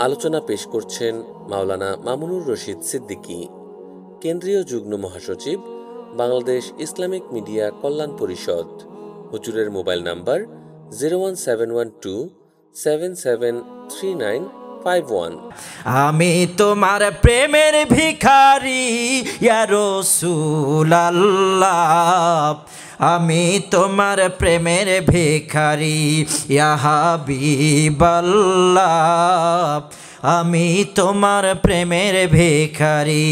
আলোচনা পেশ করছেন মাওলানা মামুনুর রশিদ সিদ্দিকী, কেন্দ্রীয় যুগ্ম মহাসচিব, বাংলাদেশ ইসলামিক মিডিয়া কল্যাণ পরিষদ। হুজুরের মোবাইল নাম্বার 01712773951। আমি তোমার প্রেমের ভিখারি ইয়া রাসূলুল্লাহ, আমি তোমার প্রেমের ভিখারি ইয়া হাবিবাল্লাহ, আমি তোমার প্রেমের ভিখারি।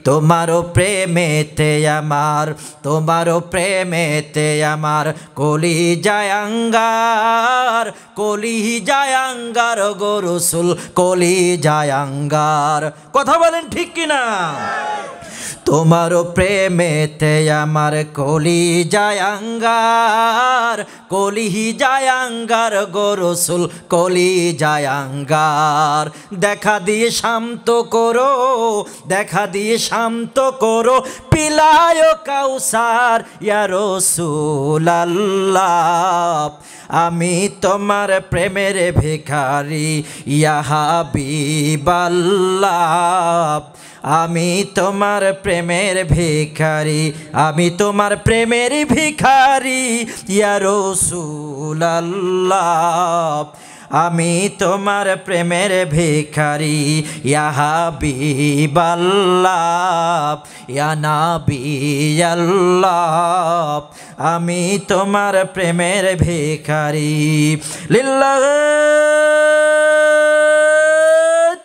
তোমারও প্রেমেতে আমার, তোমারও প্রেমেতে আমার কলিজায় আঙ্গার, কলিজায় আঙ্গার গো রাসূল, কলিজায় আঙ্গার। কথা বলেন ঠিক কিনা? তোমারও প্রেমেতে আমার কলিজায় আঙ্গার, কলিজায় আঙ্গার গো রাসূল, কলিজায় আঙ্গার। দেখা দিয়ে শান্ত করো, দেখা দিয়ে শান্ত করো, পিলায় কাউসার ইয়া রাসূলুল্লাহ, আমি তোমার প্রেমের ভিখারি ইয়া হাবিবাল্লাহ, আমি তোমার প্রেমের ভিখারি, আমি তোমার প্রেমের ভিখারি ইয়া রাসূলুল্লাহ, আমি তোমার প্রেমের ভিখারি ইয়া হাবিবাল্লাহ, ইয়া নাবিয়াল্লাহ, আমি তোমার প্রেমের ভিখারি। লিল্লাহ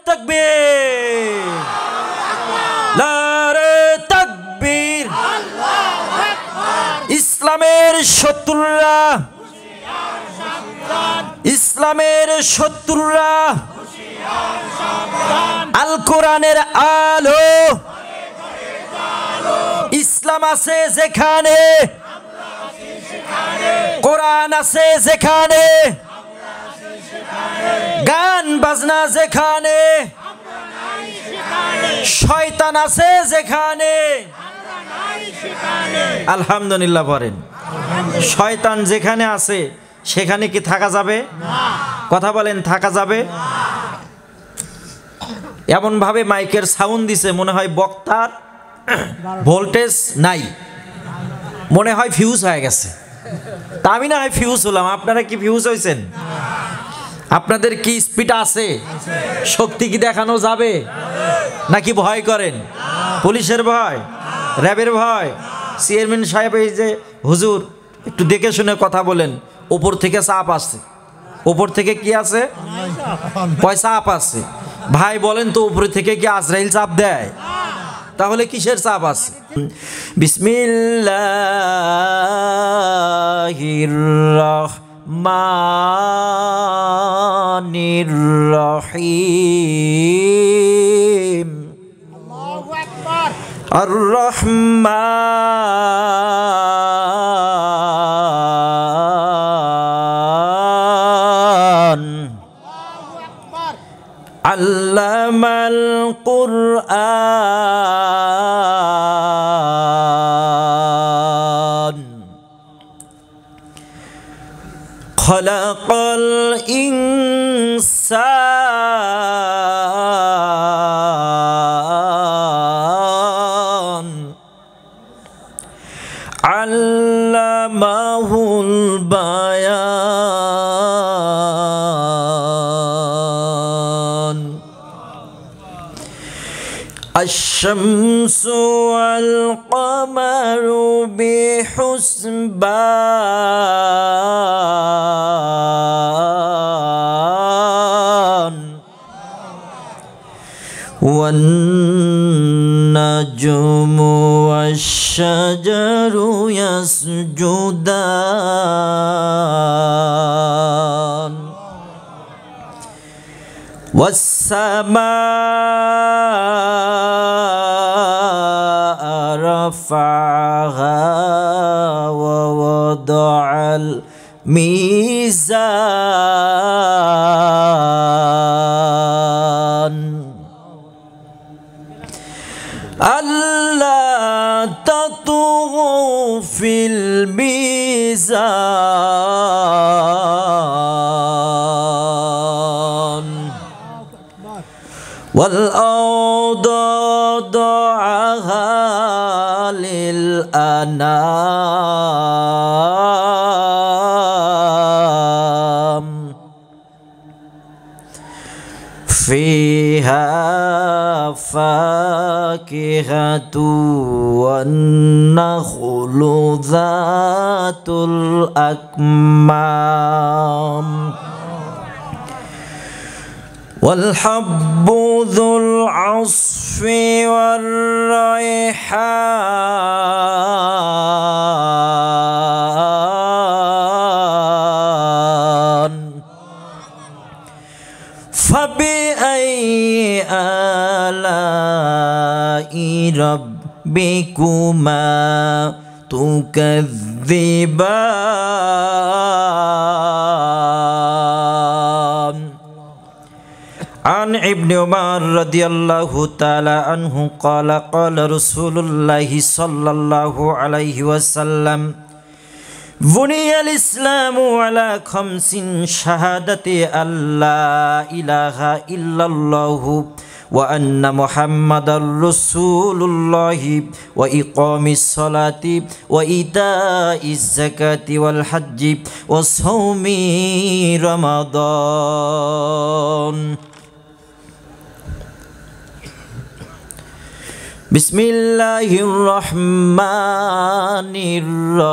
তাকবীর, নারে তাকবীর। ইসলামের শত্রুরা, ইসলামের শত্রুরা আল কোরআনের আলো, ইসলাম আছে যেখানে, কোরআন আছে যেখানে, গান বাজনা যেখানে, শয়তান আছে যেখানে, আলহামদুলিল্লাহ বলেন। শয়তান যেখানে আছে সেখানে কি থাকা যাবে? কথা বলেন, থাকা যাবে? এমন ভাবে মাইকের সাউন্ড দিছে মনে হয় বক্তার ভোল্টেজ নাই, মনে হয় ফিউজ হয়ে গেছে। তা আমি না হয় ফিউজ হলাম, আপনারা কি ফিউজ হয়েছেন? আপনাদের কি স্পিড আছে? শক্তি কি দেখানো যাবে নাকি ভয় করেন? পুলিশের ভয়, র্যাবের ভয়? চেয়ারম্যান সাহেব এই যে হুজুর একটু দেখে শুনে কথা বলেন, উপর থেকে চাপ আসছে। উপর থেকে কি আছে? পয়সা চাপ আসছে। ভাই বলেন তো, উপর থেকে কি আজরাইল চাপ দেয়? তাহলে কিসের চাপ আছে? বিসমিল্লাহির রহমানির রহিম। আল্লাহু আকবার। আর রহমান আল্লামাল কুরআন খালাকাল ইনসান আল্লামাহুল বায়ান। আশ-শামসু ওয়াল কামারু বিহুসবান ওয়ান নাজমু ওয়াশ-শাজারু ইয়াসজুদান والسماء رفعها ووضع الميزان ألا تطغوا في الميزان والأرض وضعها للأنام فيها فاكهة والنخل ذات الأكمام والحب ذو العصف والريحان فبأي آلاء ربكما تكذبان عن ابن عمر رضي الله تعالى عنه قال قال رسول الله صلى الله عليه وسلم بني الإسلام على خمس شهادة أن لا إله إلا الله وأن محمد رسول الله وإقام الصلاة وإيتاء الزكاة والحج وصوم رمضان بسم الله الرحمن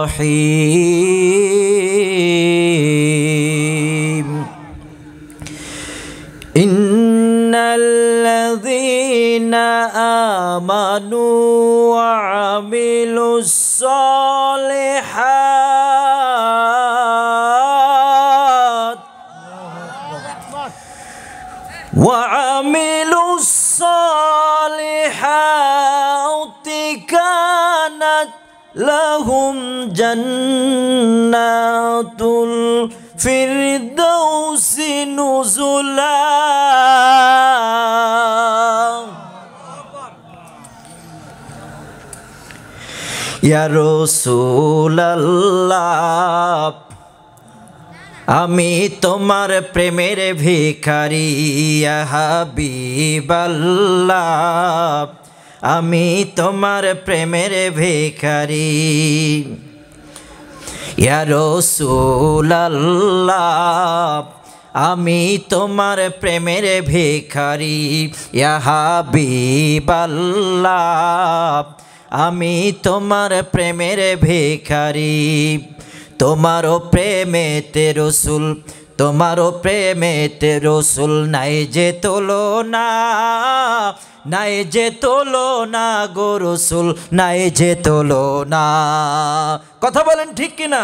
الرحيم إن الذين آمنوا وعملوا الصالحات كانت لهم جنات الفردوس نزلا يا رسول الله আমি তোমার প্রেমের ভিখারি ইয়া হাবিবাল্লাহ আমি তোমার প্রেমের ভিখারি ইয়া রাসূলুল্লাহ আমি তোমার প্রেমের ভিখারি ইয়া হাবিবাল্লাহ আমি তোমার প্রেমের ভিখারি তোমারও প্রেমেতে রসুল তোমারও প্রেমেতে রসুল নাই যে তুলনা নাই যে তুলনা গো রসুল নাই যে তুলনা কথা বলেন ঠিক কিনা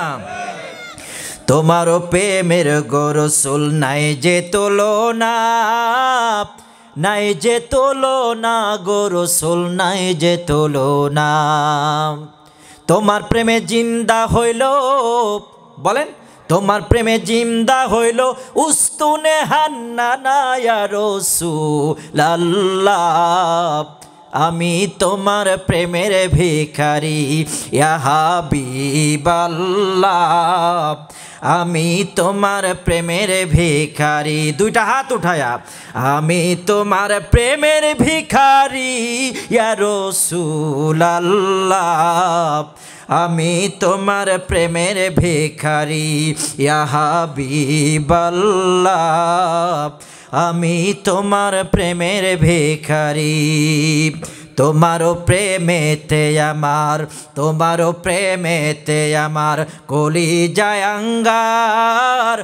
তোমারও প্রেমের গো রসুল নাই যে তুলনা নাই যে তুলনা গো রসুল নাই যে তুলনা তোমার প্রেমে জিন্দা হইল বলেন তোমার প্রেমে জিন্দা হইল উস্তুনে হান্নানা ইয়া রাসূলুল্লাহ আমি তোমার প্রেমের ভিখারি ইয়া হাবিবাল্লাহ আমি তোমার প্রেমের ভিখারি দুইটা হাত উঠায়া আমি তোমার প্রেমের ভিখারি ইয়া রাসূলুল্লাহ আমি তোমার প্রেমের ভিখারি ইয়া হাবিবাল্লাহ আমি তোমার প্রেমের ভিখারি তোমারও প্রেমেতে আমার তোমারও প্রেমেতে আমার কলিজায় আঙ্গার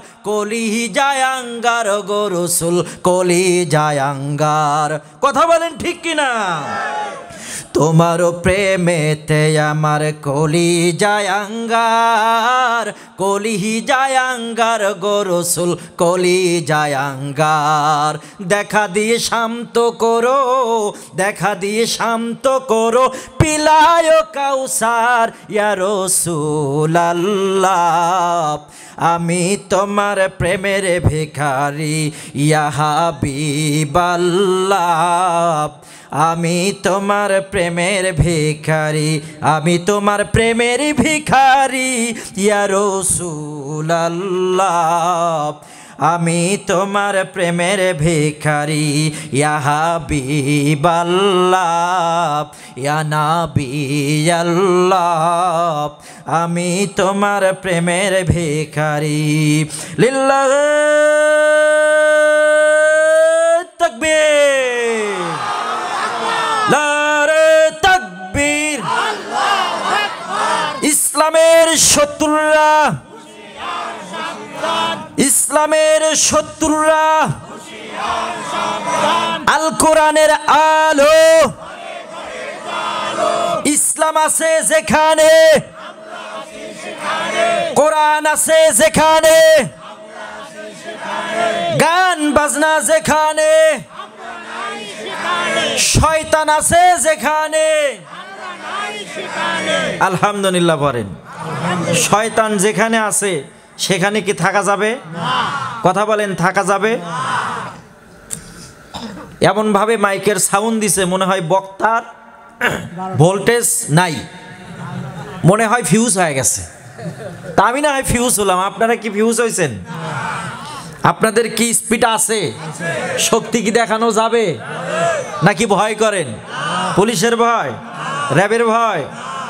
গো রাসূল কলিজায় আঙ্গার কথা বলেন ঠিক কিনা তোমারও প্রেমেতে আমার কলিজায় আঙ্গার গো রাসূল কলিজায় আঙ্গার দেখা দিয়ে শান্ত করো পিলায় কাউসার ইয়া রাসূলুল্লাহ আমি তোমার প্রেমের ভিখারি ইয়া হাবিবাল্লাহ আমি তোমার প্রেমের ভিখারি আমি তোমার প্রেমের ভিখারি ইয়া রাসূলুল্লাহ আমি তোমার প্রেমের ভিখারি ইয়া হাবিবাল্লাহ ইয়া নাবিয়াল্লাহ আমি তোমার প্রেমের ভিখারি লিল্লাহ তাকবীর নারে তাকবীর ইসলামের শত্রুরা আল কোরআনের আলো ইসলাম আছে যেখানে কোরআন আছে যেখানে গান বাজনা যেখানে শয়তান আছে যেখানে আলহামদুলিল্লাহ বলেন শয়তান যেখানে আছে সেখানে কি থাকা যাবে কথা বলেন থাকা যাবে এমন ভাবে মাইকের সাউন্ড দিছে মনে হয় বক্তার ভোল্টেজ নাই মনে হয় ফিউজ হয়ে গেছে তা আমি না হয় ফিউজ হলাম আপনারা কি ফিউজ হয়েছেন আপনাদের কি স্পিড আছে শক্তি কি দেখানো যাবে নাকি ভয় করেন পুলিশের ভয় র্যাবের ভয়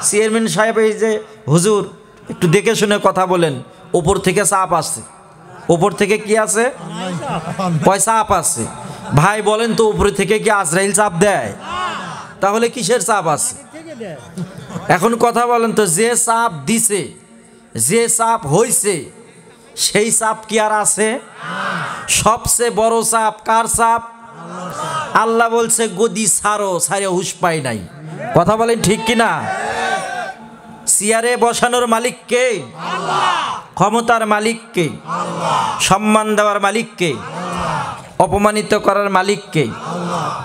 চেয়ারম্যান সাহেব এই যে হুজুর একটু দেখে শুনে কথা বলেন উপর থেকে চাপ আসছে উপর থেকে কি আছে পয়সা চাপ আসছে ভাই বলেন তো উপর থেকে কি আজরাইল চাপ দেয় তাহলে কিসের চাপ আছে এখন কথা বলেন তো যে চাপ দিছে যে চাপ হইছে সেই চাপ কি আর আছে সবচেয়ে বড় চাপ কার চাপ আল্লাহ বলছে গদি ছাড়ো ছাড়ে হুঁশ পাই নাই কথা বলেন ঠিক কিনা চেয়ারে বসানোর মালিক কে ক্ষমতার মালিক কে সম্মান দেওয়ার মালিক কে অপমানিত করার মালিক কে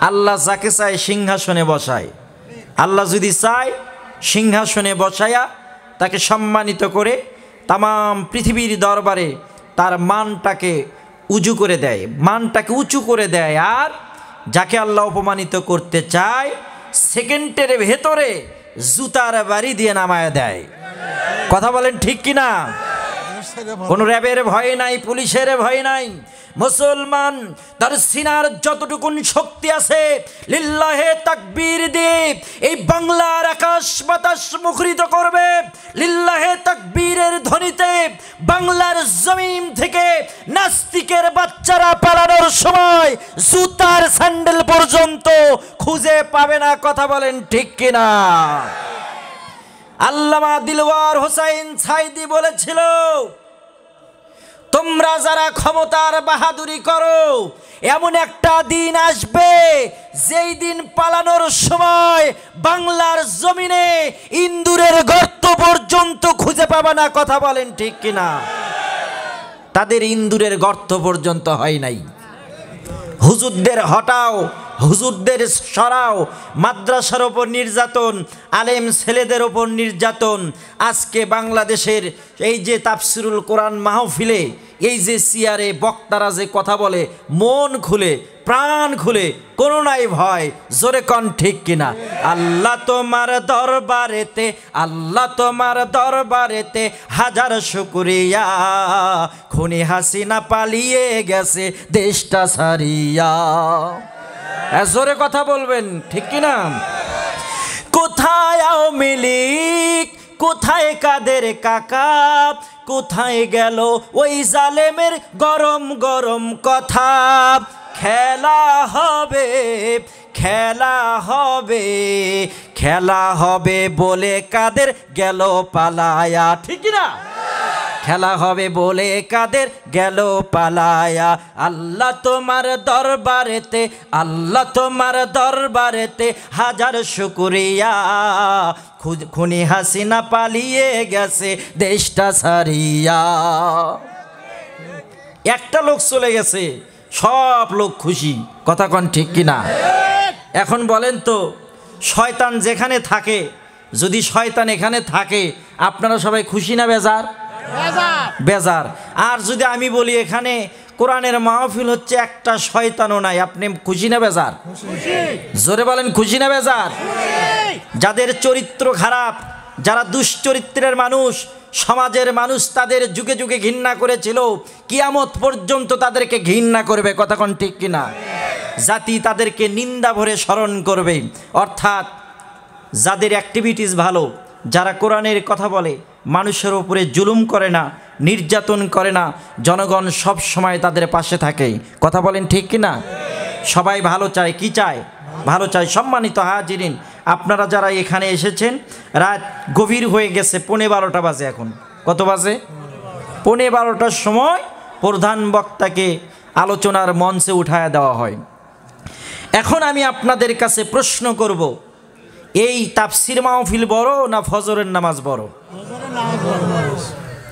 আল্লাহ যাকে চায় সিংহাসনে বসায় আল্লাহ যদি চায় সিংহাসনে বসায়া তাকে সম্মানিত করে তাম পৃথিবীর দরবারে তার মানটাকে উঁচু করে দেয় মানটাকে উঁচু করে দেয় আর যাকে আল্লাহ অপমানিত করতে চায় সেকেন্ডের ভেতরে জুতার বাড়ি দিয়ে নামায় দেয় কথা বলেন ঠিক কিনা কোন র্যাবের ভয় নাই পুলিশের ভয় নাই মুসলমান তার সিনার যতটুকুন শক্তি আছে লিল্লাহে তাকবীর দিয়ে এই বাংলার আকাশ বাতাস মুখরিত করবে লিল্লাহে তাকবীরের ধ্বনিতে বাংলার জমিন থেকে নাস্তিকের বাচ্চারা পালানোর সময় জুতার স্যান্ডেল পর্যন্ত খুঁজে পাবে না কথা বলেন ঠিক কিনা আল্লামা দিলওয়ার হোসাইন সাইদি বলেছিল তোমরা যারা ক্ষমতার বাহাদুরি করো এমন একটা দিন আসবে যেই দিন পালানোর সময় বাংলার জমিনে ইন্দুরের গর্ত পর্যন্ত খুঁজে পাবে না কথা বলেন ঠিক কিনা তাদের ইন্দুরের গর্ত পর্যন্ত হয় নাই হুজুরদের হটাও হুজুরদের সরাও মাদ্রাসার ওপর নির্যাতন আলেম ছেলেদের ওপর নির্যাতন আজকে বাংলাদেশের এই যে তাফসিরুল কোরআন মাহফিলে এই যে সিয়ারে বক্তারা যে কথা বলে মন খুলে প্রাণ খুলে কোনো নাই ভয় জোরে কন ঠিক কিনা আল্লাহ তোমার দরবারেতে হাজার শুকরিয়া খুনি হাসিনা পালিয়ে গেছে দেশটা ছাড়িয়া জোরে কথা বলবেন ঠিক কিনা কোথায় আওয়ামী লীগ কোথায় কাদের কাকা কোথায় গেল ওই জালেমের গরম গরম কথা খেলা হবে খেলা হবে খেলা হবে বলে কাদের গেল পালায়া ঠিক না খেলা হবে বলে কাদের গেল পালায়া আল্লাহ তোমার দরবারেতে হাজার শুকরিয়া খুনি হাসিনা পালিয়ে গেছে দেশটা ছাড়িয়া একটা লোক চলে গেছে সব লোক খুশি কথা কন ঠিক কিনা এখন বলেন তো শয়তান যেখানে থাকে যদি শয়তান এখানে থাকে আপনারা সবাই খুশি না বেজার বেজার আর যদি আমি বলি এখানে কোরআনের মাহফিল হচ্ছে একটা শয়তানও নাই আপনি খুশি না বেজার জোরে বলেন খুশি না বেজার যাদের চরিত্র খারাপ যারা দুশ্চরিত্রের মানুষ সমাজের মানুষ তাদের যুগে যুগে ঘৃণা করেছিল, কিয়ামত পর্যন্ত তাদেরকে ঘৃণা করবে। কথা কোন ঠিক কিনা? জাতি তাদেরকে নিন্দা ভরে স্মরণ করবে। অর্থাৎ যাদের অ্যাক্টিভিটিস ভালো, যারা কোরআনের কথা বলে, মানুষের উপরে জুলুম করে না, নির্যাতন করে না, জনগণ সব সময় তাদের পাশে থাকে। কথা বলেন ঠিক কিনা? সবাই ভালো চায়। কি চায়? ভালো চায়। সম্মানিত হাজিরিন, আপনারা যারা এখানে এসেছেন, রাত গভীর হয়ে গেছে, 11:15 বাজে। এখন কত বাজে? 11:15টার সময় প্রধান বক্তাকে আলোচনার মঞ্চে উঠায়া দেওয়া হয়। এখন আমি আপনাদের কাছে প্রশ্ন করব, এই তাফসির মাহফিল বড় না ফজরের নামাজ বড়?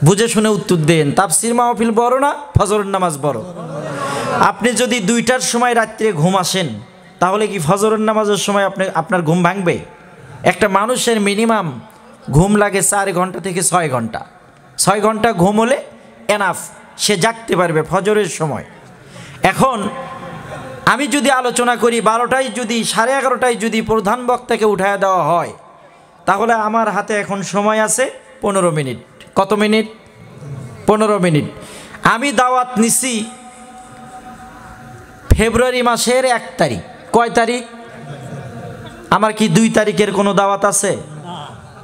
বুঝে শুনে উত্তর দেন। তাফসির মাহফিল বড় না ফজরের নামাজ বড়? আপনি যদি 2টার সময় রাত্রে ঘুম আসেন, তাহলে কি ফজরের নামাজের সময় আপনার ঘুম ভাঙবে? একটা মানুষের মিনিমাম ঘুম লাগে 4 ঘন্টা থেকে 6 ঘন্টা। 6 ঘন্টা ঘুম হলে এনাফ, সে জাগতে পারবে ফজরের সময়। এখন আমি যদি আলোচনা করি 12টায়, যদি 11:30টায় যদি প্রধান বক্তাকে উঠায় দেওয়া হয়, তাহলে আমার হাতে এখন সময় আছে 15 মিনিট। কত মিনিট? 15 মিনিট। আমি দাওয়াত নিছি ফেব্রুয়ারি মাসের 1 তারিখ। কয় তারিখ? আমার কি 2 তারিখের কোনো দাওয়াত আছে?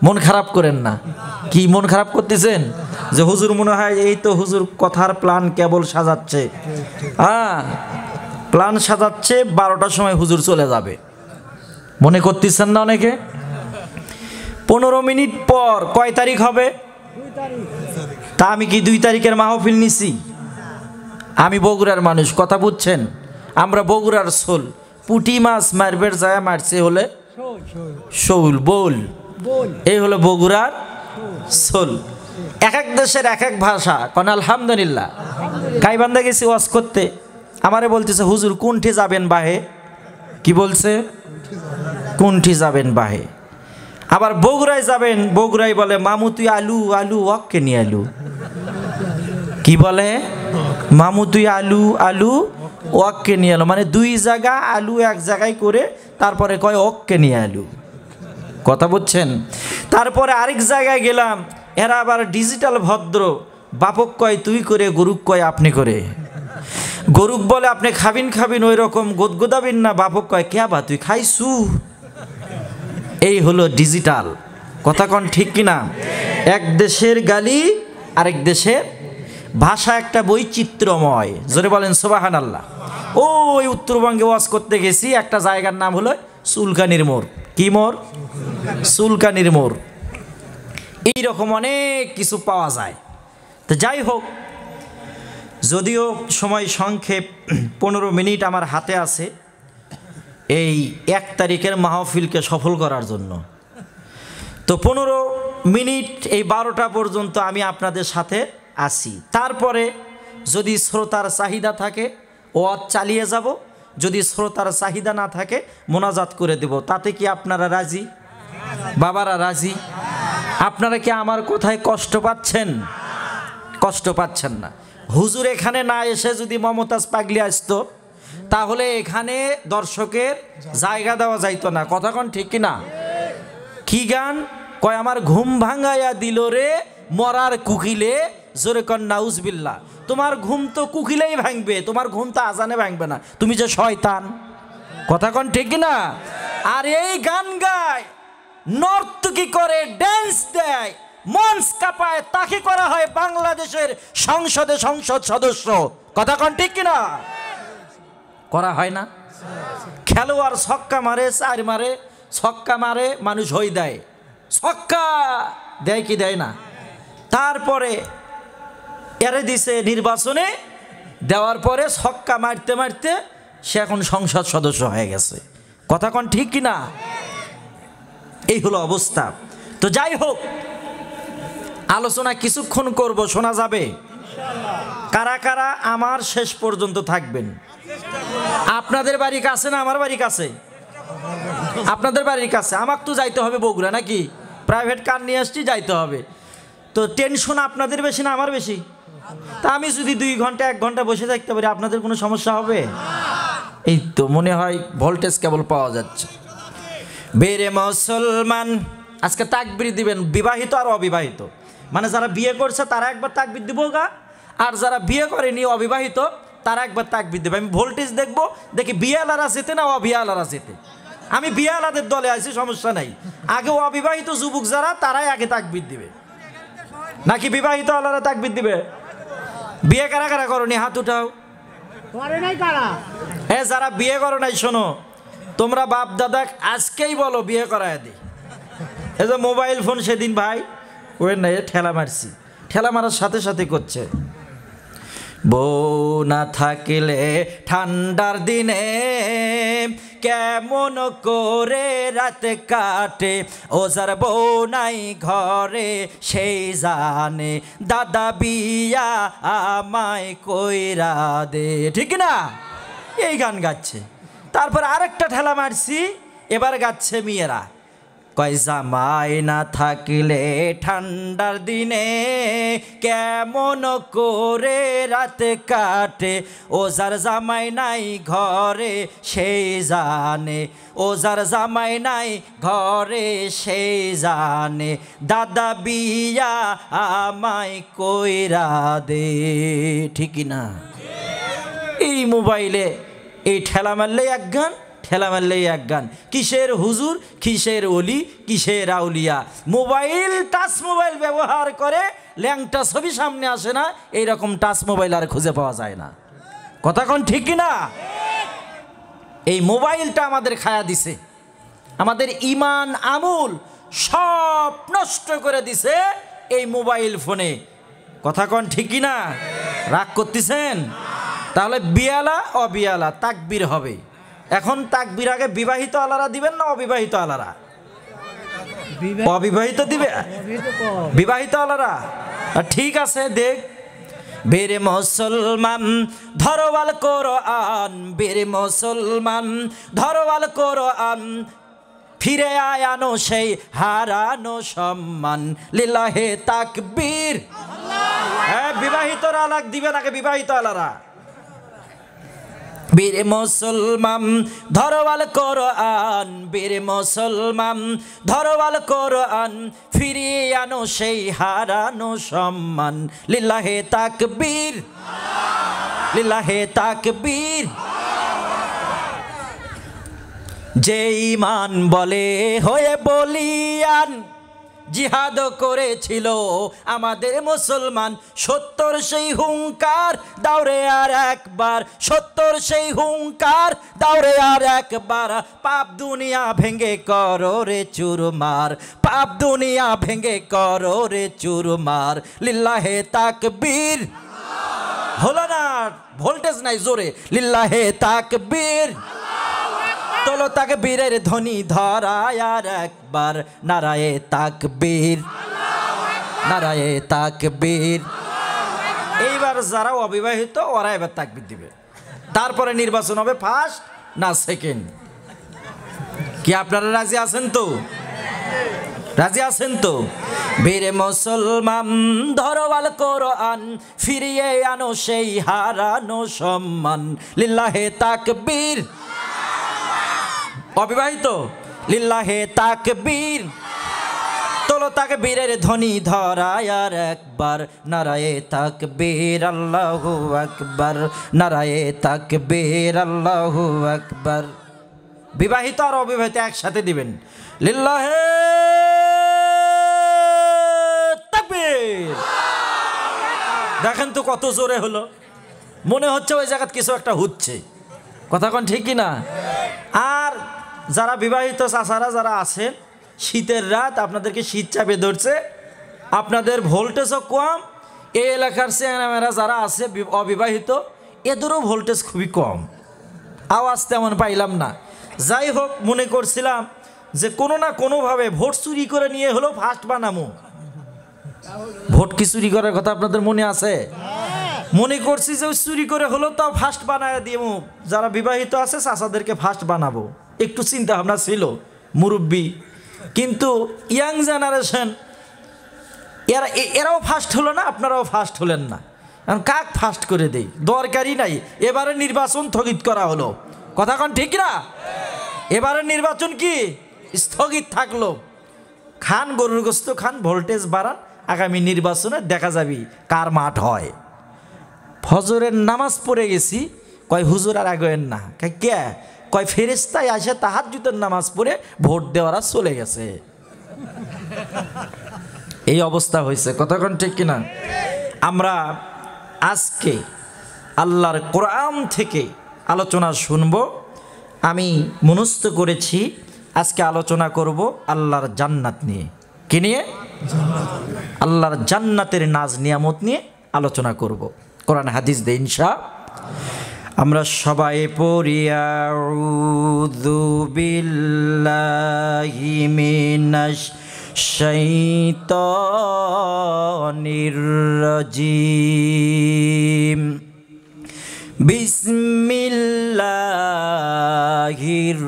মন খারাপ করেন না। কি মন খারাপ করতেছেন? যে হুজুর মনে হয় এই তো হুজুর কথার প্ল্যান কেবল সাজাচ্ছে। হ্যাঁ, প্ল্যান সাজাচ্ছে, 12টার সময় হুজুর চলে যাবে, মনে করতেছেন না অনেকে? 15 মিনিট পর কয় তারিখ হবে? তা আমি কি 2 তারিখের মাহফিল নিছি? আমি বগুড়ার মানুষ, কথা বুঝছেন? আমরা বগুড়ার সোল। পুঁটি মাছ মারবের যায় মারছে হলে শৌল বোল, এই হলো বগুড়ার সোল। এক এক দেশের এক এক ভাষা। কোন আলহামদুলিল্লাহ। গাইবান্ধা গেছি ওয়াজ করতে, আমারে বলতেছে হুজুর কোনঠে যাবেন বাহে? কি বলছে? কোনঠে যাবেন বাহে? আবার বগুড়ায় যাবেন, বগুড়ায় বলে মামু তুই আলু আলু ওয়াক্কে নিয়ে আলু। কি বলে? মামু তুই আলু আলু ওয়াক্কে নিয়ে আলু, মানে 2 জায়গা আলু এক জায়গায় করে তারপরে কয় ওক্কে নিয়ে আলু। কথা বুঝছেন? তারপরে আরেক জায়গায় গেলাম, এরা আবার ডিজিটাল ভদ্র, বাপক কয় তুই করে, গরুক কয় আপনি করে। গরুক বলে আপনি খাবিন খাবিন, ওই রকম গোদগোদাবিন না, বাপক কয় কে বা তুই খাইছু। এই হলো ডিজিটাল। কথা কন ঠিক কিনা? এক দেশের গালি আরেক দেশের ভাষা, একটা বৈচিত্র্যময়। জোরে বলেন সুবহানাল্লাহ। ওই উত্তরবঙ্গে ওয়াজ করতে গেছি, একটা জায়গার নাম হলো চুলকানির মোড়। কি মোড়? চুলকানির মোড়। এইরকম অনেক কিছু পাওয়া যায়। তো যাই হোক, যদিও সময় সংক্ষেপ, 15 মিনিট আমার হাতে আছে এই 1 তারিখের মাহফিলকে সফল করার জন্য। তো 15 মিনিট এই 12টা পর্যন্ত আমি আপনাদের সাথে আছি। তারপরে যদি শ্রোতার চাহিদা থাকে ওয়াজ চালিয়ে যাব, যদি শ্রোতার চাহিদা না থাকে মোনাজাত করে দেব। তাতে কি আপনারা রাজি? বাবারা রাজি? আপনারা কি আমার কথায় কষ্ট পাচ্ছেন? কষ্ট পাচ্ছেন না? হুজুর এখানে না এসে যদি মমতাজ পাগলি আসতো, তাহলে এখানে দর্শকের জায়গা দেওয়া যাইতো না। কথা কোন ঠিক কিনা? কি গান কয়? আমার ঘুম ভাঙাইয়া দিল রে মরার কুকিলে। জোরে কন নাউজবিল্লাহ। তোমার ঘুম তো কুকিলেই ভাঙবে, তোমার ঘুম তো আজানে ভাঙবে না, তুমি যে শয়তান। কথা কোন ঠিক কিনা? আর এই গান গায়, নর্তকী করে, ড্যান্স দেয়, মঞ্চ কাঁপায়, তাকে করা হয় বাংলাদেশের সংসদে সংসদ সদস্য। কথা কোন ঠিক কিনা? করা হয় না? খেলোয়াড় ছক্কা মারে, 4 মারে, ছক্কা মারে, মানুষ হই দেয়, ছক্কা দেয় কি দেয় না? তারপরে এরে দিছে নির্বাচনে, দেওয়ার পরে ছক্কা মারতে মারতে সে এখন সংসদ সদস্য হয়ে গেছে। কথা কোন ঠিক কিনা? এই হলো অবস্থা। তো যাই হোক, আলোচনা কিছুক্ষণ করব, শোনা যাবে? কারা কারা আমার শেষ পর্যন্ত থাকবেন? আপনাদের বাড়ি কাছে না আমার বাড়ি কাছে? আপনাদের বাড়ির কাছে। আমাকে তো যাইতে হবে বগুড়া, নাকি? প্রাইভেট কার নিয়ে আসছি, যাইতে হবে। তো টেনশন আপনাদের বেশি না আমার বেশি? তা আমি যদি 2 ঘন্টা 1 ঘন্টা বসে থাকতে পারি, আপনাদের কোনো সমস্যা হবে? এই তো মনে হয় ভোল্টেজ কেবল পাওয়া যাচ্ছে। বেরে মুসলমান, আজকে তাকবীর দিবেন, বিবাহিত আর অবিবাহিত। মানে যারা বিয়ে করছে তারা একবার তাকবীর দিব গা, আর যারা বিয়ে করেনি অবিবাহিত তারা একবার তাকবীর দেবে। আমি ভোল্টেজ দেখবো, দেখি বিয়ালারা যেতে না অবিয়ালারা যেতে। আমি বিয়ালাদের দলে আছি, সমস্যা নাই। আগে অবিবাহিত যুবক যারা তারাই আগে তাকবীর দিবে, নাকি বিবাহিত আলারা তাকবীর দিবে? বিয়ে কারা কারা করনি হাত উঠাও। যারা বিয়ে করো নাই শোনো, তোমরা বাপ দাদা আজকেই বলো বিয়ে করায় দি। এই যে মোবাইল ফোন সেদিন ভাই ওই না ঠেলা মারছি, ঠেলা মারার সাথে সাথে করছে বউ না থাকিলে ঠান্ডার দিনে কেমন করে রাত কাটে, ও যার বউ নাই ঘরে সেই জানে, দাদা বিয়া আমায় কইরা দে। ঠিক না? এই গান গাচ্ছে। তারপর আরেকটা ঠেলা মারছি, এবার গাচ্ছে মেয়েরা, কয় জামাই না থাকিলে ঠান্ডার দিনে কেমন করে রাত কাটে, ও যার জামাই নাই ঘরে সেই জানে, ও যার জামাই নাই ঘরে সেই জানে, দাদা বিয়া আমায় কইরা দে। ঠিক না? এই মোবাইলে এই ঠেলা মারলে এক গান, ঠেলা মারলেই এক গান। কিসের হুজুর, কিসের অলি, কিসের আউলিয়া। মোবাইল টাচ মোবাইল ব্যবহার করে ল্যাংটা ছবি সামনে আসে না, এইরকম টাচ মোবাইল আর খুঁজে পাওয়া যায় না। কথা কোন ঠিক না? এই মোবাইলটা আমাদের খায়া দিছে, আমাদের ইমান আমল সব নষ্ট করে দিছে এই মোবাইল ফোনে। কথা কোন ঠিক না? রাগ করতেছেন? তাহলে বিয়ালা অবিয়ালা তাকবীর হবে। এখন তাকবীর আগে বিবাহিত আলারা দিবেন না অবিবাহিত আলারা? অবিবাহিত দিবে, বিবাহিত আলারা। ঠিক আছে, দেখ। বীর মুসলমান ধরওয়াল কোরআন, বীর মুসলমান ধরওয়াল কোরআন, ফিরে আয়ানো সেই হারানো সম্মান, লিল্লাহে তাকবীর। হ্যাঁ, বিবাহিতরা আলাগ দিবেন আগে, বিবাহিত আলারা। বীর মুসলমান ধরওয়াল কোরআন, বীর মুসলমান ধরওয়াল কোরআন, ফিরিয়ে আনো সেই হারানো সম্মান, লিল্লাহে তাকবীর, লিল্লাহে তাকবীর। যে ঈমান বলে হয়ে বলিয়ান, জিহাদ করেছিল আমাদের মুসলমান, 70 সেই হুঙ্কার দাওরে আর একবার, 70 সেই হুঙ্কার দাওরে আর একবার, পাপ দুনিয়া ভেঙে করো রে চুরমার, পাপ দুনিয়া ভেঙে করো রে চুরমার, লিল্লাহে তাকবীর। হলো না? ভোল্টেজ নাই জোরে, লিল্লাহে তাকবীর। তোলো তাকবীরের ধ্বনি ধরায় আর একবার, নারায়ে তাকবীর, নারায়ে তাকবীর। এইবার যারা অবিবাহিত ওরা এবার তাকবীর দিবে। তারপরে নির্বাচন হবে ফার্স্ট না সেকেন্ড। কি আপনারা রাজি আছেন তো? রাজি আছেন তো? বীর মুসলমান ধরওয়াল কোরআন, ফিরিয়ে আনো সেই হারানো সম্মান, লিল্লাহে তাকবীর। অবিবাহিত লিল্লাহে তাকবীর। তোলো তাকবীরের ধ্বনি ধরায় আর একবার, নারায়ে তাকবীর, আল্লাহু আকবার, নারায়ে তাকবীর, আল্লাহু আকবার। বিবাহিত আর অবিবাহিত একসাথে দিবেন, লিল্লাহে তাকবীর। দেখেন তো কত জোরে হলো, মনে হচ্ছে ওই জায়গায় কিছু একটা হচ্ছে। কথা কোন ঠিক কি না? আর যারা বিবাহিত চাচারা যারা আছেন, শীতের রাত, আপনাদেরকে শীত চাপে ধরছে, আপনাদের ভোল্টেজও কম। এই এলাকার চেংড়ামেরা যারা আছে অবিবাহিত, এদেরও ভোল্টেজ খুবই কম, আওয়াজ তেমন পাইলাম না। যাই হোক, মনে করছিলাম যে কোনো না কোনোভাবে ভোট চুরি করে নিয়ে হলো ফার্স্ট বানামো। ভোট কি চুরি করার কথা আপনাদের মনে আছে? মনে করছি যে চুরি করে হলো তাও ফার্স্ট বানায় দিব, যারা বিবাহিত আছে চাচাদেরকে ফার্স্ট বানাবো, একটু চিন্তা ভাবনা ছিল মুরব্বী। কিন্তু ইয়াং জেনারেশন এরাও ফার্স্ট হলো না, আপনারাও ফার্স্ট হলেন না। এখন কাক ফার্স্ট করে দেই, দরকারই নাই। এবারে নির্বাচন স্থগিত করা হলো। কথা কোন ঠিক না? এবারে নির্বাচন কি স্থগিত থাকলো। খান গরুর গোস্ত খান, ভোল্টেজ বাড়ান, আগামী নির্বাচনে দেখা যাবি কার মাঠ হয়। ফজরের নামাজ পড়ে গেছি, কয় হুজুর আর আগেন না। কে? কয় ফেরেশতায় আসে তাহাজ্জুদের নামাজ পড়ে ভোট দেওয়ারা চলে গেছে। এই অবস্থা হয়েছে, কতক্ষণ ঠিক কিনা? আমরা আজকে আল্লাহর কোরআন থেকে আলোচনা শুনব। আমি মনস্থ করেছি আজকে আলোচনা করব আল্লাহর জান্নাত নিয়ে। কি নিয়ে? আল্লাহর জান্নাতের নাজ নিয়ামত নিয়ে আলোচনা করব। কোরআন হাদিস দিয়ে ইনশাআল্লাহ আমরা সবাই পড়ি আউযু বিল্লাহি মিনাশ শাইতানির রাজিম। বিসমিল্লাহির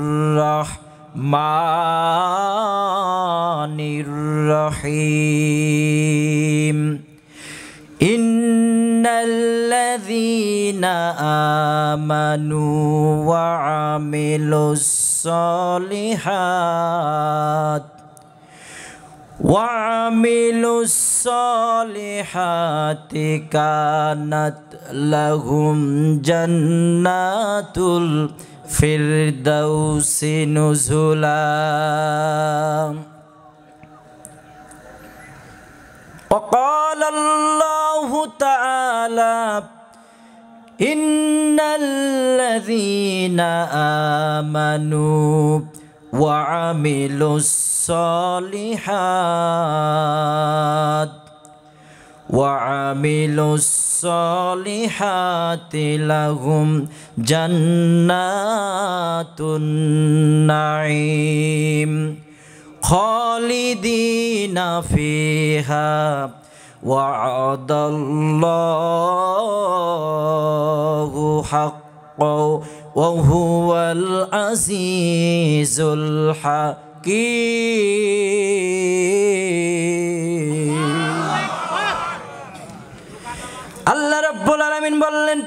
রাহমানির রহিম। ইন্নাল্লাযীনা আমানু ওয়া আমিলুস সলিহাত وعملوا الصالحات كانت لهم جنات الفردوس نزلا وقال الله تعالى إن الذين آمنوا وعملوا الصالحات لهم جنات النعيم خالدين فيها وعد الله حقا وهو العزيز الحكيم। আল্লাহ রাব্বুল আলামিন বললেন,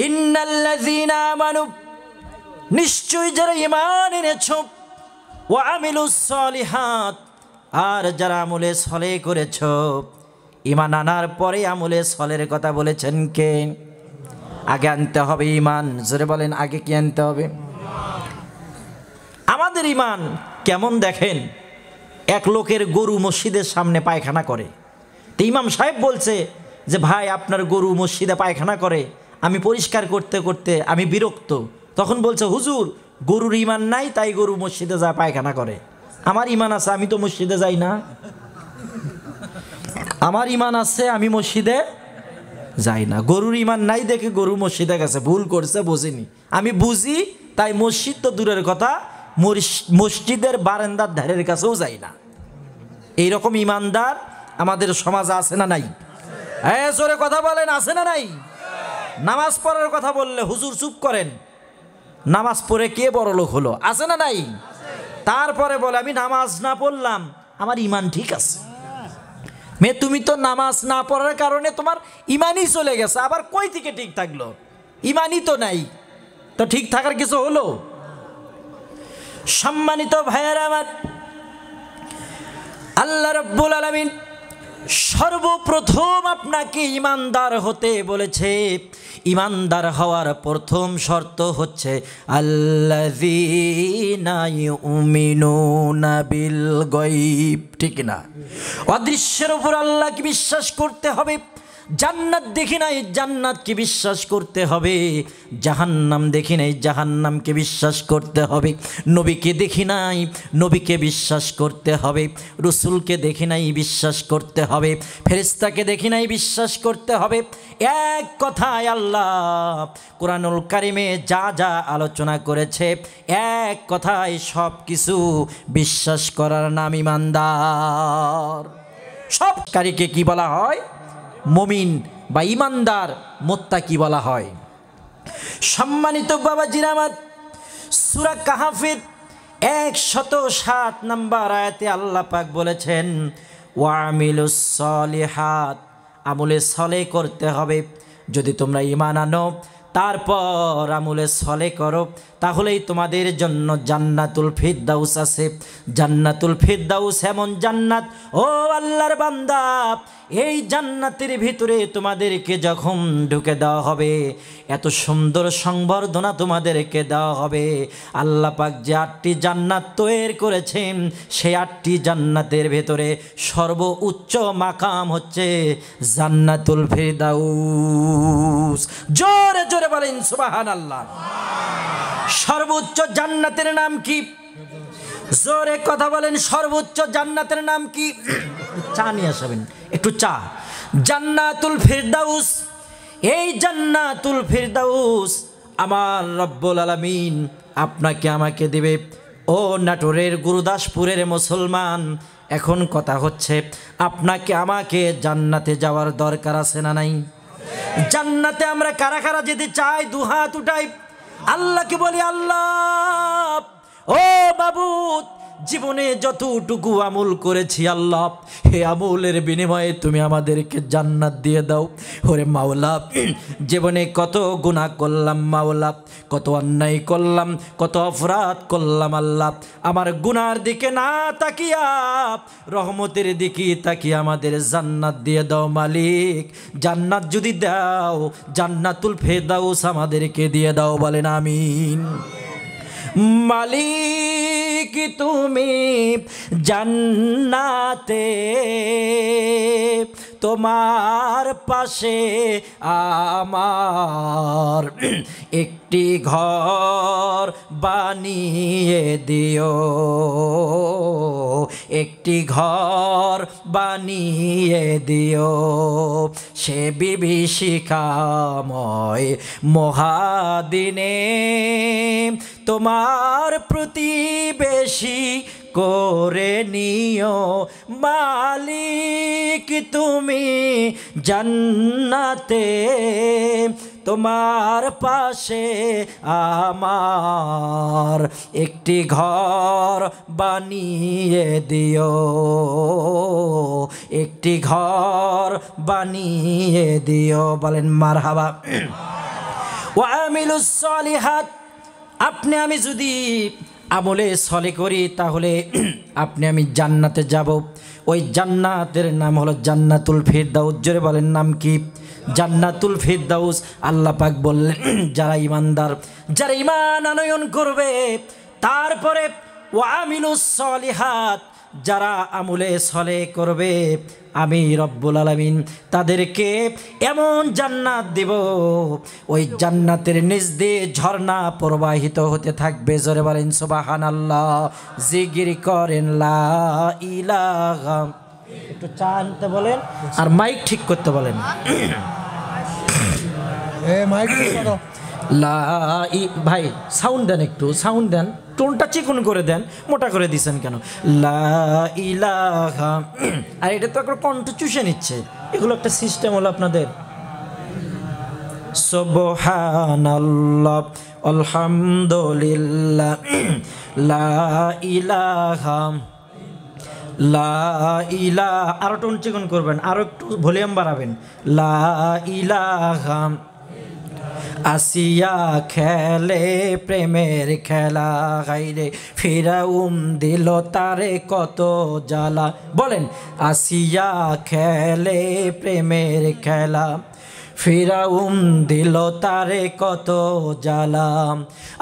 ইন্নাল্লাযীনা আমানু, নিশ্চয়ই যারা ঈমান এনেছো, ওয়া আমিলুস সলিহাত, আর যারা আমলে সলে করেছো। ঈমান আনার পরে আমলে সলের কথা বলেছেন কে? আগে আনতে হবে ঈমান। জোরে বলেন, আগে কি আনতে হবে? আমাদের ঈমান কেমন দেখেন, এক লোকের গরু মসজিদের সামনে পায়খানা করে। তো ইমাম সাহেব বলছে যে ভাই আপনার গরু মসজিদে পায়খানা করে, আমি পরিষ্কার করতে করতে আমি বিরক্ত। তখন বলছে হুজুর গরুর ঈমান নাই তাই গরু মসজিদে যায় পায়খানা করে। আমার ঈমান আছে, আমি তো মসজিদে যাই না। আমার ঈমান আছে, আমি মসজিদে যাই না। গরুর ঈমান নাই দেখে গরু মসজিদে গেছে, ভুল করছে, বোঝেনি। আমি বুঝি তাই মসজিদ তো দূরের কথা, মসজিদের বারান্দার ধারের কাছেও যাই না। এইরকম ঈমানদার আমাদের সমাজে আছে না নাই? হ্যাঁ জোরে কথা বলেন, আছে না নাই? নামাজ পড়ার কথা বললে হুজুর চুপ করেন, নামাজ পড়ে কে বড় লোক হলো? আছে না নাই? তারপরে বলে আমি নামাজ না পড়লাম আমার ঈমান ঠিক আছে। মে তুমি তো নামাজ না পড়ার কারণে তোমার ঈমানই চলে গেছে, আবার কই থেকে ঠিক থাকলো? ঈমানই তো নাই, তো ঠিক থাকার কিছু হলো? সম্মানিত ভাইয়েরা আমার, আল্লাহ রাব্বুল আলামিন সর্বপ্রথম আপনাকে ঈমানদার হতে বলেছে। ঈমানদার হওয়ার প্রথম শর্ত হচ্ছে আল্লাযীনা ইউমিনুনা বিল গায়ব। ঠিক না? অদৃশ্যের উপর আল্লাহকে বিশ্বাস করতে হবে। জান্নাত দেখি নাই, জান্নাতকে বিশ্বাস করতে হবে। জাহান্নাম দেখি নাই, জাহান্নামকে বিশ্বাস করতে হবে। নবীকে দেখি নাই, নবীকে বিশ্বাস করতে হবে। রসুলকে দেখি নাই, বিশ্বাস করতে হবে। ফেরেশতাকে দেখি নাই, বিশ্বাস করতে হবে। এক কথায় আল্লাহ কোরআনুল কারিমে যা যা আলোচনা করেছে, এক কথায় সব কিছু বিশ্বাস করার নাম ঈমানদার। সব কারিকে কি বলা হয়? মুমিন বা ঈমানদার, মুত্তাকি বলা হয়। সম্মানিত বাবাজিরা আমার, সূরা কাহফের 107 নম্বর আয়াতে আল্লাহ পাক বলেছেন ওয়া আমিলুস সলিহাত, আমলে সলে করতে হবে। যদি তোমরা ঈমান আনো তারপর আমলে সলে করো, তাহলেই তোমাদের জন্য জান্নাতুল ফিরদাউস আছে। জান্নাতুল ফিরদাউস এমন জান্নাত, ও আল্লাহর বান্দা, এই জান্নাতের ভিতরে তোমাদেরকে যখন ঢুকে দেওয়া হবে, এত সুন্দর সংবর্ধনা তোমাদেরকে দেওয়া হবে। আল্লাহ পাক যে 8টি জান্নাত তৈরি করেছেন, সেই 8টি জান্নাতের ভেতরে সর্বোচ্চ মাকাম হচ্ছে জান্নাতুল ফিরদাউস। জোরে জোরে বলেন সুবহানাল্লাহ। সর্বোচ্চ জান্নাতের নাম কি? জোরে কথা বলেন, সর্বোচ্চ জান্নাতের নাম কি? চা নিয়ে আসবেন, একটু চা। জান্নাতুল ফিরদাউস। এই জান্নাতুল ফিরদাউস আমার রব্বুল আলামিন আপনাকে আমাকে দেবে। ও নাটোরের গুরুদাসপুরের মুসলমান, এখন কথা হচ্ছে, আপনাকে আমাকে জান্নাতে যাওয়ার দরকার আছে না নাই? জান্নাতে আমরা কারা কারা যেতে চাই? দুহাত উঠাই, আল্লাহকে বলি, আল্লাহ ও মাবুদ, জীবনে যতটুকু আমল করেছি আল্লাহ, হে আমলের বিনিময়ে তুমি আমাদেরকে জান্নাত দিয়ে দাও। ওরে মাওলা, জীবনে কত গুনাহ করলাম মাওলা, কত অন্যায় করলাম, কত অপরাধ করলাম আল্লাহ, আমার গুনার দিকে না তাকিয়া রহমতের দিকে তাকিয়ে আমাদের জান্নাত দিয়ে দাও মালিক। জান্নাত যদি দাও, জান্নাতুল ফিরদাউস আমাদেরকে দিয়ে দাও, বলেন আমিন। মালিক তুমি জান্নাতে তোমার পাশে আমার একটি ঘর বানিয়ে দিও, একটি ঘর বানিয়ে দিও, সে বিভীষিকাময় মহাদিনে তোমার প্রতিবেশী করে নিও মালিক তুমি জান্নাতে তোমার পাশে আমার একটি ঘর বানিয়ে দিও, একটি ঘর বানিয়ে দিও, বলেন মারহাবা। ওয়া আমিলুস সলিহাত, আপনি আমি যদি আমলে সলে করি তাহলে আপনি আমি জান্নাতে যাব। ওই জান্নাতের নাম হলো জান্নাতুল ফিরদাউস। জোরে বলেন নাম কি? জান্নাতুল ফিরদাউস। আল্লাহ পাক বললেন, যারা ইমানদার, যারা ইমান আনয়ন করবে, তারপরে ওয়া আমিলুস সলিহাত, যারা আমলে সলে করবে, আমি রব্বুল আলামিন তাদেরকে এমন জান্নাত দেব, ওই জান্নাতের নিচ দিয়ে ঝর্ণা প্রবাহিত হতে থাকবে। জোরে বলেন সুবহানাল্লাহ। জিকির করেন লা ইলাহা, একটু চা আনতে বলেন আর মাইক ঠিক করতে বলেন। মাইক ভাই সাউন্ড দেন, একটু সাউন্ড দেন, টোনটা চিকন করে দেন, মোটা করে দিছেন কেন? লা ইলাহা। আর এটা তো একটা কণ্ঠ চুষে নিচ্ছে, এগুলো একটা সিস্টেম হলো আপনাদের। সুবহানাল্লাহ আলহামদুলিল্লাহ লা ইলাহা, লা ইলাহা। আরো টোন চিকন করবেন, আরো একটু ভলিউম বাড়াবেন। লা ইলাহা, আসিয়া খেলে প্রেমের খেলা, গাইরে ফিরাউন দিল তারে কত জ্বালা। বলেন, আসিয়া খেলে প্রেমের খেলা, ফিরাউন দিল তারে কত জ্বালা।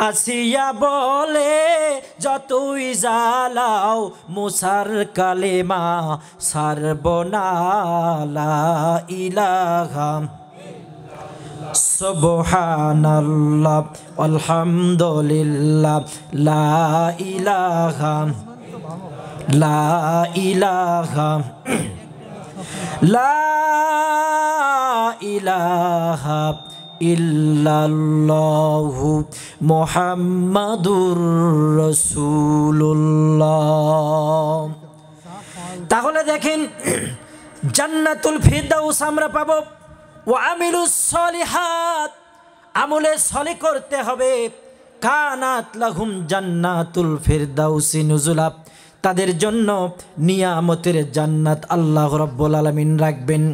আসিয়া বলে যতই জ্বালাও মুসার কালেমা সারবো না, লা ইলাহা সুবহানাল্লাহ আলহামদুলিল্লাহ লা ইলাহা, লা ইলাহা, লা ইলাহা ইল্লাল্লাহু মুহাম্মাদুর রাসূলুল্লাহ। তাহলে দেখেন, জান্নাতুল ফিরদাউস আমরা পাবো। ওয়া আমিলুস সলিহাত, আমলে সলে করতে হবে। কানাত লাহুম জান্নাতুল ফিরদাউসি নুজুলা, তাদের জন্য নিয়ামতের জান্নাত আল্লাহ রাব্বুল আলামিন রাখবেন।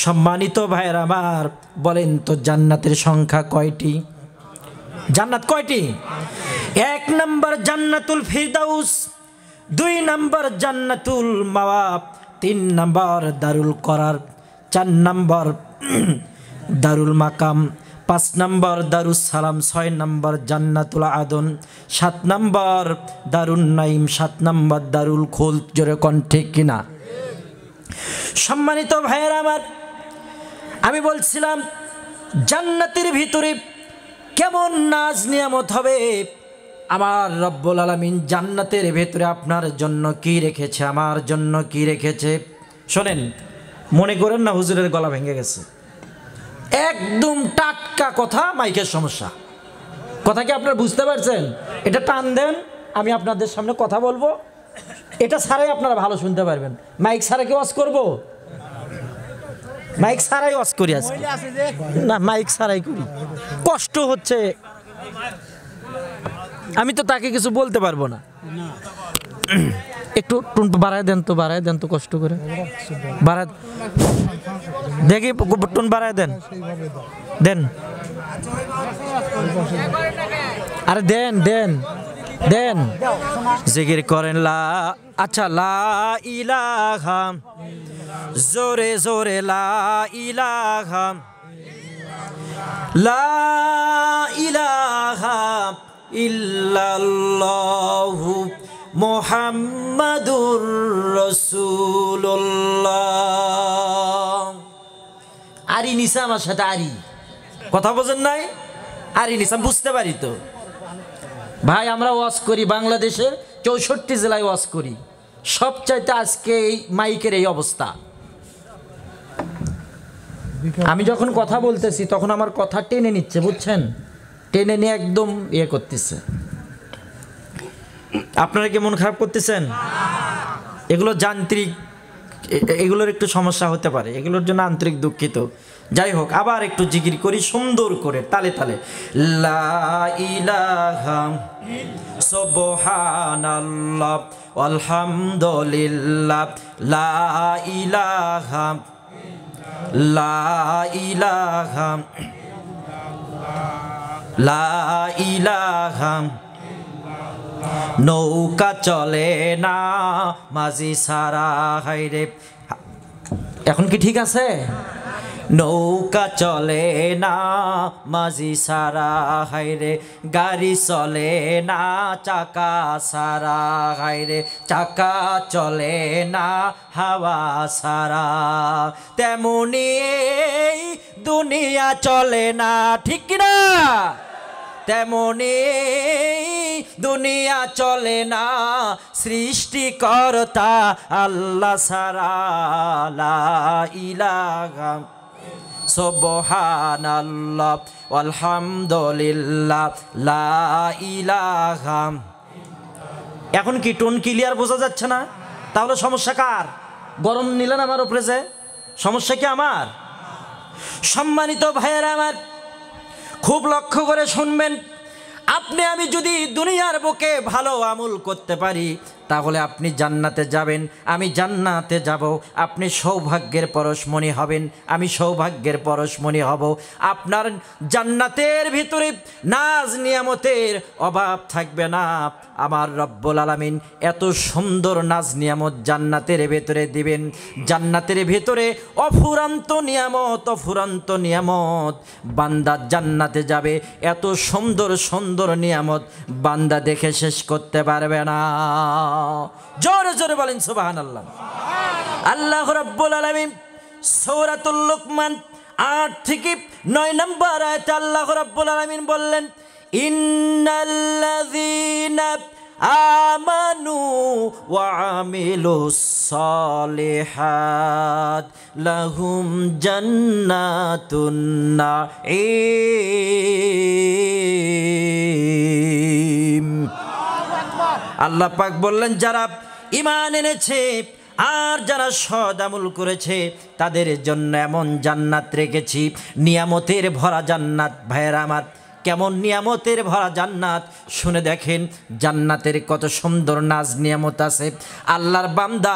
সম্মানিত ভাইয়ের আমার, বলেন তো জান্নাতের সংখ্যা কয়টি? জান্নাত কয়টি? 1 নম্বর জান্নাতুল ফিরদাউস, 2 নম্বর জান্নাতুল মাওয়া, 3 নম্বর দারুল করার, 4 নম্বর দারুল মাকাম, 5 নম্বর দারুস সালাম, 6 নম্বর জান্নাতুল আদন, 7 নম্বর দারুন নাইম, 7 নম্বর দারুল খুল। জোরে কোন ঠিক কিনা? সম্মানিত ভাইয়েরা আমার, আমি বলছিলাম জান্নাতের ভিতরে কেমন নাজ নিয়ামত হবে। আমার রব্বুল আলামিন জান্নাতের ভেতরে আপনার জন্য কি রেখেছে, আমার জন্য কি রেখেছে শোনেন। মনে করেন না হুজুরের গলা ভেঙে গেছে, একদম টাটকা কথা, মাইকের সমস্যা। কথা কি আপনারা বুঝতে পারছেন? এটা টান দেন, আমি আপনাদের সামনে কথা বলবো, এটা ছাড়াই আপনারা ভালো শুনতে পারবেন। মাইক ছাড়া কি ওয়াজ করবো? মাইক ছাড়াই ওয়াজ করি আজকে, না মাইক ছাড়াই করি, কষ্ট হচ্ছে, আমি তো তাকে কিছু বলতে পারবো না। একটু টুন বাড়ায় দেন তো, বাড়ায় দেন তো, কষ্ট করে বাড়ায় দেখি, টুন বাড়ায় দেন, দেন, আরে দেন দেন দেন। জিকির করেন লা, আচ্ছা লা ইলাহা, জোরে জোরে লা ইলাহা, লা ইলাহা ইল্লাল্লাহু মুহাম্মাদুর রাসূলুল্লাহ। আরি নিসা আমার সাথে, আরি কথা বোঝেন নাই? আরি নিসা বুঝতে পারি তো ভাই। আমরা ওয়াজ করি বাংলাদেশের 64 জেলায় ওয়াজ করি, সবচাইতে আজকে এই মাইকের এই অবস্থা। আমি যখন কথা বলতেছি তখন আমার কথা টেনে নিচ্ছে, বুঝছেন? টেনে নিয়ে একদম ইয়ে করতেছে। আপনারা কি মন খারাপ করতেছেন? এগুলো যান্ত্রিক, এগুলোর একটু সমস্যা হতে পারে, এগুলোর জন্য আন্তরিক দুঃখিত। যাই হোক, আবার একটু জিকির করি সুন্দর করে, তালে তালে। লা ইলাহা সুবহানাল্লাহ আলহামদুলিল্লাহ, লা ইলাহা, লা ইলাহা, লা ইলাহা। নৌকা চলে না মাঝি সারা, হাইরে এখন কি ঠিক আছে? নৌকা চলে না মাঝি সারা, হাইরে গাড়ি চলে না চাকা সারা, হাইরে চাকা চলে না হাওয়া সারা। তেমনি দুনিয়া চলে না, ঠিক কিনা? তেমনি দুনিয়া চলে না সৃষ্টিকর্তা আল্লাহ সারা। লা ইলাহা সুবহানাল্লাহ আলহামদুলিল্লাহ, লা ইলাহা। এখন কি টোন ক্লিয়ার বোঝা যাচ্ছে না? তাহলে সমস্যা কার? গরম নিলেন আমার উপরে, যে সমস্যা কি আমার? সম্মানিত ভাইয়েরা আমার, খুব লক্ষ্য করে শুনবেন। আপনি আমি যদি দুনিয়ার বুকে ভালো আমল করতে পারি তাহলে আপনি জান্নাতে যাবেন, আমি জান্নাতে যাব। আপনি সৌভাগ্যের পরশমণি হবেন, আমি সৌভাগ্যের পরশমণি হব। আপনার জান্নাতের ভিতরে নাজ নিয়ামতের অভাব থাকবে না। আমার রব্বুল আলামিন এত সুন্দর নাজ নিয়ামত জান্নাতের ভেতরে দিবেন। জান্নাতের ভেতরে অফুরান্ত নিয়ামত, অফুরান্ত নিয়ামত। বান্দা জান্নাতে যাবে, এত সুন্দর সুন্দর নিয়ামত বান্দা দেখে শেষ করতে পারবে না। জোরে জোরে বলেন সুবহানাল্লাহ। আল্লাহ রাব্বুল আলামিন সূরাতুল লুকমান 8 থেকে 9 নম্বর আয়াতে আল্লাহ রাব্বুল আলামিন বললেন, ইন্নাল্লাযীনা আমানু ওয়া আমিলুস সালিহাত লাহুম জান্নাতুন নাঈম। আল্লাহ পাক বললেন, যারা ঈমান এনেছে আর যারা সৎ আমল করেছে তাদের জন্য এমন জান্নাত রেখেছি, নিয়ামতের ভরা জান্নাত। ভাইয়েরা আমার, কেমন নিয়ামতের ভরা জান্নাত। শুনে দেখেন জান্নাতের কত সুন্দর নাজ নিয়ামত আছে। আল্লাহর বান্দা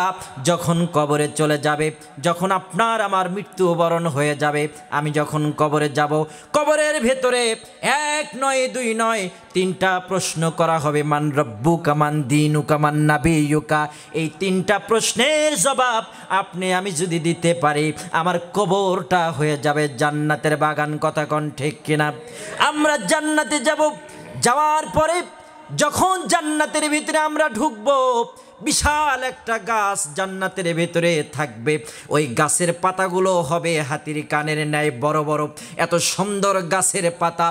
যখন কবরে চলে যাবে, যখন আপনার আমার মৃত্যুবরণ হয়ে যাবে, আমি যখন কবরে যাব, কবরের ভেতরে এক নয় দুই নয় তিনটা প্রশ্ন করা হবে। মান রব্বুকা মান দীনুকা মান নাবিয়ুকা। এই তিনটা প্রশ্নের জবাব আপনি আমি যদি দিতে পারি, আমার কবরটা হয়ে যাবে জান্নাতের বাগান। কথা কোন ঠিক কিনা? আমরা জান্নাতে যাব, যাওয়ার পরে যখন জান্নাতের ভিতরে আমরা ঢুকবো, বিশাল একটা গাছ জান্নাতের ভেতরে থাকবে। ওই গাছের পাতাগুলো হবে হাতির কানের ন্যায় বড় বড়। এত সুন্দর গাছের পাতা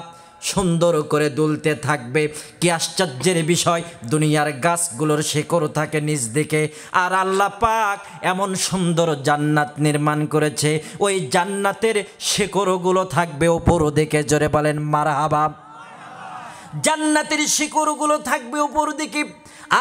সুন্দর করে দুলতে থাকবে। কি আশ্চর্যের বিষয়, দুনিয়ার গাছগুলোর শেকড় থাকে নিচ দিকে, আর আল্লাহ পাক এমন সুন্দর জান্নাত নির্মাণ করেছে, ওই জান্নাতের শেকড়গুলো থাকবে উপর দিকে। জোরে বলেন মারহাবা। জান্নাতের শিকড়গুলো থাকবে উপর দিকে,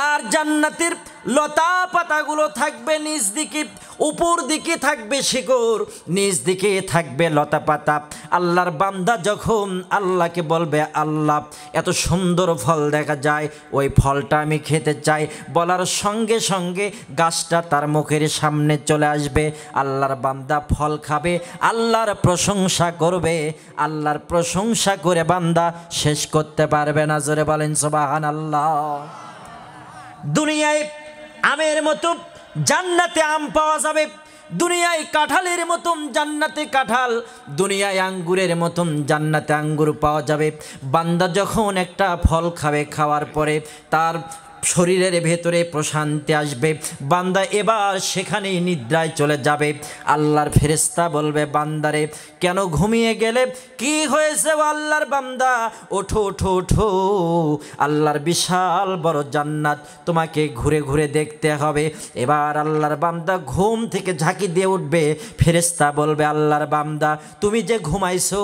আর জান্নাতের লতা পাতাগুলো থাকবে নিচ দিকে। উপর দিকে থাকবে শিকড়, নিচ দিকে থাকবে লতা পাতা। আল্লাহর বান্দা যখন আল্লাহকে বলবে, আল্লাহ এত সুন্দর ফল দেখা যায়, ওই ফলটা আমি খেতে চাই, বলার সঙ্গে সঙ্গে গাছটা তার মুখের সামনে চলে আসবে। আল্লাহর বান্দা ফল খাবে, আল্লাহর প্রশংসা করবে। আল্লাহর প্রশংসা করে বান্দা শেষ করতে পারবে না। জোরে বলেন সুবহানাল্লাহ। দুনিয়ায় আমের মতো জান্নাতে আম পাওয়া যাবে, দুনিয়ায় কাঁঠালের মতন জান্নাতে কাঁঠাল, দুনিয়ায় আঙ্গুরের মতন জান্নাতে আঙ্গুর পাওয়া যাবে। বান্দা যখন একটা ফল খাবে, খাওয়ার পরে তার শরীরের ভেতরে প্রশান্তি আসবে, বান্দা এবার সেখানেই নিদ্রায় চলে যাবে। আল্লাহর ফেরেশতা বলবে, বান্দারে কেন ঘুমিয়ে গেলে, কি হয়েছে আল্লাহর বান্দা, ওঠো ওঠো ওঠো, আল্লাহর বিশাল বড় জান্নাত তোমাকে ঘুরে ঘুরে দেখতে হবে। এবার আল্লাহর বান্দা ঘুম থেকে ঝাঁকি দিয়ে উঠবে। ফেরেশতা বলবে, আল্লাহর বান্দা তুমি যে ঘুমাইছো,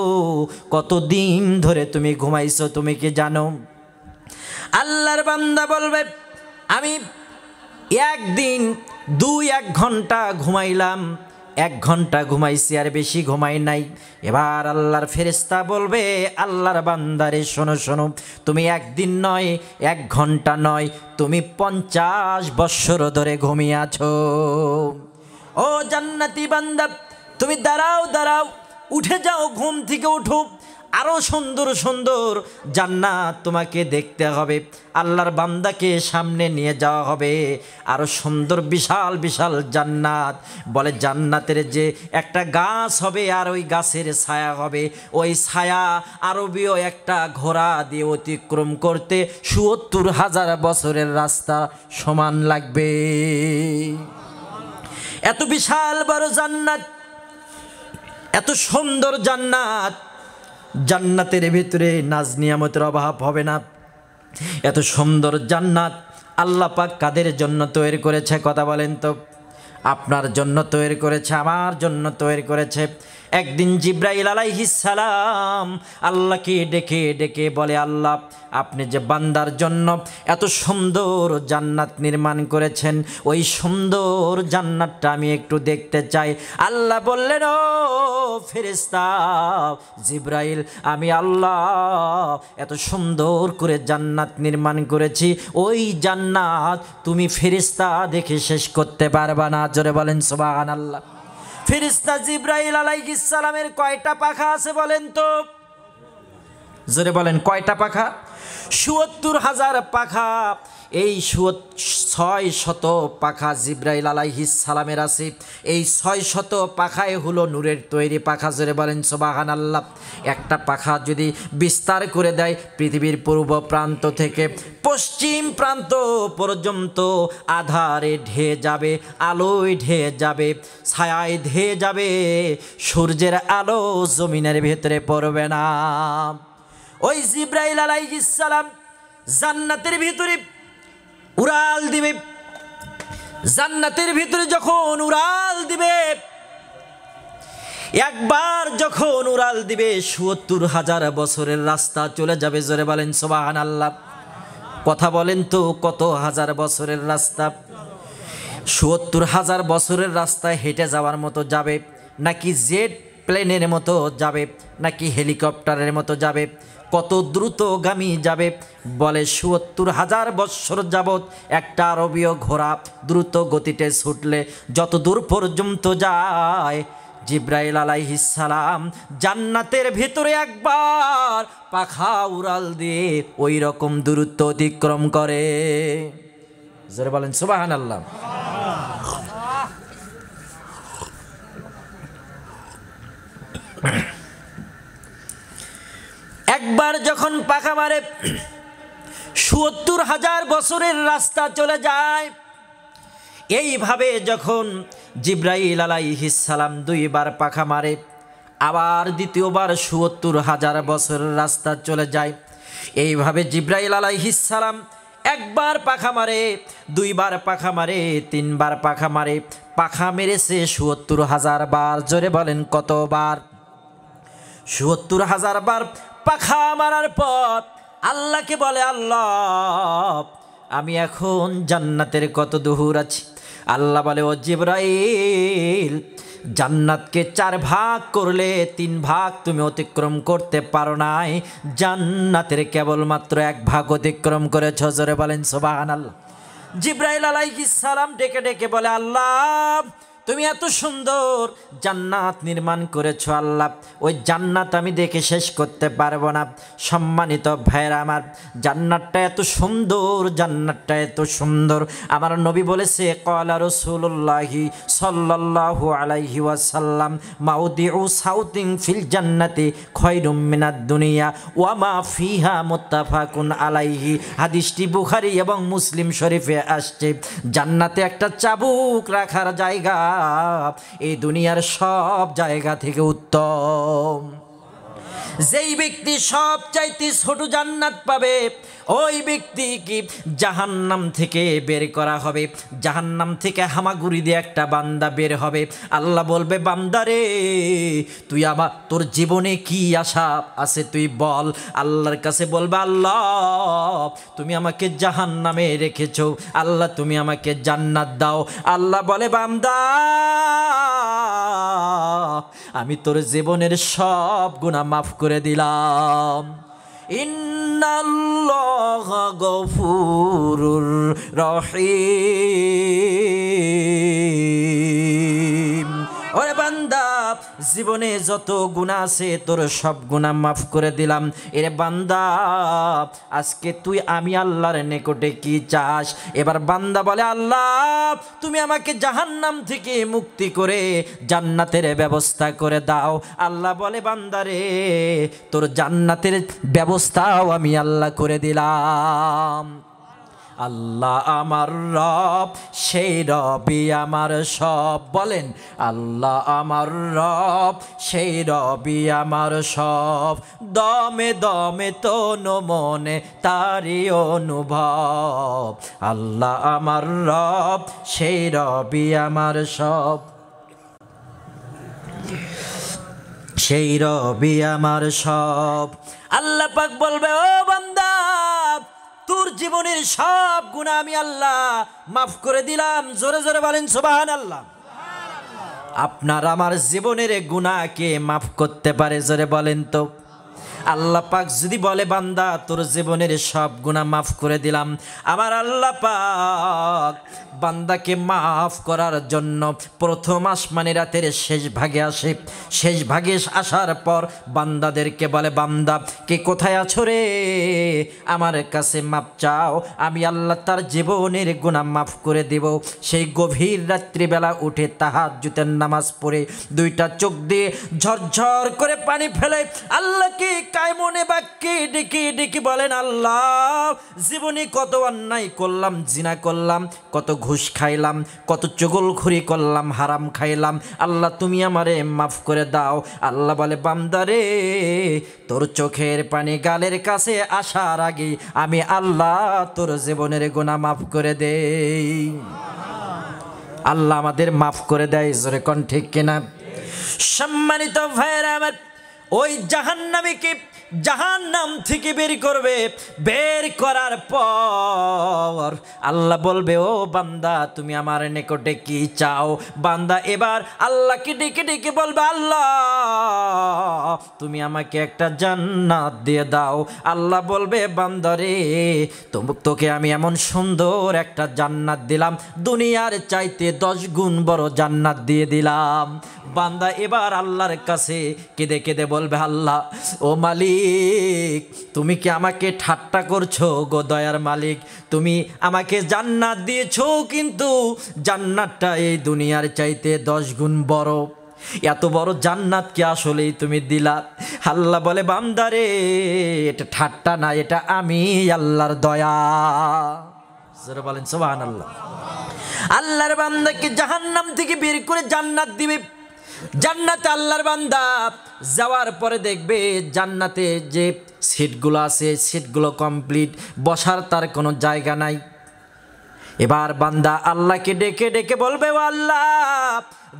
কতদিন ধরে তুমি ঘুমাইছো তুমি কি জানো? আল্লাহর বান্দা বলবে, আমি একদিন 2-1 ঘন্টা ঘুমাইলাম, 1 ঘন্টা ঘুমাইছি, আর বেশি ঘুমাই নাই। এবার আল্লাহর ফেরেশতা বলবে, আল্লাহর বান্দারে শোনো শোনো, তুমি একদিন নয়, 1 ঘন্টা নয়, তুমি 50 বৎসর ধরে ঘুমিয়ে আছো। ও জান্নাতি বান্দা, তুমি দাঁড়াও দাঁড়াও, উঠে যাও, ঘুম থেকে উঠো, আরো সুন্দর সুন্দর জান্নাত তোমাকে দেখতে হবে। আল্লাহর বান্দাকে সামনে নিয়ে যাওয়া হবে, আরো সুন্দর বিশাল বিশাল জান্নাত। বলে জান্নাতের যে একটা গাছ হবে, আর ওই গাছের ছায়া হবে, ওই ছায়া আরবীয় একটা ঘোড়া দিয়ে অতিক্রম করতে ৭০,০০০ বছরের রাস্তা সমান লাগবে। এত বিশাল বড় জান্নাত, এত সুন্দর জান্নাত, জান্নাতের ভিতরে নাজ নিয়ামতের অভাব হবে না। এত সুন্দর জান্নাত আল্লাহ পাক কাদের জন্য তৈরি করেছে? কথা বলেন তো। আপনার জন্য তৈরি করেছে, আমার জন্য তৈরি করেছে। একদিন জিব্রাইল আলাইহিস সালাম আল্লাহকে ডেকে ডেকে বলে, আল্লাহ আপনি যে বান্দার জন্য এত সুন্দর জান্নাত নির্মাণ করেছেন, ওই সুন্দর জান্নাতটা আমি একটু দেখতে চাই। আল্লাহ বললেন, ও ফেরেশতা জিব্রাইল, আমি আল্লাহ এত সুন্দর করে জান্নাত নির্মাণ করেছি, ওই জান্নাত তুমি ফেরেশতা দেখে শেষ করতে পারবা না। জোরে বলেন সুবহানাল্লাহ। ফেরেশতা জিব্রাইল আলাইহিস সালামের কয়টা পাখা আছে বলেন তো? জোরে বলেন, কয়টা পাখা? ৭০,০০০ পাখা। এই ৬০০ পাখা জিব্রাইল আলাইহিস সালামের আছে। এই ৬০০ পাখায় হলো নূরের তৈরি পাখা। জোরে বলেন সুবহানাল্লাহ। একটা পাখা যদি বিস্তার করে দেয়, পৃথিবীর পূর্ব প্রান্ত থেকে পশ্চিম প্রান্ত পর্যন্ত আধারে ঢেয়ে যাবে, আলোয় ঢেয়ে যাবে, ছায়ায় ঢেয়ে যাবে, সূর্যের আলো জমিনের ভেতরে পড়বে না। ওই জিব্রাইল আলাইহিস সালাম জান্নাতের ভিতরে উড়াল দিবে। জান্নাতের ভিতরে যখন উড়াল দিবে, একবার যখন উড়াল দিবে, ৭০,০০০ বছরের রাস্তা চলে যাবে। জোরে বলেন সুবহানাল্লাহ। কথা বলেন তো, কত হাজার বছরের রাস্তা? ৭০,০০০ বছরের রাস্তায় হেঁটে যাওয়ার মতো যাবে, নাকি জেট প্লেনের মতো যাবে, নাকি হেলিকপ্টারের মতো যাবে? কত দ্রুতগামী যাবে? বলে ৭০,০০০ বৎসর যাবৎ একটা আরবীয় ঘোড়া দ্রুত গতিতে ছুটলে যত দূর পর্যন্ত যায়, জিব্রাইল আলাইহিস সালাম জান্নাতের ভিতরে একবার পাখা উড়াল দিয়ে ওই রকম দূরত্ব অতিক্রম করে। জোরে বলেন সুবহানাল্লাহ। একবার যখন পাখা মারে ৭০,০০০ বছরের রাস্তা চলে যায়। এইভাবে যখন জিব্রাইল আলাইহিস সালাম 2 বার পাখা মারে, আবার দ্বিতীয়বার ৭০,০০০ বছরের রাস্তা চলে যায়। এইভাবে জিব্রাইল আলাইহিস সালাম 1 বার পাখা মারে, 2 বার পাখা মারে, 3 বার পাখা মারে। পাখা মেরেছে ৭০,০০০ বার। জোরে বলেন কতবার? ৭০,০০০ বার পাখা মারার পর আল্লাহকে বলে, আল্লাহ আমি এখন জান্নাতের কত দূর আছি? আল্লাহ বলে, ও জিবরাইল, জান্নাতকে 4 ভাগ করলে 3 ভাগ তুমি অতিক্রম করতে পারো নাই, জান্নাতের কেবলমাত্র 1 ভাগ অতিক্রম করেছ। জোরে বলেন সুবহানাল্লাহ। জিবরাইল আলাইহিস সালাম ডেকে ডেকে বলে, আল্লাহ তুমি এত সুন্দর জান্নাত নির্মাণ করেছো আল্লাহ, ওই জান্নাত আমি দেখে শেষ করতে পারবো না। সম্মানিত ভাইরা আমার, জান্নাতটা এত সুন্দর, জান্নাতটা এত সুন্দর। আমার নবী বলেছে, ক্বালা রাসূলুল্লাহি সাল্লাল্লাহু আলাইহি ওয়াসাল্লাম, মাউদিউ সাউতিন ফিল জান্নাতি খায়রুম মিনাদ দুনিয়া ওয়া মা ফিহা, মুত্তাফাকুন আলাইহি। হাদিসটি বুখারী এবং মুসলিম শরীফে আসছে। জান্নাতে একটা চাবুক রাখার জায়গা এই দুনিয়ার সব জায়গা থেকে উত্তম। যেই ব্যক্তি সব চাইতে ছোট জান্নাত পাবে, ওই ব্যক্তি কি জাহান্নাম থেকে বের করা হবে। জাহান্নাম থেকে হামাগুড়ি দিয়ে একটা বান্দা বের হবে। আল্লাহ বলবে, বান্দারে তুই আমার, তোর জীবনে কি আশা আছে তুই বল। আল্লাহর কাছে বলবে, আল্লাহ তুমি আমাকে জাহান্নামে রেখেছো, আল্লাহ তুমি আমাকে জান্নাত দাও। আল্লাহ বলে, বান্দা আমি তোর জীবনের সব গুনাহ মাফ করে দিলাম। ইন্নাল্লাহা গফুরুর রহিম। ওরে বান্দা, জীবনে যত গুনাহ আছে তোর সব গুনাহ মাফ করে দিলাম। এরে বান্দা, আজকে তুই আমি আল্লাহর নিকটে কি চাস? এবার বান্দা বলে, আল্লাহ তুমি আমাকে জাহান্নাম থেকে মুক্তি করে জান্নাতের ব্যবস্থা করে দাও। আল্লাহ বলে, বান্দারে তোর জান্নাতের ব্যবস্থাও আমি আল্লাহ করে দিলাম। আল্লাহ আমার রব, সেই রবি আমার সব। বলেন, আল্লাহ আমার রব, সেই রবি আমার সব। দমে দমে তন মনে তারি অনুভব। আল্লাহ আমার রব, সেই রবি আমার সব, সেই রবি আমার সব। আল্লাহ পাক বলবে, ও বান্দা তোর জীবনের সব গুনাহ আমি আল্লাহ মাফ করে দিলাম। জোরে জোরে বলেন সুবহানাল্লাহ। আপনার আমার জীবনের গুনাহকে মাফ করতে পারে? জোরে বলেন তো। আল্লাহ পাক যদি বলে, বান্দা তোর জীবনের সব গুনাহ মাফ করে দিলাম, আমার আল্লাহ পাক বান্দাকে মাফ করার জন্য প্রথম আসমানি রাতের শেষ ভাগে আসে। শেষ ভাগে আসার পর বান্দাদেরকে বলে, বান্দা কে কোথায় আছো রে? আমার কাছে মাপ চাও, আমি আল্লাহ তার জীবনের গুনাহ মাফ করে দেব। সেই গভীর রাত্রিবেলা উঠে তাহাজ্জুদের নামাজ পড়ে 2টা চোখ দিয়ে ঝরঝর করে পানি ফেলে আল্লাহকে কায়মনে বাক্যে ডেকে ডেকে বলেন, আল্লাহ জীবনে কত অন্যায় করলাম, জিনা করলাম, কত ঘুষ খাইলাম, কত চগলখুরি করলাম, হারাম খাইলাম, আল্লাহ তুমি আমারে মাফ করে দাও। আল্লাহ বলে, বান্দারে তোর চোখের পানি গালের কাছে আসার আগে আমি আল্লাহ তোর জীবনের গুনাহ মাফ করে দেই। আল্লাহ আমাদের মাফ করে দেয়। জোরে কোন ঠিক কিনা? সম্মানিত ভাইরা আমার, ওই জাহান্নামীকে জাহান্নাম থেকে বের করবে। বের করার পর আল্লাহ বলবে, ও বান্দা তুমি আমার নিকটে কি চাও? বান্দা এবার আল্লাহকে ডেকে ডেকে বলবে, আল্লাহ তুমি আমাকে একটা জান্নাত দিয়ে দাও। আল্লাহ বলবে, বান্দারে তোকে আমি এমন সুন্দর একটা জান্নাত দিলাম, দুনিয়ার চাইতে 10 গুণ বড় জান্নাত দিয়ে দিলাম। বান্দা এবার আল্লাহর কাছে কেঁদে কেঁদে বলবে, আল্লাহ ও মালিক তুমি কি আমাকে ঠাট্টা করছো গো দয়ার মালিক? তুমি আমাকে জান্নাত দিয়েছো, কিন্তু জান্নাতটা এই দুনিয়ার চাইতে 10 গুণ বড়। এত বড় জান্নাত কি আসলেই তুমি দিলা? আল্লাহ বলে, বান্দারে এটা ঠাট্টা না, এটা আমি আল্লাহর দয়া। যারা বলেন সুবহানাল্লাহ। আল্লাহর বান্দাকে জাহান্নাম থেকে বের করে জান্নাত দিবে। জান্নাতে আল্লাহর বান্দা যাওয়ার পরে দেখবে জান্নাতে যে সিটগুলো আছে সিটগুলো কমপ্লিট, বসার তার কোনো জায়গা নাই। এবার বান্দা আল্লাহকে ডেকে ডেকে বলবে, ও আল্লাহ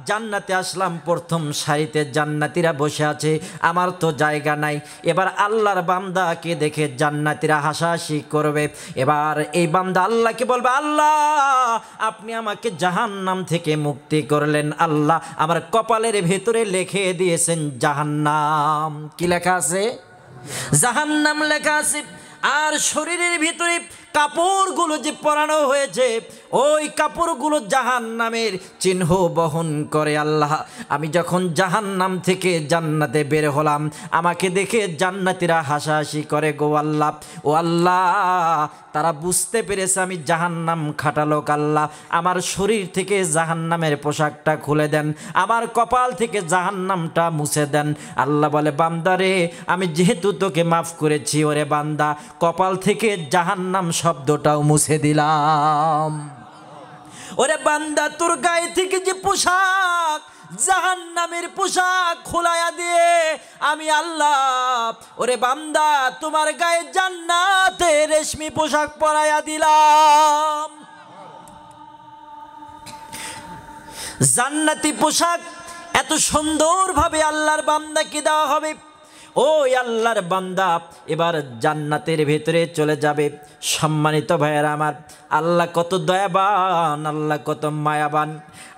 জান্নাতে আসলাম, প্রথম সারিতে জান্নাতীরা বসে আছে, আমার তো জায়গা নাই। এবার আল্লাহর বান্দাকে দেখে জান্নাতীরা হাসাহাসি করবে। এবার এই বান্দা আল্লাহকে বলবে, আল্লাহ আপনি আমাকে জাহান্নাম থেকে মুক্তি করলেন, আল্লাহ আমার কপালের ভেতরে লিখে দিয়েছেন জাহান্নাম। কি লেখা আছে? জাহান্নাম লেখা আছে। আর শরীরের ভিতরে কাপড়গুলো যে পরানো হয়েছে ওই কাপড়গুলো জাহান্নামের চিহ্ন বহন করে। আল্লাহ আমি যখন জাহান্নাম থেকে জান্নাতে বের হলাম, আমাকে দেখে জান্নাতীরা হাসাহাসি করে গো আল্লাহ। ও আল্লাহ তারা বুঝতে পেরেছে আমি জাহান্নাম খাটালোক। আল্লাহ আমার শরীর থেকে জাহান্নামের পোশাকটা খুলে দেন, আমার কপাল থেকে জাহান্নামটা মুছে দেন। আল্লাহ বলে, বান্দারে আমি যেহেতু তোকে মাফ করেছি, ওরে বান্দা কপাল থেকে জাহান্নাম শব্দটাও মুছে দিলাম। ওরে বান্দা তোর গায়ে থেকে যে পোশাক জাহান্নামের পোশাক খোলায়া দিয়ে আমি আল্লাহ ওরে বান্দা তোমার গায়ে জান্নাতের রেশমি পোশাক পরায়া দিলাম। জান্নাতি পোশাক এত সুন্দরভাবে আল্লাহর বান্দাকে দেওয়া হবে। ওই আল্লাহর বান্দা এবার জান্নাতের ভেতরে চলে যাবে। সম্মানিত ভাইয়েরা আমার, আল্লাহ কত দয়াবান, আল্লাহ কত মায়াবান।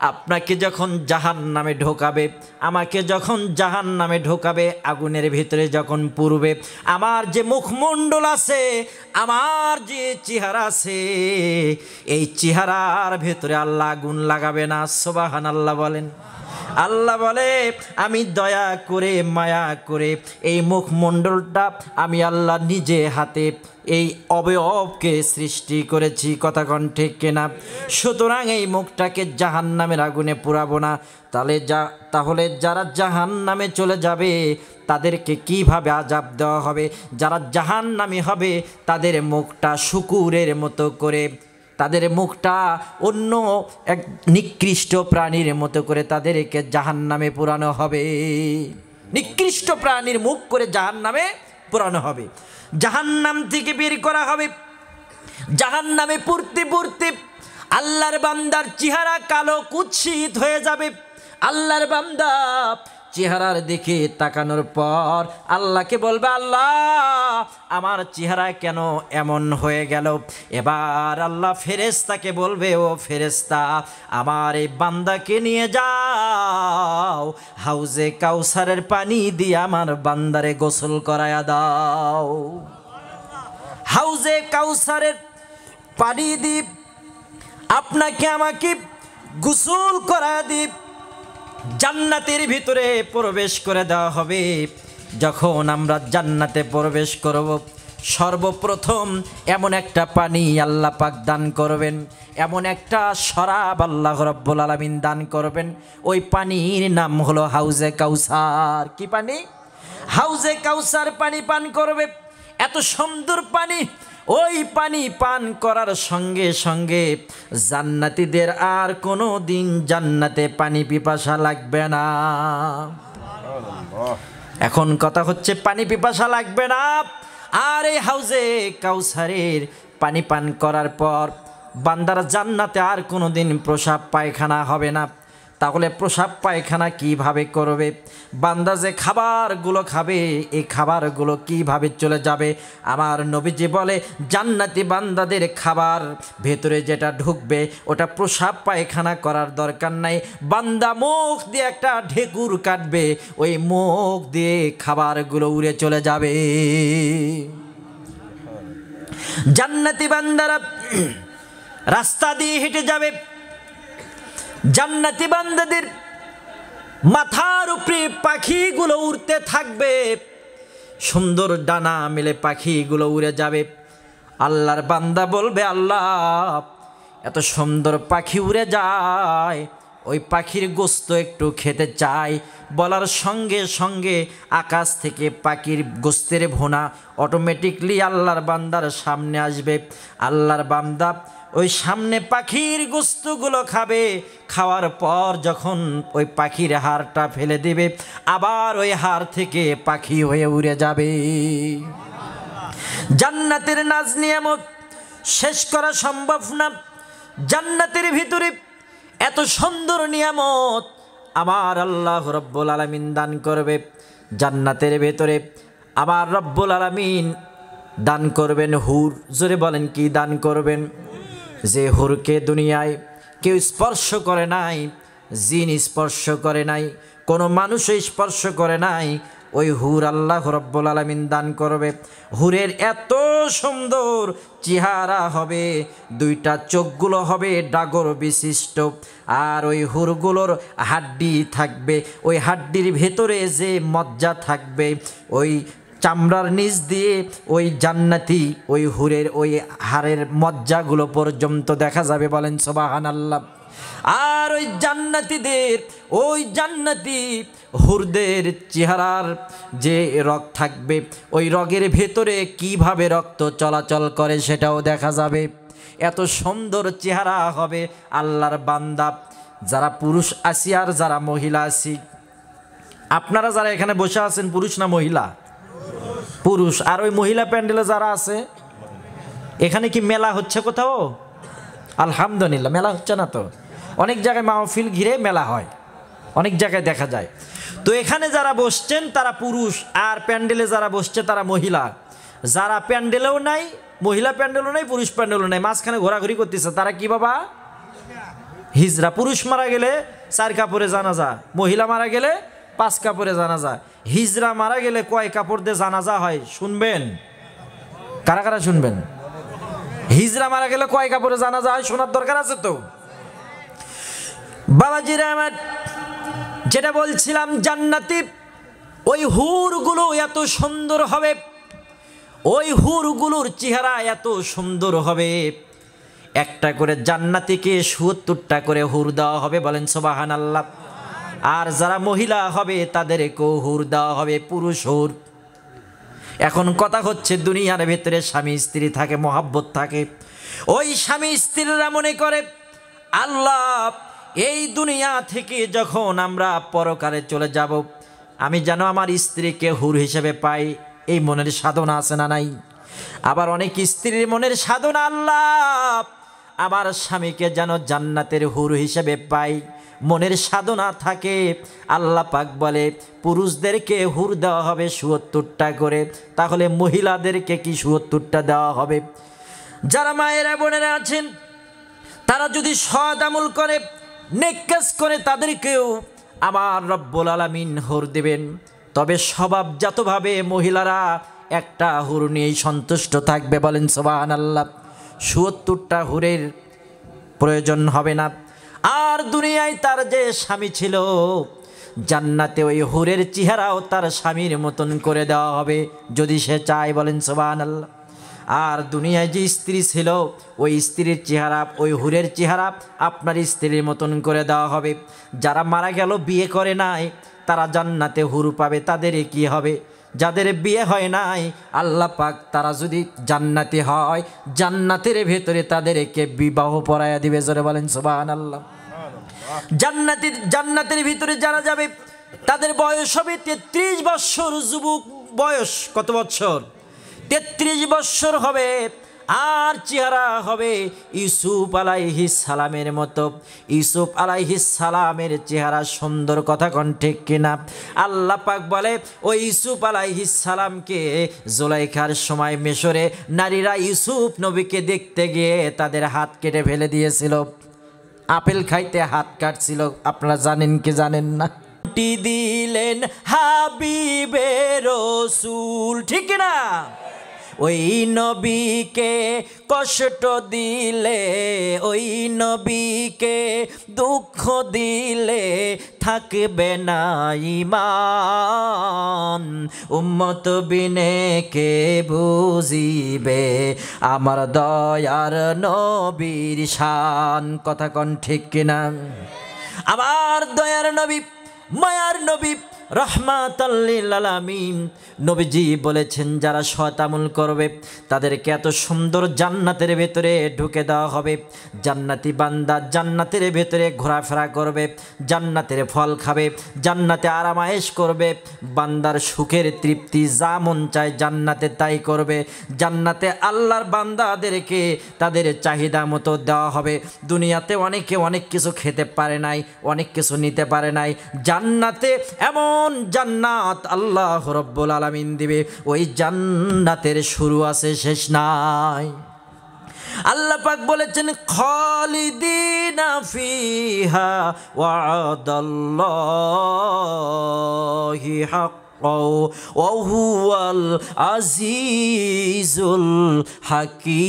আপনাকে যখন জাহান্নামে ঢোকাবে, আমাকে যখন জাহান্নামে ঢোকাবে, আগুনের ভিতরে যখন পুরবে, আমার যে মুখমণ্ডল আছে, আমার যে চেহারা আছে, এই চেহারার ভেতরে আল্লাহ আগুন লাগাবে না। সুবহানাল্লাহ বলেন। আল্লাহ বলে, আমি দয়া করে মায়া করে এই মুখমণ্ডলটা আমি আল্লাহ নিজে হাতে এই অবয়বকে সৃষ্টি করেছি। কথা কোন ঠিক কিনা? সুতরাং এই মুখটাকে জাহান্নামের আগুনে পুরাবো না। তাহলে যারা জাহান্নামে চলে যাবে তাদেরকে কিভাবে আযাব দেওয়া হবে? যারা জাহান্নামী হবে তাদের মুখটা শূকরের মতো করে, তাদের মুখটা অন্য এক নিকৃষ্ট প্রাণীর মতো করে তাদেরকে জাহান্নামে পোড়ানো হবে। নিকৃষ্ট প্রাণীর মুখ করে জাহান্নামে পোড়ানো হবে। জাহান্নাম থেকে বের করা হবে। জাহান্নামে পড়তে পড়তে আল্লাহর বান্দার চেহারা কালো কুৎসিত হয়ে যাবে। আল্লাহর বান্দা চেহারার দিকে তাকানোর পর আল্লাহকে বলবে, আল্লাহ আমার চেহারা কেন এমন হয়ে গেল? এবার আল্লাহ ফেরেশতাকে বলবে, ও ফেরেশতা আমার এই বান্দাকে নিয়ে যাও, হাউজে কাউসারের পানি দিয়ে আমার বান্দারে গোসল করায়া দাও। হাউজে কাউসারের পানি দিয়ে আপনাকে আমাকে গোসল করায়া দিব। জান্নাতের ভিতরে প্রবেশ করে দেওয়া হবে। যখন আমরা জান্নাতে প্রবেশ করব, সর্বপ্রথম এমন একটা পানি আল্লাহ পাক দান করবেন, এমন একটা শরাব আল্লাহ রাব্বুল আলামিন দান করবেন। ওই পানির নাম হলো হাউজে কাউসার। কি পানি? হাউজে কাউসার পানি পান করবে। এত সুন্দর পানি। ওই পানি পান করার সঙ্গে সঙ্গে জান্নাতীদের আর কোনো দিন জান্নাতে পানি পিপাসা লাগবে না। এখন কথা হচ্ছে পানি পিপাসা লাগবে না। আর এই হাউজে কাউসারের পানি পান করার পর বান্দার জান্নাতে আর কোনো দিন প্রসাব পায়খানা হবে না। তাহলে প্রসাব পায়খানা কিভাবে করবে? বান্দা যে খাবারগুলো খাবে এই খাবারগুলো কিভাবে চলে যাবে? আমার নবীজি বলে জান্নাতি বান্দাদের খাবার ভেতরে যেটা ঢুকবে ওটা প্রসাব পায়খানা করার দরকার নাই। বান্দা মুখ দিয়ে একটা ঢেকুর কাটবে, ওই মুখ দিয়ে খাবারগুলো উড়ে চলে যাবে। জান্নাতি বান্দারা রাস্তা দিয়ে হেঁটে যাবে, জান্নাতি বান্দাদের মাথার উপরে পাখিগুলো উড়তে থাকবে, সুন্দর ডানা মেলে পাখিগুলো উড়ে যাবে। আল্লাহর বান্দা বলবে আল্লাহ এত সুন্দর পাখি উড়ে যায়, ওই পাখির গোস্ত একটু খেতে চাই। বলার সঙ্গে সঙ্গে আকাশ থেকে পাখির গোস্তের ভুনা অটোমেটিকলি আল্লাহর বান্দার সামনে আসবে। আল্লাহর বান্দা ওই সামনে পাখির গোস্তগুলো খাবে, খাওয়ার পর যখন ওই পাখির হাড়টা ফেলে দেবে আবার ওই হাড় থেকে পাখি হয়ে উড়ে যাবে। জান্নাতের নাজ নিয়ামত শেষ করা সম্ভব না। জান্নাতের ভিতরে এত সুন্দর নিয়ামত আমার আল্লাহ রব্বুল আলামিন দান করবে। জান্নাতের ভেতরে আমার রব্বুল আলামিন দান করবেন হুর। জোরে বলেন কি দান করবেন? যে হুরকে দুনিয়ায় কেউ স্পর্শ করে নাই, জিন স্পর্শ করে নাই, কোনো মানুষই স্পর্শ করে নাই, ওই হুর আল্লাহ রব্বুল আলামিন দান করবে। হুরের এত সুন্দর চেহারা হবে, দুইটা চোখগুলো হবে ডাগর বিশিষ্ট, আর ওই হুরগুলোর হাড্ডি থাকবে, ওই হাড্ডির ভেতরে যে মজ্জা থাকবে ওই চামড়ার নিচ দিয়ে ওই জান্নাতি ওই হুরের ওই হাড়ের মজ্জাগুলো পর্যন্ত দেখা যাবে। বলেন সুবহানাল্লাহ। আর ওই জান্নাতীদের ওই জান্নাতি হুরদের চেহারার যে রগ থাকবে ওই রগের ভেতরে কিভাবে রক্ত চলাচল করে সেটাও দেখা যাবে। এত সুন্দর চেহারা হবে আল্লাহর বান্দা। যারা পুরুষ আছি আর যারা মহিলা আছি, আপনারা যারা এখানে বসে আছেন পুরুষ না মহিলা? পুরুষ। আর ওই মহিলা প্যান্ডেলে যারা আছে, এখানে কি মেলা হচ্ছে কোথাও? আলহামদুলিল্লাহ মেলা হচ্ছে না তো। অনেক জায়গায় মাহফিল ঘিরে মেলা হয়, অনেক জায়গায় দেখা যায়। তো এখানে যারা বসছেন তারা পুরুষ, আর প্যান্ডেলে যারা বসছে তারা মহিলা। যারা প্যান্ডেলেও নাই, মহিলা প্যান্ডেলও নাই, পুরুষ প্যান্ডেলও নাই, মাঝখানে ঘোরাঘুরি করতেছে, তারা কি বাবা? হিজরা। পুরুষ মারা গেলে 4 কাপড়ে জানাজা, মহিলা মারা গেলে 5 কাপড়ে জানাজা। হিজরা মারা গেলে কয় কাপড় দিয়ে জানাজা হয় শুনবেন? কারা কারা শুনবেন? হিজরা মারা গেলে কয় কাপড়ে জানাজা হয় শোনার দরকার আছে তো। বাবাজিরা আমার, যেটা বলছিলাম জান্নাতি ওই হুরগুলো এত সুন্দর হবে, ওই হুরগুলোর চেহারা এত সুন্দর হবে, একটা করে জান্নাতিকে ৭০টা করে হুর দেওয়া হবে। বলেন সুবহানাল্লাহ। আর যারা মহিলা হবে তাদেরকেও হুর দেওয়া হবে, পুরুষ হুর। এখন কথা হচ্ছে দুনিয়ার ভেতরে স্বামী স্ত্রী থাকে, মহাব্বত থাকে, ওই স্বামী স্ত্রীরা মনে করে আল্লাহ এই দুনিয়া থেকে যখন আমরা পরকালে চলে যাব আমি যেন আমার স্ত্রীকে হুর হিসেবে পাই, এই মনের সাধনা আছে না নাই? আবার অনেক স্ত্রীর মনের সাধনা আল্লাহ আমার স্বামীকে যেন জান্নাতের হুর হিসেবে পাই, মনের সাধনা থাকে। আল্লাহ পাক বলে পুরুষদেরকে হুর দেওয়া হবে ৭০টা করে, তাহলে মহিলাদেরকে কি ৭০টা দেওয়া হবে? যারা মায়েরা বোনেরা আছেন তারা যদি সৎ আমল করে, নেক কাজ করে, তাদেরকেও আমার রব্বুল আলামিন হুর দেবেন। তবে স্বভাবজাতভাবে মহিলারা একটা হুর নিয়েই সন্তুষ্ট থাকবে। বলেন সুবহানাল্লাহ। ৭০টা হুরের প্রয়োজন হবে না। আর দুনিয়ায় তার যে স্বামী ছিল, জান্নাতে ওই হুরের চেহারাও তার স্বামীর মতন করে দেওয়া হবে যদি সে চায়। বলেন সুবহানাল্লাহ। আর দুনিয়ায় যে স্ত্রী ছিল ওই স্ত্রীর চেহারা, ওই হুরের চেহারা আপনার স্ত্রীর মতন করে দেওয়া হবে। যারা মারা গেল বিয়ে করে নাই তারা জান্নাতে হুর পাবে, তাদের কি হবে? যাদের বিয়ে হয় নাই আল্লাহ পাক তারা যদি জান্নাতি হয় জান্নাতের ভেতরে তাদেরকে বিবাহ পড়ায়া দিবে। জোরে বলেন সুবহানাল্লাহ। জান্নাতের ভিতরে যারা যাবে তাদের বয়স হবে 33 বছর। যুবক বয়স কত বছর? 33 বছর হবে। আর চেহারা হবে ইউসুফ আলাইহিস সালামের মতো। ইউসুফ আলাইহিস সালামের চেহারা সুন্দর, কথা কোন ঠিক কিনা? আল্লাহ পাক বলে ওই ইউসুফ আলাইহিস সালামকে জুলাইখার সময় মিশরে নারীরা ইউসুফ নবীকে দেখতে গিয়ে তাদের হাত কেটে ফেলে দিয়েছিল। আপেল খাইতে হাত কাটছিল, আপনারা জানেন কি জানেন না? দিলেন হাবিবে রসুল, ঠিক না? ওই নবীকে কষ্ট দিলে, ওই নবীকে দুঃখ দিলে থাকবে না ঈমান। উম্মত বিনে কে বুঝিবে আমার দয়ার নবীর শান, কথা কোন ঠিক কিনা? আমার দয়ার নবী, মায়ার নবী, রহমাতাল লিল আলামিন নবীজি বলেছেন যারা শয়তামুল করবে তাদেরকে এত সুন্দর জান্নাতের ভেতরে ঢুকে দেওয়া হবে। জান্নাতি বান্দা জান্নাতের ভেতরে ঘোরাফেরা করবে, জান্নাতের ফল খাবে, জান্নাতে আরামায়েশ করবে, বান্দার সুখের তৃপ্তি যা মন চায় জান্নাতে তাই করবে। জান্নাতে আল্লাহর বান্দাদেরকে তাদের চাহিদা মতো দেওয়া হবে। দুনিয়াতে অনেকে অনেক কিছু খেতে পারে নাই, অনেক কিছু নিতে পারে নাই, জান্নাতে এমন জান্নাত আল্লাহ রব্বুল আলামিন দিবে, ওই জান্নাতের শুরু আছে শেষ নাই। আল্লাহ পাক বলেছেন খালিদিনা ফিহা ওয়াদাল্লাহি হাক্কাও ওয়া হুয়াল আজিজুল হাকীম।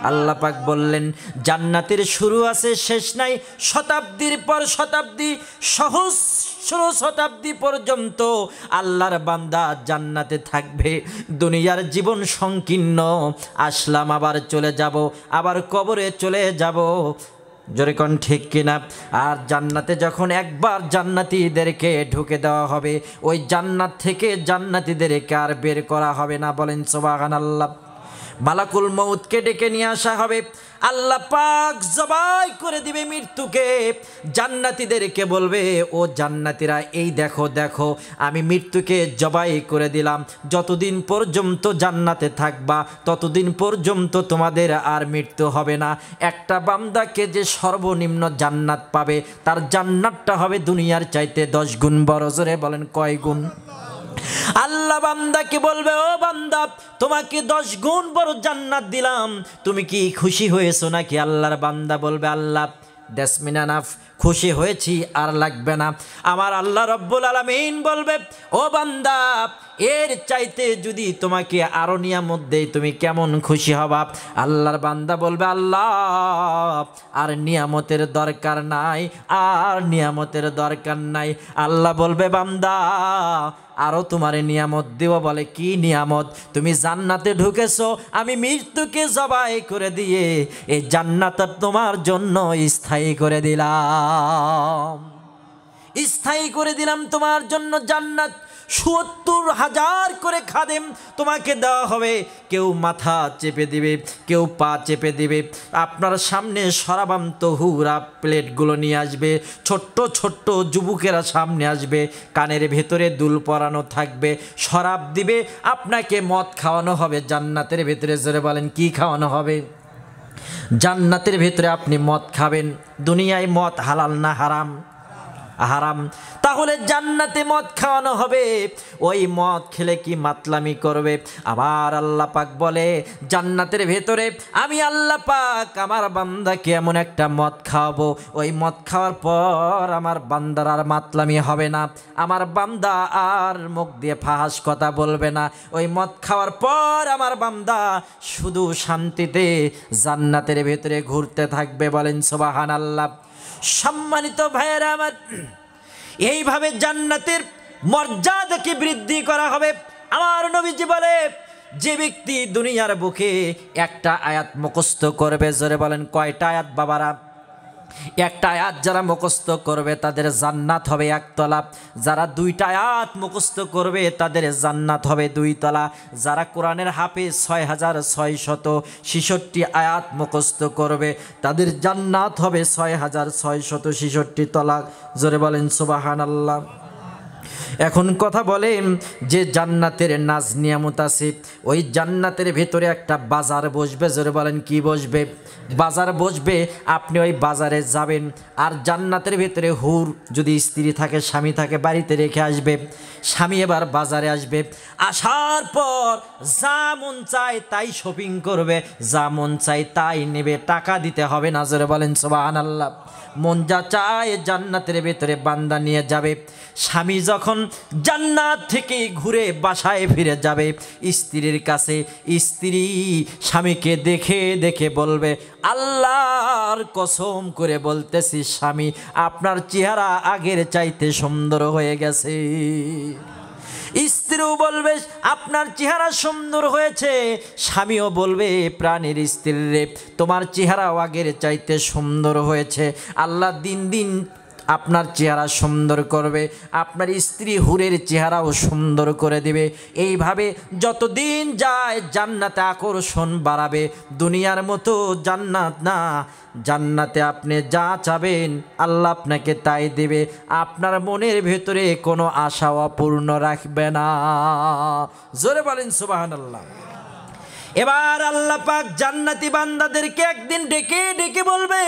আল্লাহ পাক বললেন জান্নাতের শুরু আছে শেষ নাই। শতাব্দীর পর শতাব্দী, সহস্র শতাব্দী পর্যন্ত আল্লাহর বান্দা জান্নাতে থাকবে। দুনিয়ার জীবন সংকীর্ণ, আসলাম আবার চলে যাব, আবার কবরে চলে যাব, জোরে কোন ঠিক কিনা? আর জান্নাতে যখন একবার জান্নাতীদেরকে ঢুকে দেওয়া হবে, ওই জান্নাত থেকে জান্নাতীদেরকে আর বের করা হবে না, বলেন সুবহানাল্লাহ। মালাকুল মউতকে ডেকে নিয়ে আসা হবে, আল্লাহ পাক জবাই করে দিবে মৃত্যুকে। জান্নাতীদেরকে বলবে ও জান্নাতীরা এই দেখো দেখো আমি মৃত্যুকে জবাই করে দিলাম, যতদিন পর্যন্ত জান্নাতে থাকবা ততদিন পর্যন্ত তোমাদের আর মৃত্যু হবে না। একটা বান্দাকে যে সর্বনিম্ন জান্নাত পাবে তার জান্নাতটা হবে দুনিয়ার চাইতে 10 গুণ বড়। জোরে বলেন কয় গুণ? আল্লাহ বান্দাকে বলবে ও বান্দা তোমাকে 10 গুণ বড় জান্নাত দিলাম, তুমি কি খুশি হয়েছো নাকি? আল্লাহর বান্দা বলবে আল্লাহ দ্যাটস মিন এনাফ, খুশি হয়েছি আর লাগবে না। আমার আল্লাহ রব্বুল আলামিন বলবে ও বান্দা এর চাইতে যদি তোমাকে আরো নিয়ামত দেই তুমি কেমন খুশি হবা? আল্লাহর বান্দা বলবে আল্লাহ আর নিয়ামতের দরকার নাই, আর নিয়ামতের দরকার নাই। আল্লাহ বলবে বান্দা আরো তোমারে নিয়ামত দেব। বলে কি নিয়ামত? তুমি জান্নাতে ঢুকেছো, আমি মৃত্যুকে জবাই করে দিয়ে এই জান্নাত তোমার জন্য স্থায়ী করে দিলাম, স্থায়ী করে দিলাম তোমার জন্য জান্নাত। ৭০,০০০ করে খাদেম তোমাকে দেওয়া হবে, কেউ মাথা চেপে দিবে, কেউ পা চেপে দিবে। আপনার সামনে সরাবাম তহুরা প্লেটগুলো নিয়ে আসবে, ছোট্ট ছোট্ট যুবকেরা সামনে আসবে, কানের ভেতরে দুল পরানো থাকবে, শরাব দিবে, আপনাকে মদ খাওয়ানো হবে জান্নাতের ভেতরে। জোরে বলেন কি খাওয়ানো হবে? জান্নাতের ভেতরে আপনি মদ খাবেন। দুনিয়ায় মদ হালাল না হারাম? হারাম। তাহলে জান্নাতে মদ খাওয়ানো হবে, ওই মদ খেলে কি মাতলামি করবে? আবার আল্লাহ পাক বলে জান্নাতের ভেতরে আমি আল্লাহ পাক আমার বান্দাকে এমন একটা মদ খাওয়াবো, ওই মদ খাওয়ার পর আমার বান্দার আর মাতলামি হবে না, আমার বান্দা আর মুখ দিয়ে ফাহাস কথা বলবে না। ওই মদ খাওয়ার পর আমার বান্দা শুধু শান্তিতে জান্নাতের ভেতরে ঘুরতে থাকবে। বলেন সুবহানাল্লাহ। সম্মানিত ভাইয়েরা আমার, এইভাবে জান্নাতের মর্যাদাকে বৃদ্ধি করা হবে। আমার নবীজি বলে যে ব্যক্তি দুনিয়ার বুকে একটা আয়াত মুখস্থ করবে, জোরে বলেন কয়টা আয়াত বাবারা? একটা আয়াত যারা মুখস্থ করবে তাদের জান্নাত হবে 1 তলা, যারা 2টা আয়াত মুখস্থ করবে তাদের জান্নাত হবে 2 তলা, যারা কোরআনের হাফেজ 6666 আয়াত মুখস্থ করবে তাদের জান্নাত হবে 6666 তলা। জোরে বলেন সুবহানাল্লাহ। এখন কথা বলেন যে জান্নাতের নাজ নিয়ামত আছে, ওই জান্নাতের ভেতরে একটা বাজার বসবে, জোরে বলেন কি বসবে? বাজার বসবে। আপনি ওই বাজারে যাবেন, আর জান্নাতের ভেতরে হুর যদি স্ত্রী থাকে, স্বামী থাকে, বাড়িতে রেখে আসবে। স্বামী এবার বাজারে আসবে, আসার পর যা মন চায় তাই শপিং করবে, যা মন চায় তাই নেবে, টাকা দিতে হবে না, জোরে বলেন সুবহানাল্লাহ। মন যা চায় জান্নাতের ভেতরে বান্দা নিয়ে যাবে। স্বামী যখন জান্নাত থেকে ঘুরে বাসায় ফিরে যাবে, স্ত্রীর কাছে স্ত্রী স্বামীকে দেখে দেখে বলবে, আল্লাহর কসম করে বলতেছি স্বামী, আপনার চেহারা আগের চাইতে সুন্দর হয়ে গেছে। স্ত্রীও বলবে আপনার চেহারা সুন্দর হয়েছে, স্বামীও বলবে প্রাণীর স্ত্রী রে, তোমার চেহারাও আগের চাইতে সুন্দর হয়েছে। আল্লাহ দিন দিন আপনার চেহারা সুন্দর করবে, আপনার স্ত্রী হুরের চেহারাও সুন্দর করে দিবে। এইভাবে যতদিন যায় জান্নাতে আকর্ষণ বাড়াবে। দুনিয়ার মতো জান্নাত না, জান্নাতে আপনি যা চাবেন আল্লাহ আপনাকে তাই দেবে, আপনার মনের ভেতরে কোনো আশা অপূর্ণ রাখবে না। জোরে বলেন সুবহানাল্লাহ। এবার আল্লাহ পাক জান্নাতি বান্দাদেরকে একদিন ডেকে ডেকে বলবে,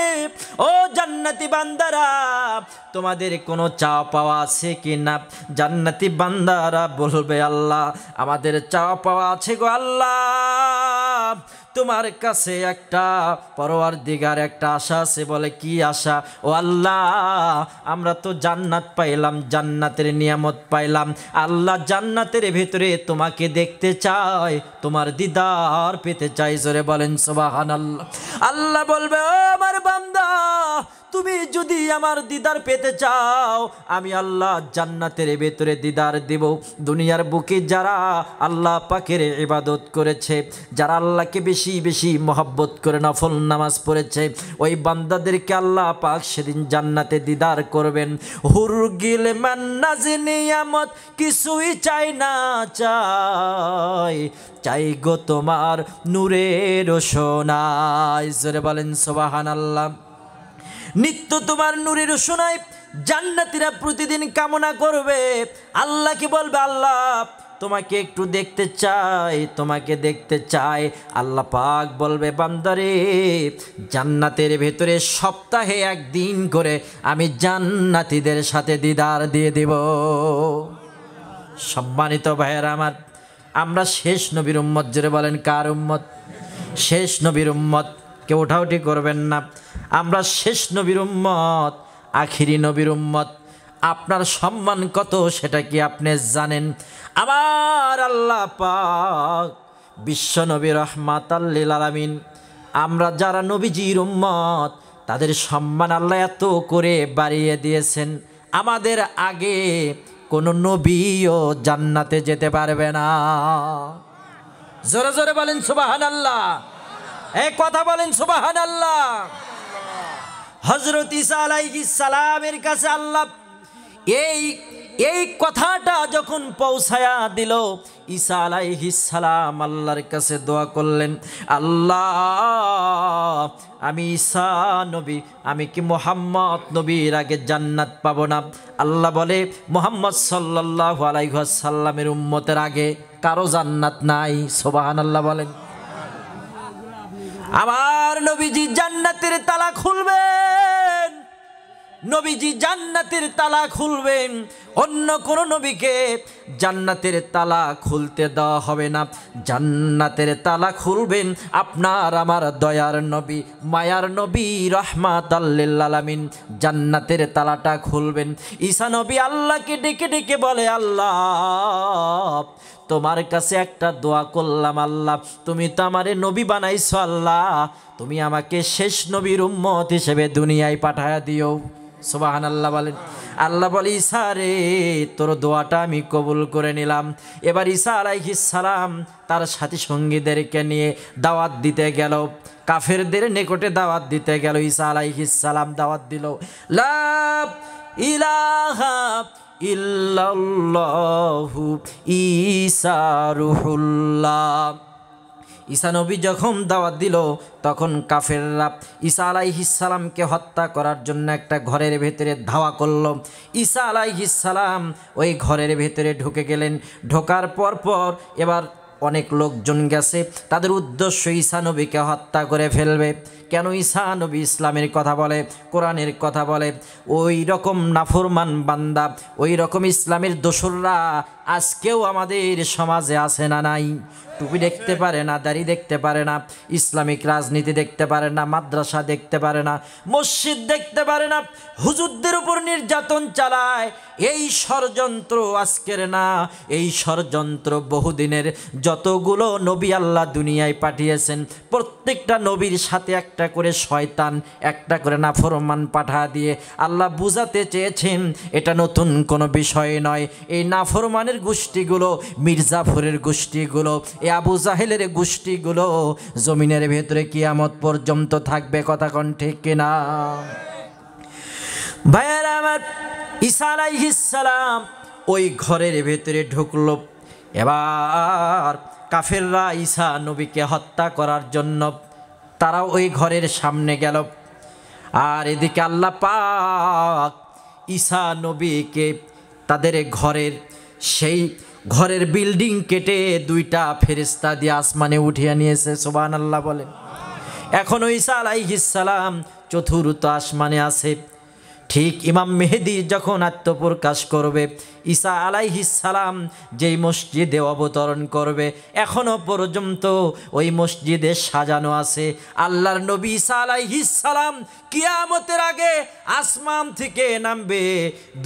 ও জান্নাতি বান্দারা, তোমাদের কোনো চাওয়া পাওয়া আছে কি না? জান্নাতি বান্দারা বলবে, আল্লাহ আমাদের চাওয়া পাওয়া আছে গো আল্লাহ, তোমার কাছে একটা পরওয়ারদিগার একটা আশা আছে। বলে কি আশা? ও আল্লাহ, আমরা তো জান্নাত পাইলাম, জান্নাতের নিয়ামত পাইলাম, আল্লাহ জান্নাতের ভেতরে তোমাকে দেখতে চাই, তোমার দিদার পেতে চাই। জোরে বলেন সুবহানাল্লাহ। আল্লাহ বলবে, ও আমার বান্দা, তুমি যদি আমার দিদার পেতে চাও, আমি আল্লাহ জান্নাতের ভেতরে দিদার দেব। দুনিয়ার বুকে যারা আল্লাহ পাকের ইবাদত করেছে, যারা আল্লাহকে বেশি বেশি মহব্বত করে নফল নামাজ পড়েছে, ওই বান্দাদেরকে আল্লাহ পাক সেদিন জান্নাতে দিদার করবেন। হুর গিলমান নাজ নিয়ামত কিছুই চাই না, চাই গো তোমার নূরের সোনায়। জোরে বলেন সুবহানাল্লাহ। নিত্য তোমার নূরের সোনায় জান্নাতীরা প্রতিদিন কামনা করবে। আল্লাহকে বলবে, আল্লাহ তোমাকে একটু দেখতে চাই, তোমাকে দেখতে চাই। আল্লাহ পাক বলবে, বান্দারে, জান্নাতের ভেতরে সপ্তাহে একদিন করে আমি জান্নাতীদের সাথে দিদার দিয়ে দেব। সম্মানিত ভাইয়েরা আমার, আমরা শেষ নবীর উম্মত। জোরে বলেন কার উম্মত? শেষ নবীর উম্মত। কেউ ওঠাউঠি করবেন না। আমরা শেষ নবীর উম্মত, আখিরি নবীর উম্মত। আপনার সম্মান কত সেটা কি আপনি জানেন? আমার আল্লাহ পাক বিশ্ব নবী রাহমাতাল লিল আলামিন, আমরা যারা নবীজির উম্মত তাদের সম্মান আল্লাহ এত করে বাড়িয়ে দিয়েছেন, আমাদের আগে কোনো নবীও জান্নাতে যেতে পারবে না। জোরে জোরে বলেন সুবহানাল্লাহ। এই কথা বলেন সুবহানাল্লাহ। হযরত ঈসা আলাইহিস সালামের কাছে আল্লাহ এই কথাটা যখন পৌঁছায়া দিল, ঈসা আলাইহিস সালাম আল্লাহর কাছে দোয়া করলেন, আল্লাহ আমি ঈসা নবী, আমি কি মুহাম্মদ নবীর আগে জান্নাত পাবো না? আল্লাহ বলে, মুহাম্মদ সাল্লাল্লাহু আলাইহি ওয়াসাল্লামের উম্মতের আগে কারো জান্নাত নাই। সুবহানাল্লাহ বলেন। আমার নবীজি জান্নাতের তালা খুলবেন, নবীজি জান্নাতের তালা খুলবেন। অন্য কোন নবীকে জান্নাতের তালা খুলতে দেওয়া হবে না। জান্নাতের তালা খুলবেন আপনার আমার দয়ার নবী, মায়ার নবী রাহমাতাল লিল আলামিন। জান্নাতের তালাটা খুলবেন। ঈসা নবী আল্লাহকে ডেকে ডেকে বলে, আল্লাহ তোমার কাছে একটা দোয়া করলাম, আল্লাহ তুমি তো আমারে নবী বানাইছো, আল্লাহ তুমি আমাকে শেষ নবীর উম্মত হিসেবে দুনিয়ায় পাঠায়া দিও। সুবহানাল্লাহ বলেন। আল্লাহ বলে, ঈসা রে, তোর দোয়াটা আমি কবুল করে নিলাম। এবার ঈসা আলাইহিস সালাম তার সাথী সঙ্গীদেরকে নিয়ে দাওয়াত দিতে গেল, কাফেরদের নিকটে দাওয়াত দিতে গেল। ঈসা আলাইহিস সালাম দাওয়াত দিল, লা ইলাহা ইল্লাল্লাহু ঈসা রুহুল্লাহ। ঈসা নবী যখন দাওয়াত দিল তখন কাফেররা ঈসা আলাইহিস সালামকে হত্যা করার জন্য একটা ঘরের ভেতরে ধাওয়া করলো। ঈসা আলাইহিস সালাম ওই ঘরের ভেতরে ঢুকে গেলেন। ঢোকার পর এবার অনেক লোকজন গেছে, তাদের উদ্দেশ্য ঈসা নবীকে হত্যা করে ফেলবে। কেন? ঈসা নবী ইসলামের কথা বলে, কোরআনের কথা বলে। ওই রকম নাফরমান বান্দা, ওই রকম ইসলামের দোসররা আজকেও আমাদের সমাজে আছে না নাই? টুপি দেখতে পারে না, দাড়ি দেখতে পারে না, ইসলামিক রাজনীতি দেখতে পারে না, মাদ্রাসা দেখতে পারে না, মসজিদ দেখতে পারে না, হুজুরদের উপর নির্যাতন চালায়। এই ষড়যন্ত্র আজকের না, এই ষড়যন্ত্র বহুদিনের। যতগুলো নবী আল্লাহ দুনিয়ায় পাঠিয়েছেন প্রত্যেকটা নবীর সাথে একটা করে শয়তান, একটা করে নাফরমান পাঠা দিয়ে আল্লাহ বুঝাতে চেয়েছেন এটা নতুন কোনো বিষয় নয়। এই নাফরমানের গোষ্ঠীগুলো, মির্জাফরের গোষ্ঠীগুলো, এই আবু জাহেলের গোষ্ঠীগুলো জমিনের ভেতরে কিয়ামত পর্যন্ত থাকবে। কথা কোন ঠিক কিনা? ভাইয়েরা আমার, ঈসা আলাইহিস সালাম ওই ঘরের ভেতরে ঢুকলো। এবার কাফেররা ঈসা নবীকে হত্যা করার জন্য তারা ওই ঘরের সামনে গেল। আর এদিকে আল্লাহ পাক ঈসা নবীকে তাদের ঘরের সেই ঘরের বিল্ডিং কেটে দুইটা ফেরেশতা দিয়ে আসমানে উঠিয়ে নিয়েছে। সুবহানাল্লাহ বলেন। এখনো ঈসা আলাইহিস সালাম চতুর্থ আসমানে আছে। ঠিক ইমাম মেহেদী যখন আত্মপ্রকাশ করবে, ঈসা আলাইহিস সালাম যেই মসজিদে অবতরণ করবে এখনো পর্যন্ত ওই মসজিদে সাজানো আছে। আল্লাহর নবী ঈসা আলাইহিস সালাম কিয়ামতের আগে আসমান থেকে নামবে,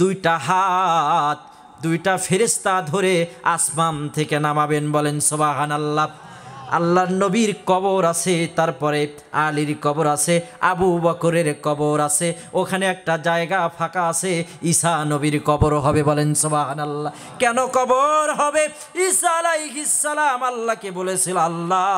দুইটা হাত দুইটা ফেরেশতা ধরে আসমান থেকে নামাবেন। বলেন সুবহানাল্লাহ। আল্লাহর নবীর কবর আছে, তারপরে আলীর কবর আছে, আবু বকরের কবর আছে, ওখানে একটা জায়গা ফাঁকা আছে, ঈসা নবীর কবর হবে। বলেন সুবহানাল্লাহ। কেন কবর হবে? ঈসা আলাইহিস সালাম আল্লাহকে বলেছিল, আল্লাহ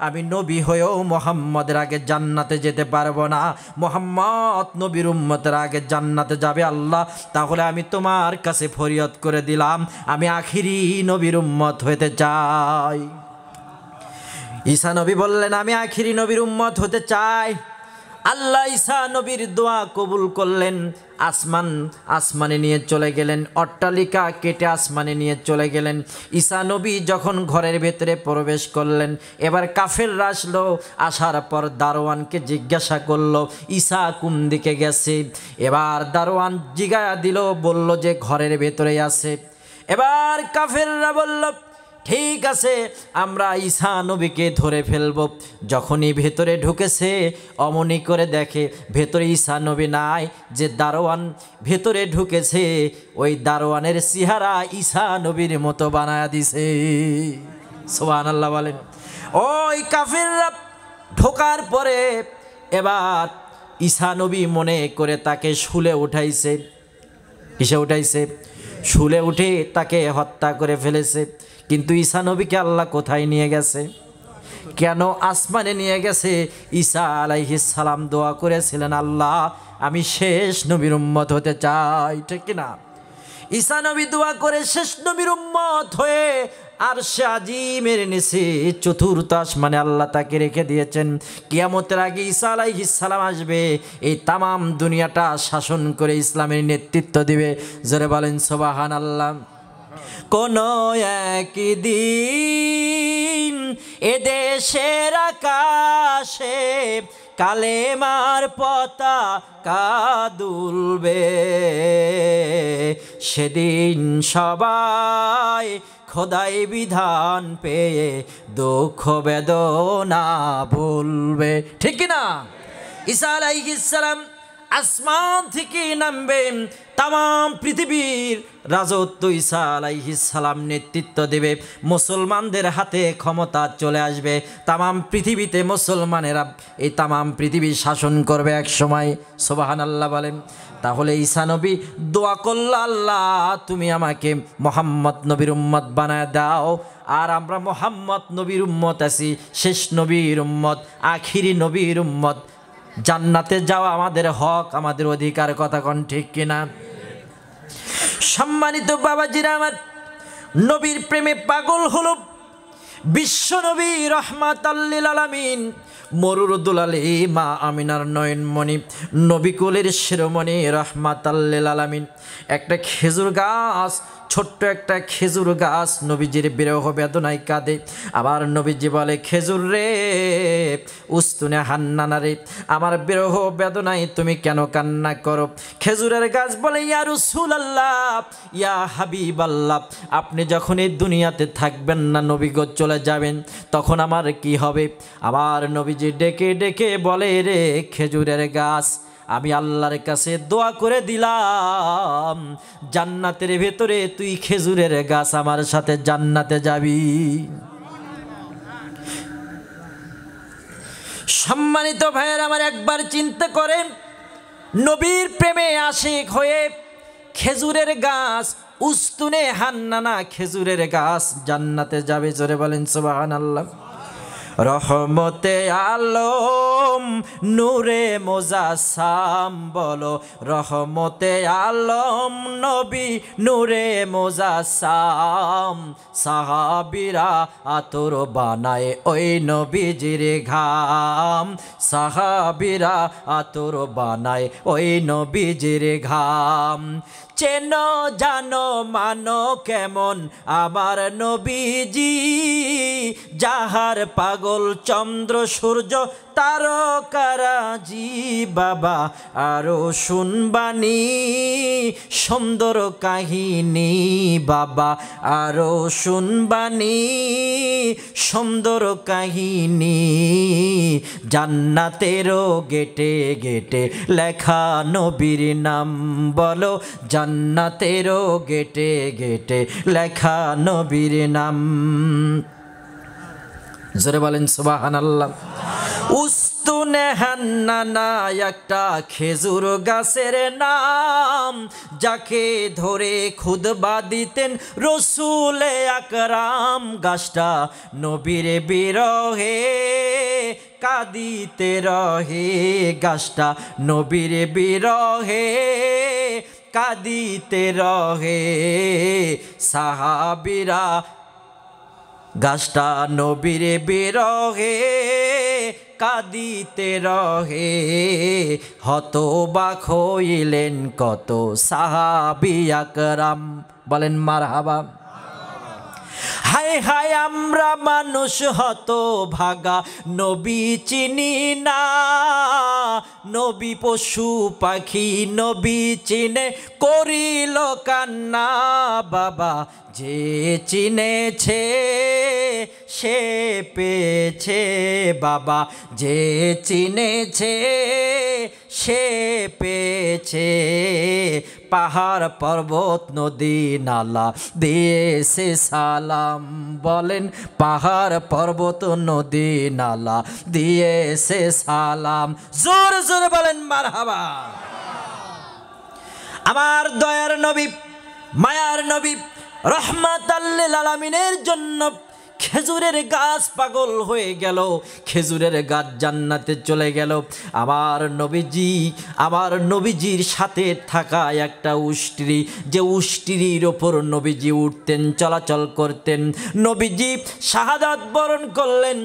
আমি নবী হয়েও মুহাম্মদের আগে জান্নাতে যেতে পারবো না, মুহাম্মদ নবীর উম্মতের আগে জান্নাতে যাবে আল্লাহ, তাহলে আমি তোমার কাছে ফরিয়াদ করে দিলাম, আমি আখিরি নবীর উম্মত হতে চাই। ঈসা নবী বললেন, আমি আখিরি নবীর উম্মত হতে চাই। আল্লাহ ঈসা নবীর দোয়া কবুল করলেন। আসমানে নিয়ে চলে গেলেন, অট্টালিকা কেটে আসমানে নিয়ে চলে গেলেন। ঈসা নবী যখন ঘরের ভেতরে প্রবেশ করলেন, এবার কাফেররা আসলো। আসার পর দারোয়ানকে জিজ্ঞাসা করলো ঈসা কোন দিকে গেছে। এবার দারোয়ান জিজ্ঞাসা দিল, বলল যে ঘরের ভেতরেই আছে। এবার কাফেররা বলল, ঠিক আছে, আমরা ঈসা নবীকে ধরে ফেলব। যখনই ভেতরে ঢুকেছে অমনি করে দেখে ভেতরে ঈসা নবী নাই, যে দারোয়ান ভেতরে ঢুকেছে ওই দারোয়ানের চেহারা ঈসা নবীর মতো বানায়া দিছে। সুবহানাল্লাহ বলেন। ওই কাফেররা ঢোকার পরে এবার ঈসা নবী মনে করে তাকে শুলে উঠাইছে। কিসে উঠাইছে? শুলে উঠে তাকে হত্যা করে ফেলেছে। কিন্তু ঈসা নবীকে আল্লাহ কোথায় নিয়ে গেছে? কেন আসমানে নিয়ে গেছে? ঈসা আলাইহিস সালাম দোয়া করেছিলেন, আল্লাহ আমি শেষ নবীর উম্মত হতে চাই। ঠিক না? ঈসা নবী দোয়া করে শেষ নবীর উম্মত হয়ে আরশে আজিমের নিচে চতুর্থ আসমানে আল্লাহ তাকে রেখে দিয়েছেন। কিয়ামতের আগে ঈসা আলাইহিস সালাম আসবে, এই তামাম দুনিয়াটা শাসন করে ইসলামের নেতৃত্ব দিবে। জোরে বলেন সুবহানাল্লাহ। কোন একদিন এদেশের আকাশে কালেমার পতাকা দুলবে, সেদিন সবাই খোদাই বিধান পেয়ে দুঃখ বেদনা ভুলবে। ঠিক না? ঈসা আলাইহিস সালাম আসমান থেকে নামবেন, তামাম পৃথিবীর রাজত্ব ঈসা আলাইহিস সালাম নেতৃত্ব দেবে। মুসলমানদের হাতে ক্ষমতা চলে আসবে, তামাম পৃথিবীতে মুসলমানেরা এই তামাম পৃথিবী শাসন করবে এক সময়। সুবহানাল্লাহ বলেন। তাহলে ঈসা নবী দোয়া করল, আল্লাহ তুমি আমাকে মুহাম্মদ নবীর উম্মত বানায় দাও। আর আমরা মুহাম্মদ নবীর উম্মত আছি, শেষ নবীর উম্মত, আখিরি নবীর উম্মত। জান্নাতে যাওয়া আমাদের হক, আমাদের অধিকার। কথা কোন ঠিক কিনা? সম্মানিত বাবাজিরা আমার, নবীর প্রেমে পাগল হলো, বিশ্বনবী রাহমাতাল লিল আলামিন মরুর দুলালে মা আমিনার নয়নমণি নবিকুলের শিরোমণি রাহমাতাল লিল আলামিন একটা খেজুর গাছ, ছোট্ট একটা খেজুর গাছ নবীজির বিরহ বেদনায় কাঁদে। আবার নবীজি বলে, খেজুর রে উস্তুনে হান্নানা রে, আমার বিরহ বেদনায় তুমি কেন কান্না করো? খেজুরের গাছ বলে, ইয়া রাসূলুল্লাহ, ইয়া হাবিবাল্লাহ, আপনি যখন এই দুনিয়াতে থাকবেন না, নবী গো চলে যাবেন, তখন আমার কি হবে? আবার নবীজি ডেকে ডেকে বলে, রে খেজুরের গাছ, আমি আল্লাহর কাছে দোয়া করে দিলাম, জান্নাতের ভেতরে তুই খেজুরের গাছ আমার সাথে জান্নাতে যাবি। সম্মানিত ভাইয়ের আমার, একবার চিন্তা করেন, নবীর প্রেমে আশিক হয়ে খেজুরের গাছ উস্তুনে হান্নানা খেজুরের গাছ জান্নাতে যাবে। জোরে বলেন সুবহানাল্লাহ। রহমতে আলম নূরে মোজাসাম, বলো রহমতে আলম নবী নূরে মোজাসাম, সাহাবীরা আতর বানায় ওই নবীজির ঘাম, সাহাবীরা আতর বানায় ওই নবীজির ঘাম। চেনো জানো মানো কেমন আমার নবীজি, যাহার পাগল চন্দ্র সূর্য তারকারাজি। বাবা আরো শুনবানি সুন্দর কাহিনী, বাবা আরো শুনবানি সুন্দর কাহিনী, জান্নাতেরও গেটে গেটে লেখা নবীর নাম, বলো জান্নাতেরও গেটে গেটে লেখা নবীর নাম। জোরে বলেন সুবহানাল্লাহ। উস্তুনে হান্নানা একটা খেজুর গাছের নাম, যাকে ধরে খুতবা দিতেন রসুলে আকরাম। গাছটা নবীর বিরহে কাঁদিতে রহে, গাছটা নবীর বিরহে কাঁদিতে রহে, সাহাবীরা গাছটা নবীর বিরহে কাঁদিতে রহে, হতবাক হইলেন কত সাহাবী আকরাম। বলেন মারহাবা। হায় হায় আমরা মানুষ হতভাগা, নবী চিনি না, নবী পশু পাখি নবী চিনে করিল কান্না। বাবা যে চিনেছে সে পেয়েছে, বাবা যে চিনেছে সে পেয়েছে, পাহাড় পর্বত নদী নালা দিয়েছে সালাম। বলেন পাহাড় পর্বত নদী নালা দিয়েছে সালাম। জোরে জোরে বলেন মারহাবা। আমার দয়ার নবী মায়ার নবী রহমাতাল লিল আলামিনের জন্য খেজুরের গাছ পাগল হয়ে গেল, খেজুরের গাছ জান্নাতে চলে গেল। আমার নবীজির সাথে থাকা একটা উষ্ট্রি, যে উষ্ট্রির ওপর নবীজি উঠতেন চলাচল করতেন। নবীজি শাহাদাত বরণ করলেন,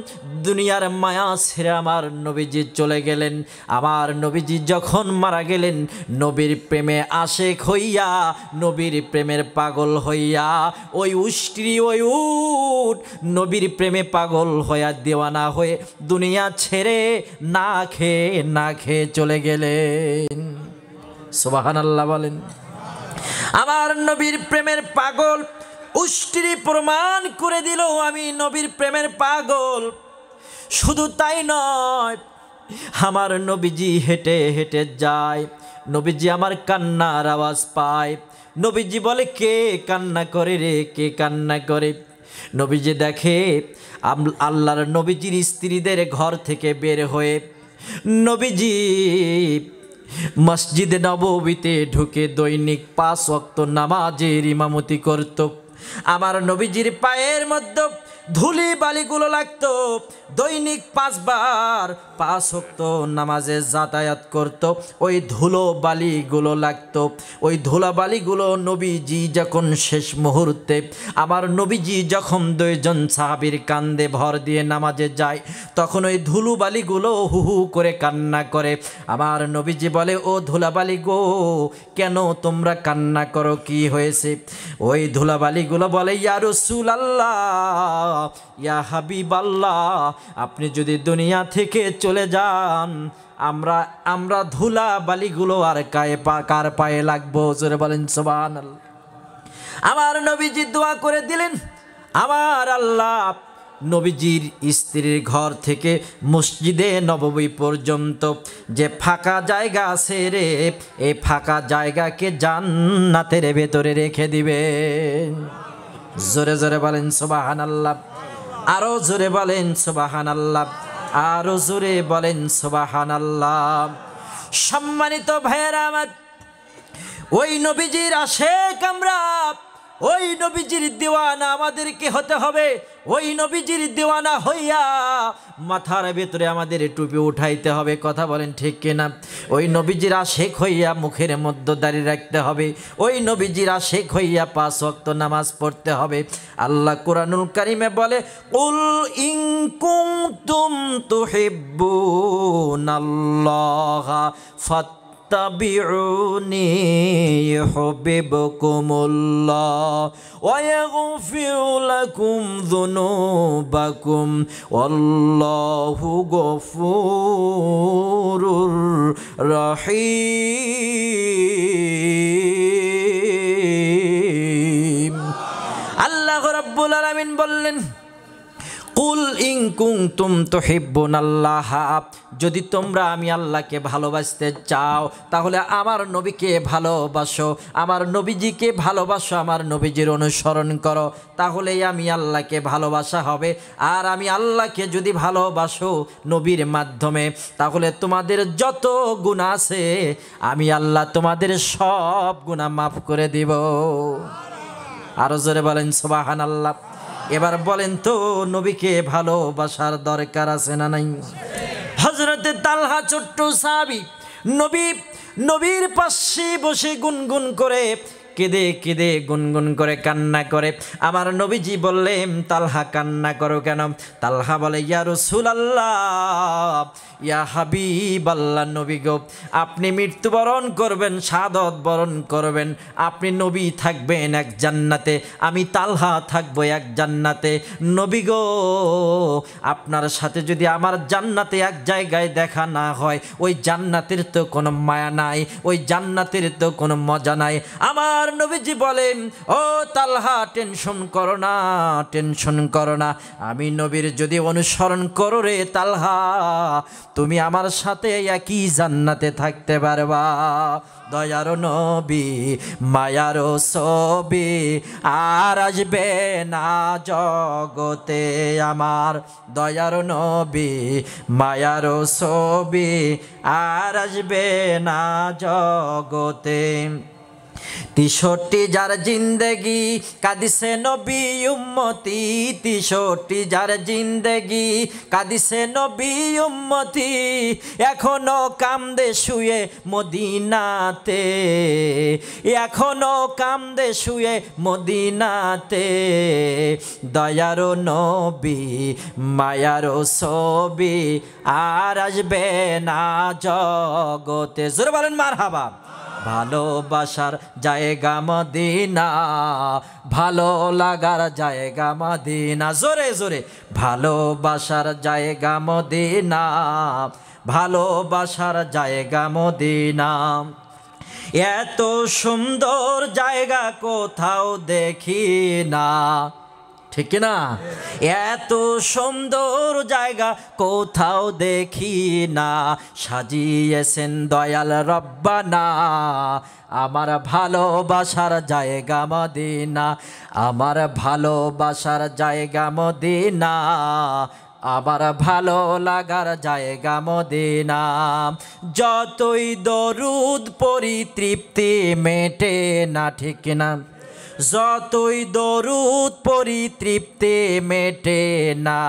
দুনিয়ার মায়া ছেড়ে আমার নবীজি চলে গেলেন। আমার নবীজি যখন মারা গেলেন, নবীর প্রেমে আশেক হইয়া, নবীর প্রেমের পাগল হইয়া ওই উষ্ট্রি ওই উট নবীর প্রেমে পাগল হইয়া দেওয়ানা হয়ে দুনিয়া ছেড়ে না খেয়ে চলে গেলেন। সুবহানাল্লাহ বলেন। আমার নবীর প্রেমের পাগল উষ্ট্রি প্রমাণ করে দিল আমি নবীর প্রেমের পাগল। শুধু তাই নয়, আমার নবীজি হেঁটে হেঁটে যায়, নবীজি আমার কান্নার আওয়াজ পায়। নবীজি বলে, কে কান্না করে রে, কে কান্না করে? নবীজি দেখে আল্লাহর নবীজির স্ত্রীদের ঘর থেকে বের হয়ে নবীজি মসজিদে নববীতে ঢুকে দৈনিক 5 ওয়াক্ত নামাজের ইমামতি করত। আমার নবীজির পায়ের মধ্যে ধুলি বালিগুলো লাগতো। দৈনিক 5 বার 5 ওয়াক্ত নামাজে যাতায়াত করত, ওই ধুলো বালিগুলো লাগতো। ওই ধুলা বালিগুলো নবীজি যখন শেষ মুহূর্তে, আমার নবীজি যখন 2 জন সাহাবীর কান্দে ভর দিয়ে নামাজে যায়, তখন ওই ধুলো বালিগুলো হু হু করে কান্না করে। আমার নবীজি বলে, ও ধুলাবালি গো, কেন তোমরা কান্না করো, কি হয়েছে? ওই ধুলাবালিগুলো বলে, ইয়া রাসূলুল্লাহ, ইয়া হাবিবাল্লাহ, আপনি যদি দুনিয়া থেকে চলে যান, আমরা ধুলা বালিগুলো আর কার পায়ে লাগবো? জোরে বলেন সুবহানাল্লাহ। আমার নবীজি দোয়া করে দিলেন, আমার আল্লাহ নবীজির স্ত্রীর ঘর থেকে মসজিদে নববী পর্যন্ত যে ফাঁকা জায়গা আছে রে, এই ফাঁকা জায়গাকে জান্নাতের ভেতরে রেখে দিবে। জোরে জোরে বলেন সুবহানাল্লাহ, আরো জোরে বলেন সুবহানাল্লাহ, আরো জোরে বলেন সুবহানাল্লাহ। সম্মানিত ভাইয়েরা আমার, ওই নবীজির আশেক আমরা, ওই নবীজির দিওয়ানা আমাদেরকে হতে হবে। ওই নবীজির দিওয়ানা হইয়া মাথার ভেতরে আমাদের টুপি উঠাইতে হবে। কথা বলেন ঠিক কিনা? ওই নবীজির আশেক হইয়া মুখের মধ্যে দাঁড়িয়ে রাখতে হবে। ওই নবীজির আশেক হইয়া 5 ওয়াক্ত নামাজ পড়তে হবে। আল্লাহ কুরআনুল কারীমে বলে, কুল ইন কুনতুম তুহিব্বুনাল্লাহা ফাত্তাবিউনি ইউহিব্বুকুমুল্লাহ ওয়া ইয়াগফির লাকুম যুনুবাকুম ওয়াল্লাহু গফুরুর রহিম। আল্লাহ রাব্বুল আলামিন বললেন, কুল ইন কুনতুম তুহিব্বুনাল্লাহ, যদি তোমরা আমি আল্লাহকে ভালোবাসতে চাও তাহলে আমার নবীকে ভালোবাসো, আমার নবীজিকে ভালোবাসো, আমার নবীজির অনুসরণ করো, তাহলেই আমি আল্লাহকে ভালোবাসা হবে। আর আমি আল্লাহকে যদি ভালোবাসো নবীর মাধ্যমে, তাহলে তোমাদের যত গুনাহ আছে আমি আল্লাহ তোমাদের সব গুনাহ মাফ করে দিব। আরো জোরে বলেন সুবহানাল্লাহ। এবার বলেন তো, নবীকে ভালোবাসার দরকার আছে না নাই? হযরতে তালহা ছোট্ট সাহাবী, নবীর পাশে বসে গুনগুন করে কেঁদে কেঁদে গুনগুন করে কান্না করে। আমার নবীজি বললেন, তালহা কান্না করো কেন? তালহা বলে, ইয়া রাসূলুল্লাহ, ইয়া হাবিবাল্লাহ, নবী গো, আপনি মৃত্যুবরণ করবেন, শাহাদত বরণ করবেন, আপনি নবী থাকবেন এক জান্নাতে, আমি তালহা থাকবো এক জান্নাতে। নবী গো, আপনার সাথে যদি আমার জান্নাতে এক জায়গায় দেখা না হয়, ওই জান্নাতের তো কোনো মায়া নাই, ওই জান্নাতের তো কোনো মজা নাই। আমার নবীজি বলেন, ও তালহা, টেনশন করো না, টেনশন করো না, আমি নবীর যদি অনুসরণ করো রে তালহা, তুমি আমার সাথে একই জান্নাতে থাকতে পারবা। দয়ার নবী, মায়ার ছবি আর আসবে না জগতে আমার, দয়ার নবী, মায়ার ছবি আর আসবে না জগতে। 63 যার জিন্দেগি কাঁদিছে নবী উম্মতি, 63 যার জিন্দেগি কাঁদিছে নবী উম্মতি, এখনো কান্দে শুয়ে মদিনাতে, এখনো কান্দে শুয়ে মদিনাতে। দয়ার নবী, মায়ার ছবি আর আসবে না জগতে। জোরে বলেন মারহাবা। ভালোবাসার জায়গা মদিনা, ভালো লাগার জায়গা মদিনা, জোরে জোরে, ভালোবাসার জায়গা মদিনা, ভালোবাসার জায়গা মদিনা। এত সুন্দর জায়গা কোথাও দেখি না, ঠিক না? এত সুন্দর জায়গা কোথাও দেখি না, সাজিয়েছেন দয়াল রব্বানা আমার ভালোবাসার জায়গা মদিনা, আমার ভালোবাসার জায়গা মদিনা, আমার ভালো লাগার জায়গা মদিনা। যতই দরুদ পড়ি তৃপ্তি মেটে না, ঠিক না? যতই দরুদ পড়ি তৃপ্তি মেটে না,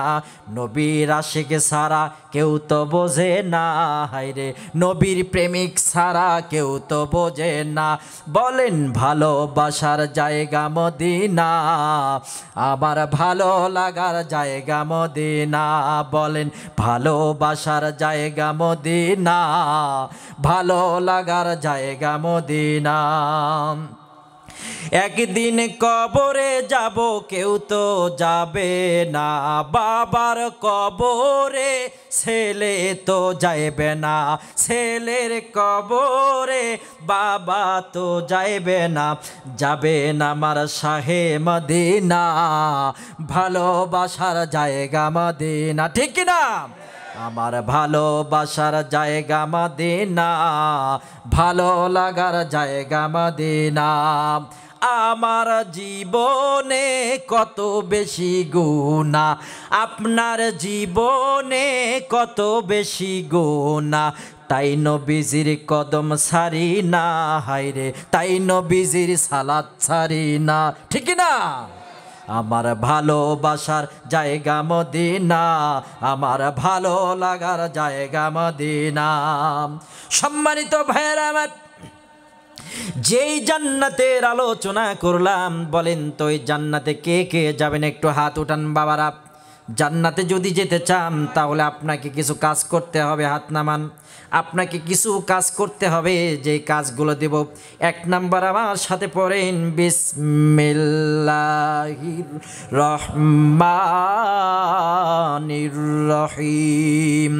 নবীর আশিক ছাড়া কেউ তো বোঝে না, হায়রে নবীর প্রেমিক ছাড়া কেউ তো বোঝে না। বলেন ভালোবাসার জায়গা মদিনা, আমার ভালো লাগার জায়গা মদিনা। বলেন ভালোবাসার জায়গা মদিনা, ভালো লাগার জায়গা মদিনা। একদিন কবরে যাব কেউ তো যাবে না, বাবার কবরে ছেলে তো যাইবে না, ছেলের কবরে বাবা তো যাইবে না, যাবে না আমার শাহে মদিনা, ভালোবাসার জায়গা মদিনা। ঠিক না? আমার ভালোবাসার জায়গা মদিনা, ভালো লাগার জায়গা মদিনা। আমার জীবনে কত বেশি গুনাহ, আপনার জীবনে কত বেশি গুনাহ, তাই নবীজির কদম ছাড়ি না, হায়রে তাই নবীজির সালাত ছাড়ি না। ঠিক না? আমার ভালোবাসার জায়গা মদিনা, আমার ভালো লাগার জায়গা মদিনা। সম্মানিত ভাইয়েরা আমার, যেই জান্নাতের আলোচনা করলাম, বলেন তো এই জান্নাতে কে কে যাবেন? একটু হাত উঠান বাবারা। জান্নাতে যদি যেতে চান তাহলে আপনাকে কিছু কাজ করতে হবে, হাত নামান। আপনাকে কিছু কাজ করতে হবে, যে কাজগুলো দেব। এক নাম্বার আমার সাথে পড়েন, বিসমিল্লাহির রহমানির রহিম।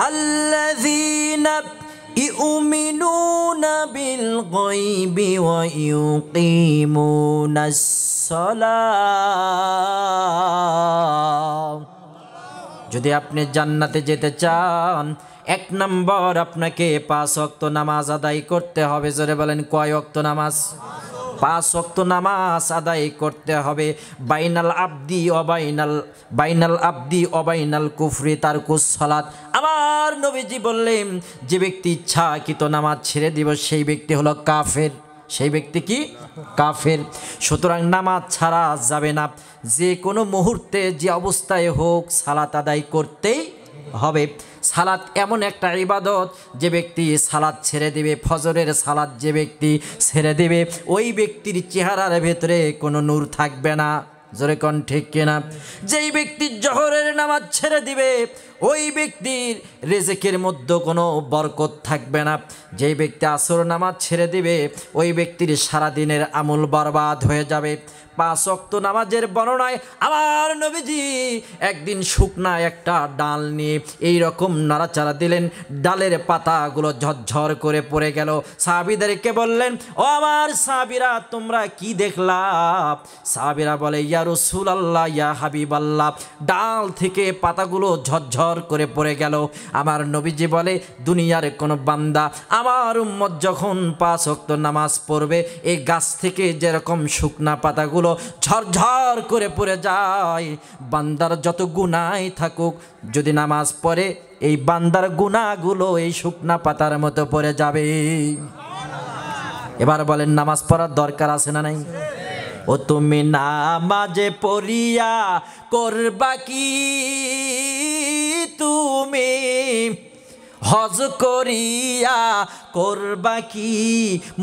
আল্লাযীনা ইউমিনুনা বিল গায়বি ওয়া ইউকিমুনাস সালাহ। যদি আপনি জান্নাতে যেতে চান, এক নম্বর আপনাকে 5 ওয়াক্ত নামাজ আদায় করতে হবে। জোরে বলেন, কয় ওয়াক্ত নামাজ? 5 ওয়াক্ত নামাজ আদায় করতে হবে। বাইনাল আবদি ও বাইনাল কুফরি তারকুস সালাত। আমার নবীজি বললেন, যে ব্যক্তি ইচ্ছাকৃত নামাজ ছেড়ে দিব সেই ব্যক্তি হলো কাফের। সেই ব্যক্তি কি? কাফের। সুতরাং নামাজ ছাড়া যাবে না, যে কোনো মুহূর্তে যে অবস্থায় হোক সালাত আদায় করতেই হবে। সালাত এমন একটা ইবাদত, যে ব্যক্তি সালাত ছেড়ে দিবে, ফজরের সালাত যে ব্যক্তি ছেড়ে দিবে, ওই ব্যক্তির চেহারার ভেতরে কোনো নূর থাকবে না। জোরে কোন ঠিক কিনা? যেই ব্যক্তি জোহরের নামাজ ছেড়ে দিবে, ওই ব্যক্তির রিজিকের মধ্যে কোনো বরকত থাকবে না। যেই ব্যক্তি আসর নামাজ ছেড়ে দিবে, ওই ব্যক্তির সারাদিনের আমল বরবাদ হয়ে যাবে। 5 ওয়াক্ত নামাজের বর্ণনায় আমার নবীজি একদিন শুকনা একটা ডাল নিয়ে এই রকম নাড়াচাড়া দিলেন, ডালের পাতাগুলো ঝরঝর করে পড়ে গেল। সাহাবীদেরকে বললেন, ও আমার সাহাবীরা, তোমরা কি দেখলা? সাহাবীরা বলে, ইয়া রাসূলুল্লাহ, ইয়া হাবিবাল্লাহ, ডাল থেকে পাতাগুলো ঝরঝর করে পড়ে গেল। আমার নবীজি বলে, দুনিয়ার কোন বান্দা আমার উম্মত যখন 5 ওয়াক্ত নামাজ পড়বে, এই গাছ থেকে যেরকম শুকনা পাতাগুলো ঝরঝর করে পড়ে যায়, বান্দার যত গুনাহ থাকুক, যদি নামাজ পড়ে এই বান্দার গুনাহগুলো এই শুকনা পাতার মতো পড়ে যাবে। এবার বলেন, নামাজ পড়ার দরকার আছে না নাই? ও তুমি নামাজে পড়িয়া করবা কি? তুমি হজ করিয়া করবা কি?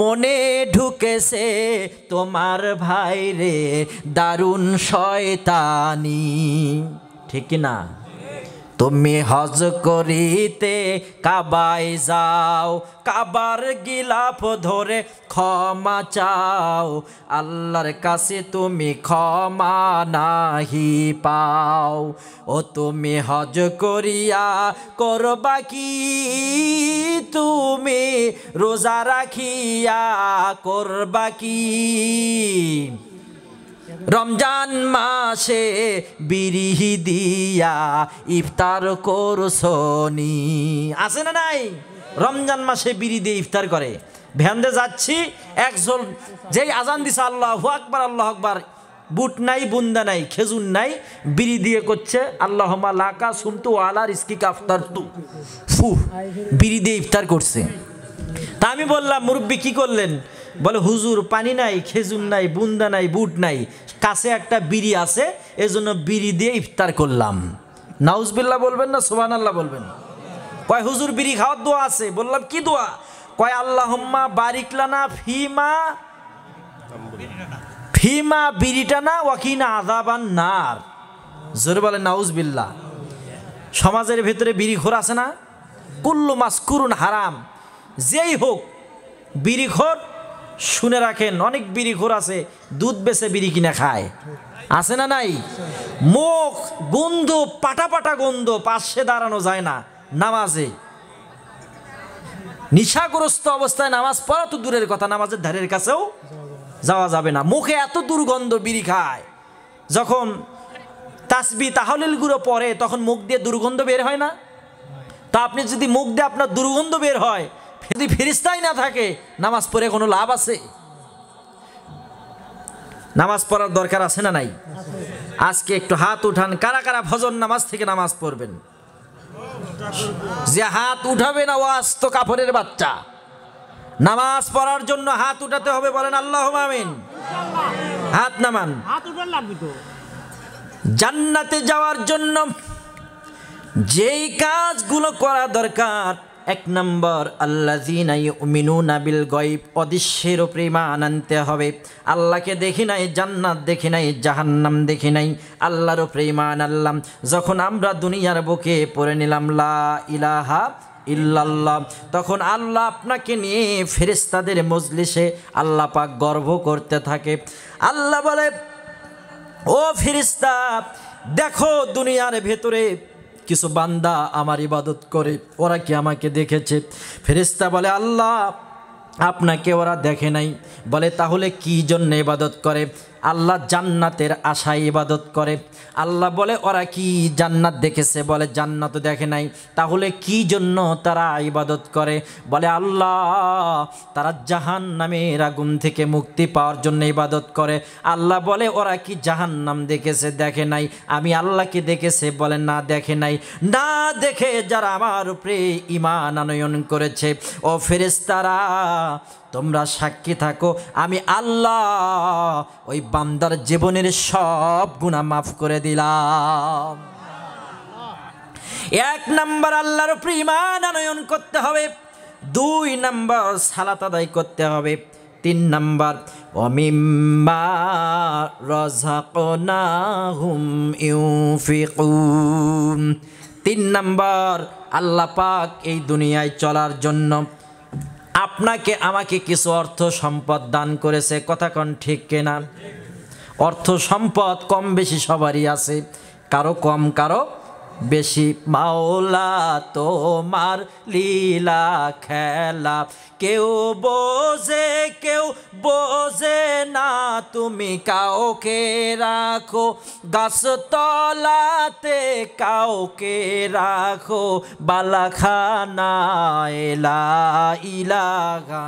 মনে ঢুকেছে তোমার ভাইরে দারুণ শয়তানি। ঠিক না? তুমি হজ করিতে কাবায় যাও, কাবার গিলাফ ধরে ক্ষমা চাও, আল্লাহর কাছে তুমি ক্ষমা নাহি পাও। ও তুমি হজ করিয়া করবা কি? তুমি রোজা রাখিয়া করবা কি? রমজান মাসে বিরিহি দিয়া ইফতার করছনি, আছে না নাই? রমজান মাসে বিড়ি দিয়ে ইফতার করে। ভ্যানতে যাচ্ছি, একজন যেই আজান দিছে আল্লাহু আকবার আল্লাহু আকবার, বুট নাই, বুন্দা নাই, খেজুর নাই, বিড়ি দিয়ে করছে আল্লাহুম্মা লাকা সুমতু আলা রিজকিকা আফতারতু, ফু, বিড়ি দিয়ে ইফতার করছে। তা আমি বললাম, মুরব্বি কি করলেন? বলে হুজুর পানি নাই, খেজুর নাই, বুন্দা নাই, বুট নাই, কাছে একটা বিড়ি আছে, এজন্য বিড়ি দিয়ে ইফতার করলাম। নাউজবিল্লাহ বলবেন না সুবহানাল্লাহ বলবেন? কয় হুজুর বিড়ি খাওয়ার দোয়া আছে। বললাম কি দোয়া? কয় আল্লাহুম্মা বারিক লানা ফিমা বিড়িটানা ওয়াকিনা আযাবান নার। জোরে বলে নাউজবিল্লাহ। সমাজের ভিতরে বিড়িখোর আছে না? কুল্লু মাসকুরুন হারাম, যেই হোক বিড়িখোর। শুনে রাখেন, অনেক বিড়িখোর আছে দুধ বেচে বিড়ি কিনে খায়, আছে না নাই? মুখ গন্ধ, পাটা পাটা গন্ধ, পাশে দাঁড়ানো যায় না নামাজে। নিশাগ্রস্ত অবস্থায় নামাজ পড়া তো দূরের কথা, নামাজের ধারের কাছেও যাওয়া যাবে না। মুখে এত দুর্গন্ধ, বিড়ি খায়। যখন তাসবিহ তাহলিল গুলো পড়ে তখন মুখ দিয়ে দুর্গন্ধ বের হয় না? তা আপনি যদি মুখ দিয়ে আপনার দুর্গন্ধ বের হয়, যদি ফেরেশতাই না থাকে, নামাজ পড়ে কোনো লাভ আছে? নামাজ পড়ার দরকার আছে না নাই? আজকে একটু হাত উঠান, কারা কারা ফজর নামাজ থেকে নামাজ পড়বেন? যে হাত উঠাবে না ওয়াজ তো কাফেরের বাচ্চা। নামাজ পড়ার জন্য হাত উঠাতে হবে, বলেন আল্লাহুম্মা আমিন। হাত নামান। হাত উঠান লাগবে তো। জান্নাতে যাওয়ার জন্য যেই কাজগুলো করা দরকার, এক নম্বর আল্লাযীনা ইউমিনুনা বিল গায়ব, অদৃশ্যের উপরে ঈমান আনতে হবে। আল্লাহকে দেখি নাই, জান্নাত দেখি নাই, জাহান্নাম দেখি নাই, আল্লাহর উপরে ঈমান আনলাম। যখন আমরা দুনিয়ার বুকে পড়ে নিলাম লা ইলাহা ইল্লাল্লাহ, তখন আল্লাহ আপনাকে নিয়ে ফেরেশতাদের মজলিসে আল্লাহ পাক গর্ব করতে থাকে। আল্লাহ বলে, ও ফেরেশতা দেখো দুনিয়ার ভেতরে কিছু বান্দা আমার ইবাদত করে, ওরা কি আমাকে দেখেছে? ফেরেশতা বলে, আল্লাহ আপনাকে ওরা দেখে নাই। বলে তাহলে কি জন্য ইবাদত করে? আল্লাহ জান্নাতের আশায় ইবাদত করে। আল্লাহ বলে ওরা কি জান্নাত দেখেছে? বলে জান্নাত দেখে নাই। তাহলে কি জন্য তারা ইবাদত করে? বলে আল্লাহ তারা জাহান্নামের আগুন থেকে মুক্তি পাওয়ার জন্য ইবাদত করে। আল্লাহ বলে ওরা কি জাহান্নাম দেখেছে? দেখে নাই। আমি আল্লাহকে দেখেছে? বলে না দেখে নাই। না দেখে যারা আমার উপরে ঈমান আনয়ন করেছে, ও ফেরেশতারা তোমরা সাক্ষী থাকো, আমি আল্লাহ ওই বান্দার জীবনের সব গুনাহ মাফ করে দিলাম। এক নাম্বার আল্লাহর উপরে ঈমান আনয়ন করতে হবে, দুই নাম্বার সালাত আদায় করতে হবে, তিন নাম্বার ওয়ামিম্মা রাযাকনাহুম ইউনফিকুন। তিন নাম্বার আল্লাহ পাক এই দুনিয়ায় চলার জন্য আপনাকে আমাকে কিছু অর্থ সম্পদ দান করেছে। কথা কোন ঠিক কিনা? অর্থ সম্পদ কম বেশি সবারই আছে, কারো কম কারো বেশি। মাওলা তোমার লীলা খেলা কেউ বোঝে না, তুমি কাউকে রাখো গাছতলাতে, কাউকে রাখো বালাখানায়, লা ইলাহা।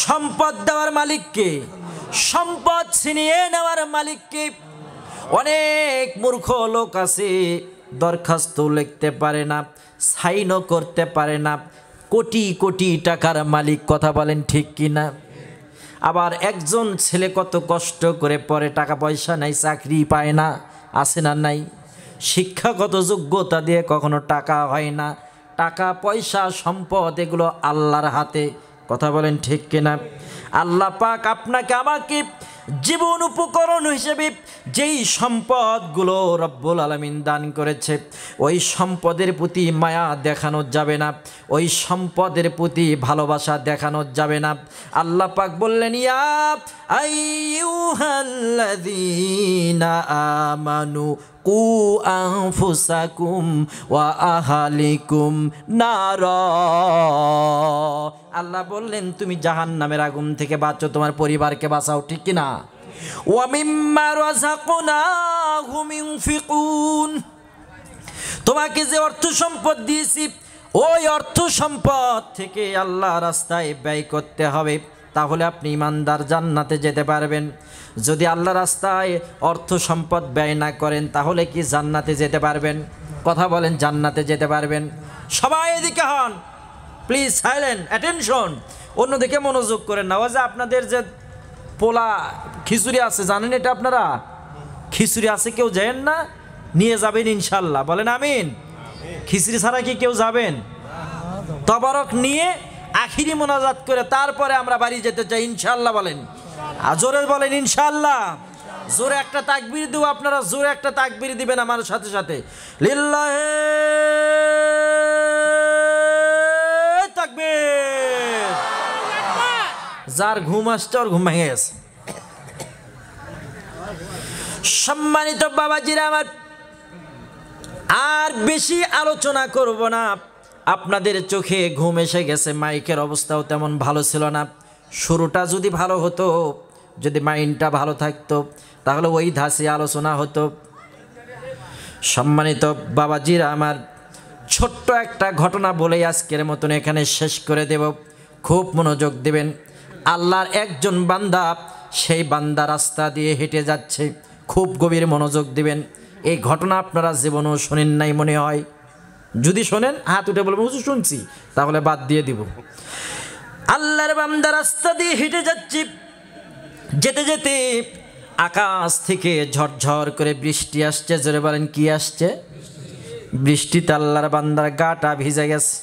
সম্পদ দেওয়ার মালিককে, সম্পদ ছিনিয়ে নেওয়ার মালিককে। অনেক মূর্খ লোক আছে, দরখাস্ত লিখতে পারে না, সাইনও করতে পারে না, কোটি কোটি টাকার মালিক। কথা বলেন ঠিক কিনা? আবার একজন ছেলে কত কষ্ট করে পড়ে, টাকা পয়সা নাই, চাকরি পায় না, আছে না নাই? শিক্ষাগত যোগ্যতা দিয়ে কখনো টাকা হয় না। টাকা পয়সা সম্পদ এগুলো আল্লাহর হাতে। কথা বলেন ঠিক কিনা? আল্লাহ পাক আপনাকে আমাকে জীবন উপকরণ হিসেবে যেই সম্পদগুলো রব্বুল আলামিন দান করেছে, ওই সম্পদের প্রতি মায়া দেখানো যাবে না, ওই সম্পদের প্রতি ভালোবাসা দেখানো যাবে না। আল্লাহ পাক বললেন, ইয়া আইয়ুহাল্লাযীনা আমানু কু আনফুসাকুম ওয়া আহলিকুম নারা। আল্লাহ বললেন তুমি জাহান্নামের আগুন থেকে বাঁচো, তোমার পরিবারকে বাঁচাও, ঠিক কি না? ওয়া মিম্মা রাযাকনাহুম ইউনফিকুন। তোমাকে যে অর্থ সম্পদ দিয়েছি, ওই অর্থ সম্পদ থেকে আল্লাহ রাস্তায় ব্যয় করতে হবে, তাহলে আপনি ইমানদার জান্নাতে যেতে পারবেন। যদি আল্লাহ রাস্তায় অর্থ সম্পদ ব্যয় না করেন, তাহলে কি জান্নাতে যেতে পারবেন? কথা বলেন, জান্নাতে যেতে পারবেন? সবাই এদিকে হন প্লিজ, সাইলেন্ট অ্যাটেনশন। অন্যদিকে মনোযোগ করেন না। ওই যে আপনাদের যে পোলা খিচুড়ি আছে, জানেন এটা আপনারা? খিচুড়ি আছে, কেউ যাবেন না? নিয়ে যাবেন ইনশাল্লাহ, বলেন আমিন। খিচুড়ি ছাড়া কি কেউ যাবেন? তবারক নিয়ে আখিরি মোনাজাত করে তারপরে আমরা বাড়ি যেতে চাই ইনশাল্লাহ, বলেন। আর জোরে বলেন ইনশাল্লাহ। জোরে একটা তাকবীর দেব, আপনারা জোরে একটা তাকবীর দিবেন আমার সাথে সাথে। লিল্লাহে তাকবীর। যার ঘুম আসছে ওর ঘুম ভেঙে গেছে। সম্মানিত বাবাজিরা আমার, আর বেশি আলোচনা করব না। আপনাদের চোখে ঘুম এসে গেছে, মাইকের অবস্থাও তেমন ভালো ছিল না। শুরুটা যদি ভালো হতো, যদি মাইন্ডটা ভালো থাকতো, তাহলে ওই ধাঁচে আলোচনা হতো। সম্মানিত বাবাজিরা আমার, ছোট্ট একটা ঘটনা বলেই আজকের মতন এখানে শেষ করে দেব। খুব মনোযোগ দেবেন। আল্লাহর একজন বান্দা, সেই বান্দা রাস্তা দিয়ে হেঁটে যাচ্ছে, খুব গভীর মনোযোগ দিবেন। এই ঘটনা আপনারা জীবনেও শোনেন নাই মনে হয়। যদি শোনেন হাত উঠে বলবেন হুজুর শুনছি, তাহলে বাদ দিয়ে দিব। আল্লাহর বান্দা রাস্তা দিয়ে হেঁটে যাচ্ছে, যেতে যেতে আকাশ থেকে ঝরঝর করে বৃষ্টি আসছে। জোরে বলেন কি আসছে? বৃষ্টিতে আল্লাহর বান্দার গাটা ভিজে গেছে।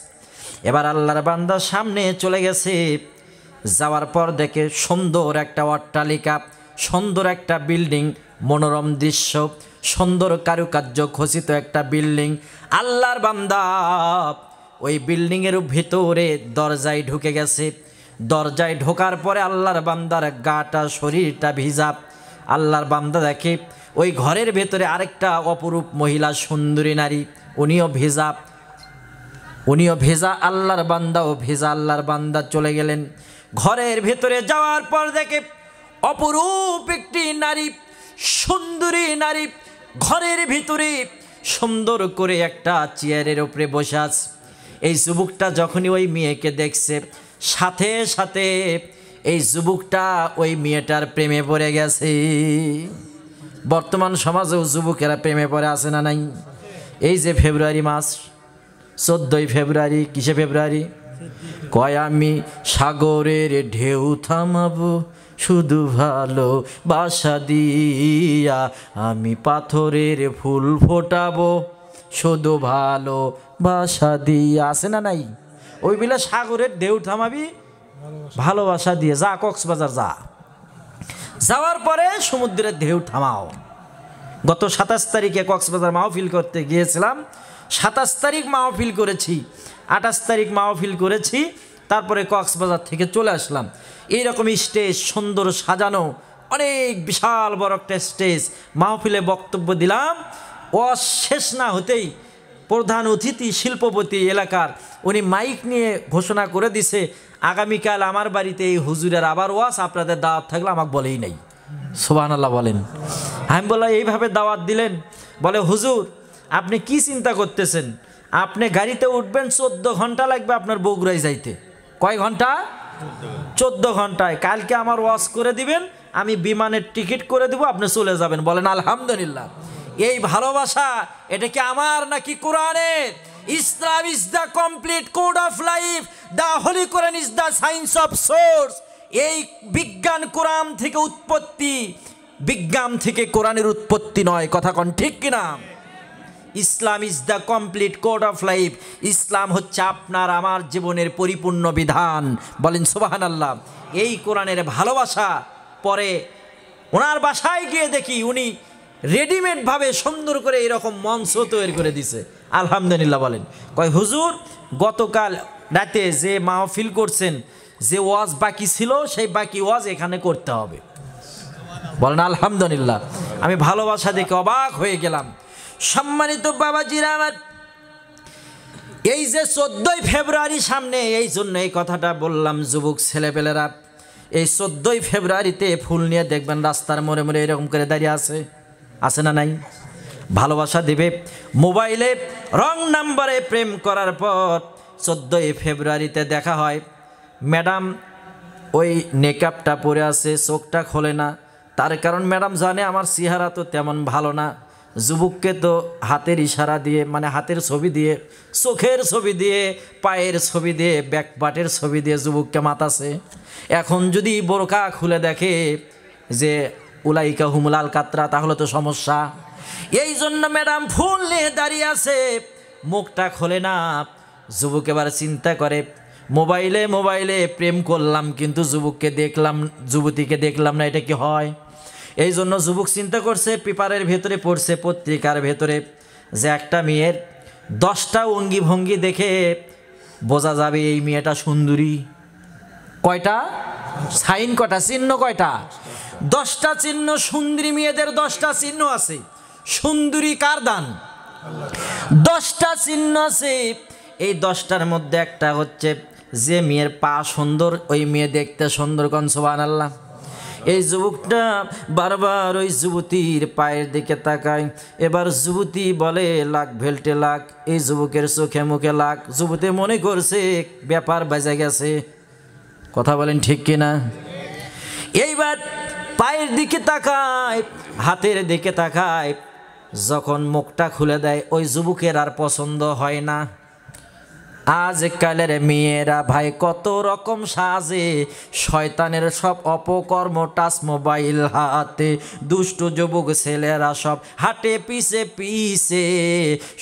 এবার আল্লাহর বান্দা সামনে চলে গেছে, যাওয়ার পর দেখে সুন্দর একটা অট্টালিকা, সুন্দর একটা বিল্ডিং, মনোরম দৃশ্য, সুন্দর কারুকার্য খচিত একটা বিল্ডিং। আল্লাহর বান্দা ওই বিল্ডিংয়ের ভিতরে দরজায় ঢুকে গেছে। দরজায় ঢোকার পরে আল্লাহর বান্দার গাটা, শরীরটা ভিজা। আল্লাহর বান্দা দেখে ওই ঘরের ভেতরে আরেকটা অপরূপ মহিলা, সুন্দরী নারী, উনিও ভেজা, আল্লাহর বান্দাও ভেজা। আল্লাহর বান্দা চলে গেলেন ঘরের ভেতরে। যাওয়ার পর দেখে অপরূপ একটি নারী, সুন্দরী নারী ঘরের ভিতরে সুন্দর করে একটা চেয়ারের উপরে বসে আছে। এই যুবকটা যখনই ওই মেয়েকে দেখছে, সাথে সাথে এই যুবকটা ওই মেয়েটার প্রেমে পড়ে গেছে। বর্তমান সমাজেও যুবকেরা প্রেমে পড়ে আছে না নাই? এই যে ফেব্রুয়ারি মাস, 14ই ফেব্রুয়ারি, কিসে ফেব্রুয়ারি? কয় আমি সাগরের ঢেউ থামাবো শুধু ভালো বাসা দিয়া, আমি পাথরের ফুল ফোটাবো শুধু ভালো বাসা দিয়া। আছে না নাই? ওই বেলা সাগরের ঢেউ থামাবি ভালোবাসা দিয়ে। যা কক্সবাজার যা, যাওয়ার পরে সমুদ্রের ঢেউ থামাও। গত 27 তারিখে কক্সবাজার মাহফিল করতে গিয়েছিলাম। 27 তারিখ মাহফিল করেছি, 28 তারিখ মাহফিল করেছি, তারপরে কক্সবাজার থেকে চলে আসলাম। এইরকম স্টেজ সুন্দর সাজানো, অনেক বিশাল বড় একটা স্টেজ, মাহফিলে বক্তব্য দিলাম। ও শেষ না হতেই প্রধান অতিথি, শিল্পপতি এলাকার, উনি মাইক নিয়ে ঘোষণা করে দিছে, আগামীকাল আমার বাড়িতে এই হুজুরের আবার ওয়াজ, আপনাদের দাওয়াত থাকলে আমাকে বলেই নাই। সুবহানাল্লাহ বলেন। আমি বললাম এইভাবে দাওয়াত দিলেন? বলে হুজুর আপনি কি চিন্তা করতেছেন? আপনি গাড়িতে উঠবেন, 14 ঘন্টা লাগবে আপনার বগুড়ায় যাইতে। কয় ঘন্টা? 14 ঘন্টায়। কালকে আমার ওয়াজ করে দিবেন, আমি বিমানের টিকিট করে দিব, আপনি চলে যাবেন। বলেন আলহামদুলিল্লাহ। এই ভালোবাসা, এটা কি আমার নাকি কোরআনের? Islam is the complete code of life, the holy Quran is the science of source. এই বিজ্ঞান কোরআন থেকে উৎপত্তি, বিজ্ঞান থেকে কোরআনের উৎপত্তি নয়। কথা কোন ঠিক কিনা? Islam is the complete code of life. Islam হচ্ছে আপনার আমার জীবনের পরিপূর্ণ বিধান। বলেন সুবহানাল্লাহ। এই কোরআনের ভালোবাসা পরে ওনার বাসায় গিয়ে দেখি উনি রেডিমেডভাবে সুন্দর করে এরকম মঞ্চ তৈরি করে দিছে। আলহামদুলিল্লাহ বলেন। কয় হুজুর গতকাল রাতে যে মাহফিল করছেন, যে ওয়াজ বাকি ছিল, সেই বাকি ওয়াজ এখানে করতে হবে। বলেন আলহামদুলিল্লাহ। আমি ভালোবাসা দেখে অবাক হয়ে গেলাম। সম্মানিত বাবাজিরা আমার, এই যে 14ই ফেব্রুয়ারি সামনে, এই জন্য এই কথাটা বললাম। যুবক ছেলেপেলেরা এই 14ই ফেব্রুয়ারিতে ফুল নিয়ে দেখবেন রাস্তার মোড়ে মোড়ে এরকম করে দাঁড়িয়ে আছে না নাই? ভালোবাসা দিবে। মোবাইলে রং নাম্বারে প্রেম করার পর 14ই ফেব্রুয়ারিতে দেখা হয়, ম্যাডাম ওই নেকআপটা পরে আছে, চোখটা খোলে না। তার কারণ ম্যাডাম জানে আমার চেহারা তো তেমন ভালো না, যুবককে তো হাতের ইশারা দিয়ে, মানে হাতের ছবি দিয়ে, চোখের ছবি দিয়ে, পায়ের ছবি দিয়ে, ব্যাকপাটের ছবি দিয়ে যুবককে মাতাছে। এখন যদি বোরকা খুলে দেখে যে উলাইকা হুমুলাল কাতরা, তাহলে তো সমস্যা। এই জন্য ম্যাডাম ফুল নিয়ে দাঁড়িয়ে আছে, মুখটা খোলে না। যুবক এবার চিন্তা করে, মোবাইলে মোবাইলে প্রেম করলাম কিন্তু যুবককে দেখলাম, যুবতীকে দেখলাম না, এটা কি হয়? এই জন্য যুবক চিন্তা করছে, পেপারের ভেতরে পড়ছে, পত্রিকার ভেতরে, যে একটা মেয়ের 10টা অঙ্গি ভঙ্গি দেখে বোঝা যাবে এই মেয়েটা সুন্দরী। কয়টা সাইন, কয়টা চিহ্ন, কয়টা? 10টা চিহ্ন। সুন্দরী মেয়েদের 10টা চিহ্ন আছে। সুন্দরী কার দান? 10টা চিহ্ন আছে। এই 10টার মধ্যে একটা হচ্ছে, যে মেয়ের পা সুন্দর ওই মেয়ে দেখতে সুন্দর। কোন সুবহানাল্লাহ। এই যুবকটা বারবার ওই যুবতীর পায়ের দিকে তাকায়। এবার যুবতী বলে লাখ ভেল্টে লাখ, এই যুবকের চোখে মুখে লাখ। যুবতী মনে করছে ব্যাপার বাজে গেছে। কথা বলেন ঠিক কিনা? এইবার পায়ের দিকে তাকায়, হাতের দিকে তাকায়। যখন মুখটা খুলে দেয়, ওই যুবকের আর পছন্দ হয় না। আজকালের মেয়েরা ভাই কত রকম সাজে, শয়তানের সব অপকর্ম, টাচ মোবাইল হাতে। দুষ্টু যুবক ছেলেরা সব হাঁটে পিছে পিছে,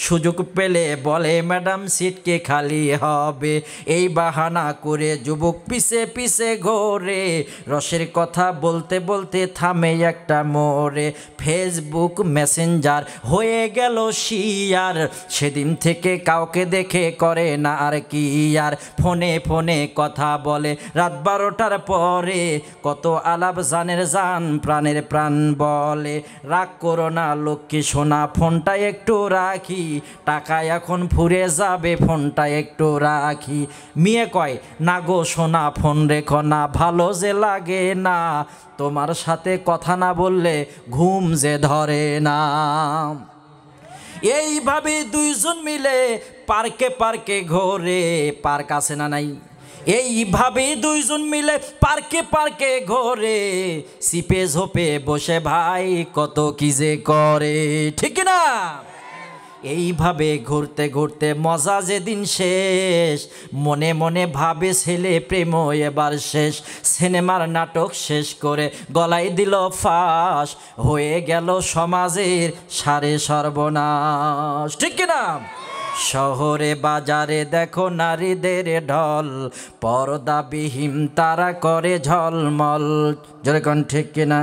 সুযোগ পেলে বলে ম্যাডাম সিটকে খালি হবে। এই বাহানা করে যুবক পিছে পিছে ঘোরে, রসের কথা বলতে বলতে থামে একটা মোড়ে। ফেসবুক মেসেঞ্জার হয়ে গেল শিয়ার, সেদিন থেকে কাউকে দেখে করে না আর কি আর। ফোনে ফোনে কথা বলে রাত 12টার পরে, কত আলাপ জানের জান, প্রাণের প্রাণ বলে। রাগ করো না লক্ষ্মী সোনা, ফোনটা একটু রাখি, টাকা এখন ফুরে যাবে, ফোনটা একটু রাখি। মেয়ে কয় না গো সোনা, ফোন রেখো না, ভালো যে লাগে না, তোমার সাথে কথা না বললে ঘুম যে ধরে না। এইভাবে দুইজন মিলে পার্কে পার্কে ঘোরে। পার্ক আছে না নাই? এইভাবে দুইজন মিলে পার্কে পার্কে ঘোরে, সিপে ঝোপে বসে ভাই কত কি যে করে। ঠিক না? এইভাবে ঘুরতে ঘুরতে মজা যেদিন শেষ, মনে মনে ভাবে ছেলে প্রেম এবার শেষ। সিনেমার নাটক শেষ করে গলায় দিল ফাঁস, হয়ে গেল সমাজের সারে সর্বনাশ। ঠিক কিনা? শহরে বাজারে দেখো নারীদের ঢল, পর্দাবিহীন তারা করে ঝলমল। জোরে কোন ঠিক কিনা?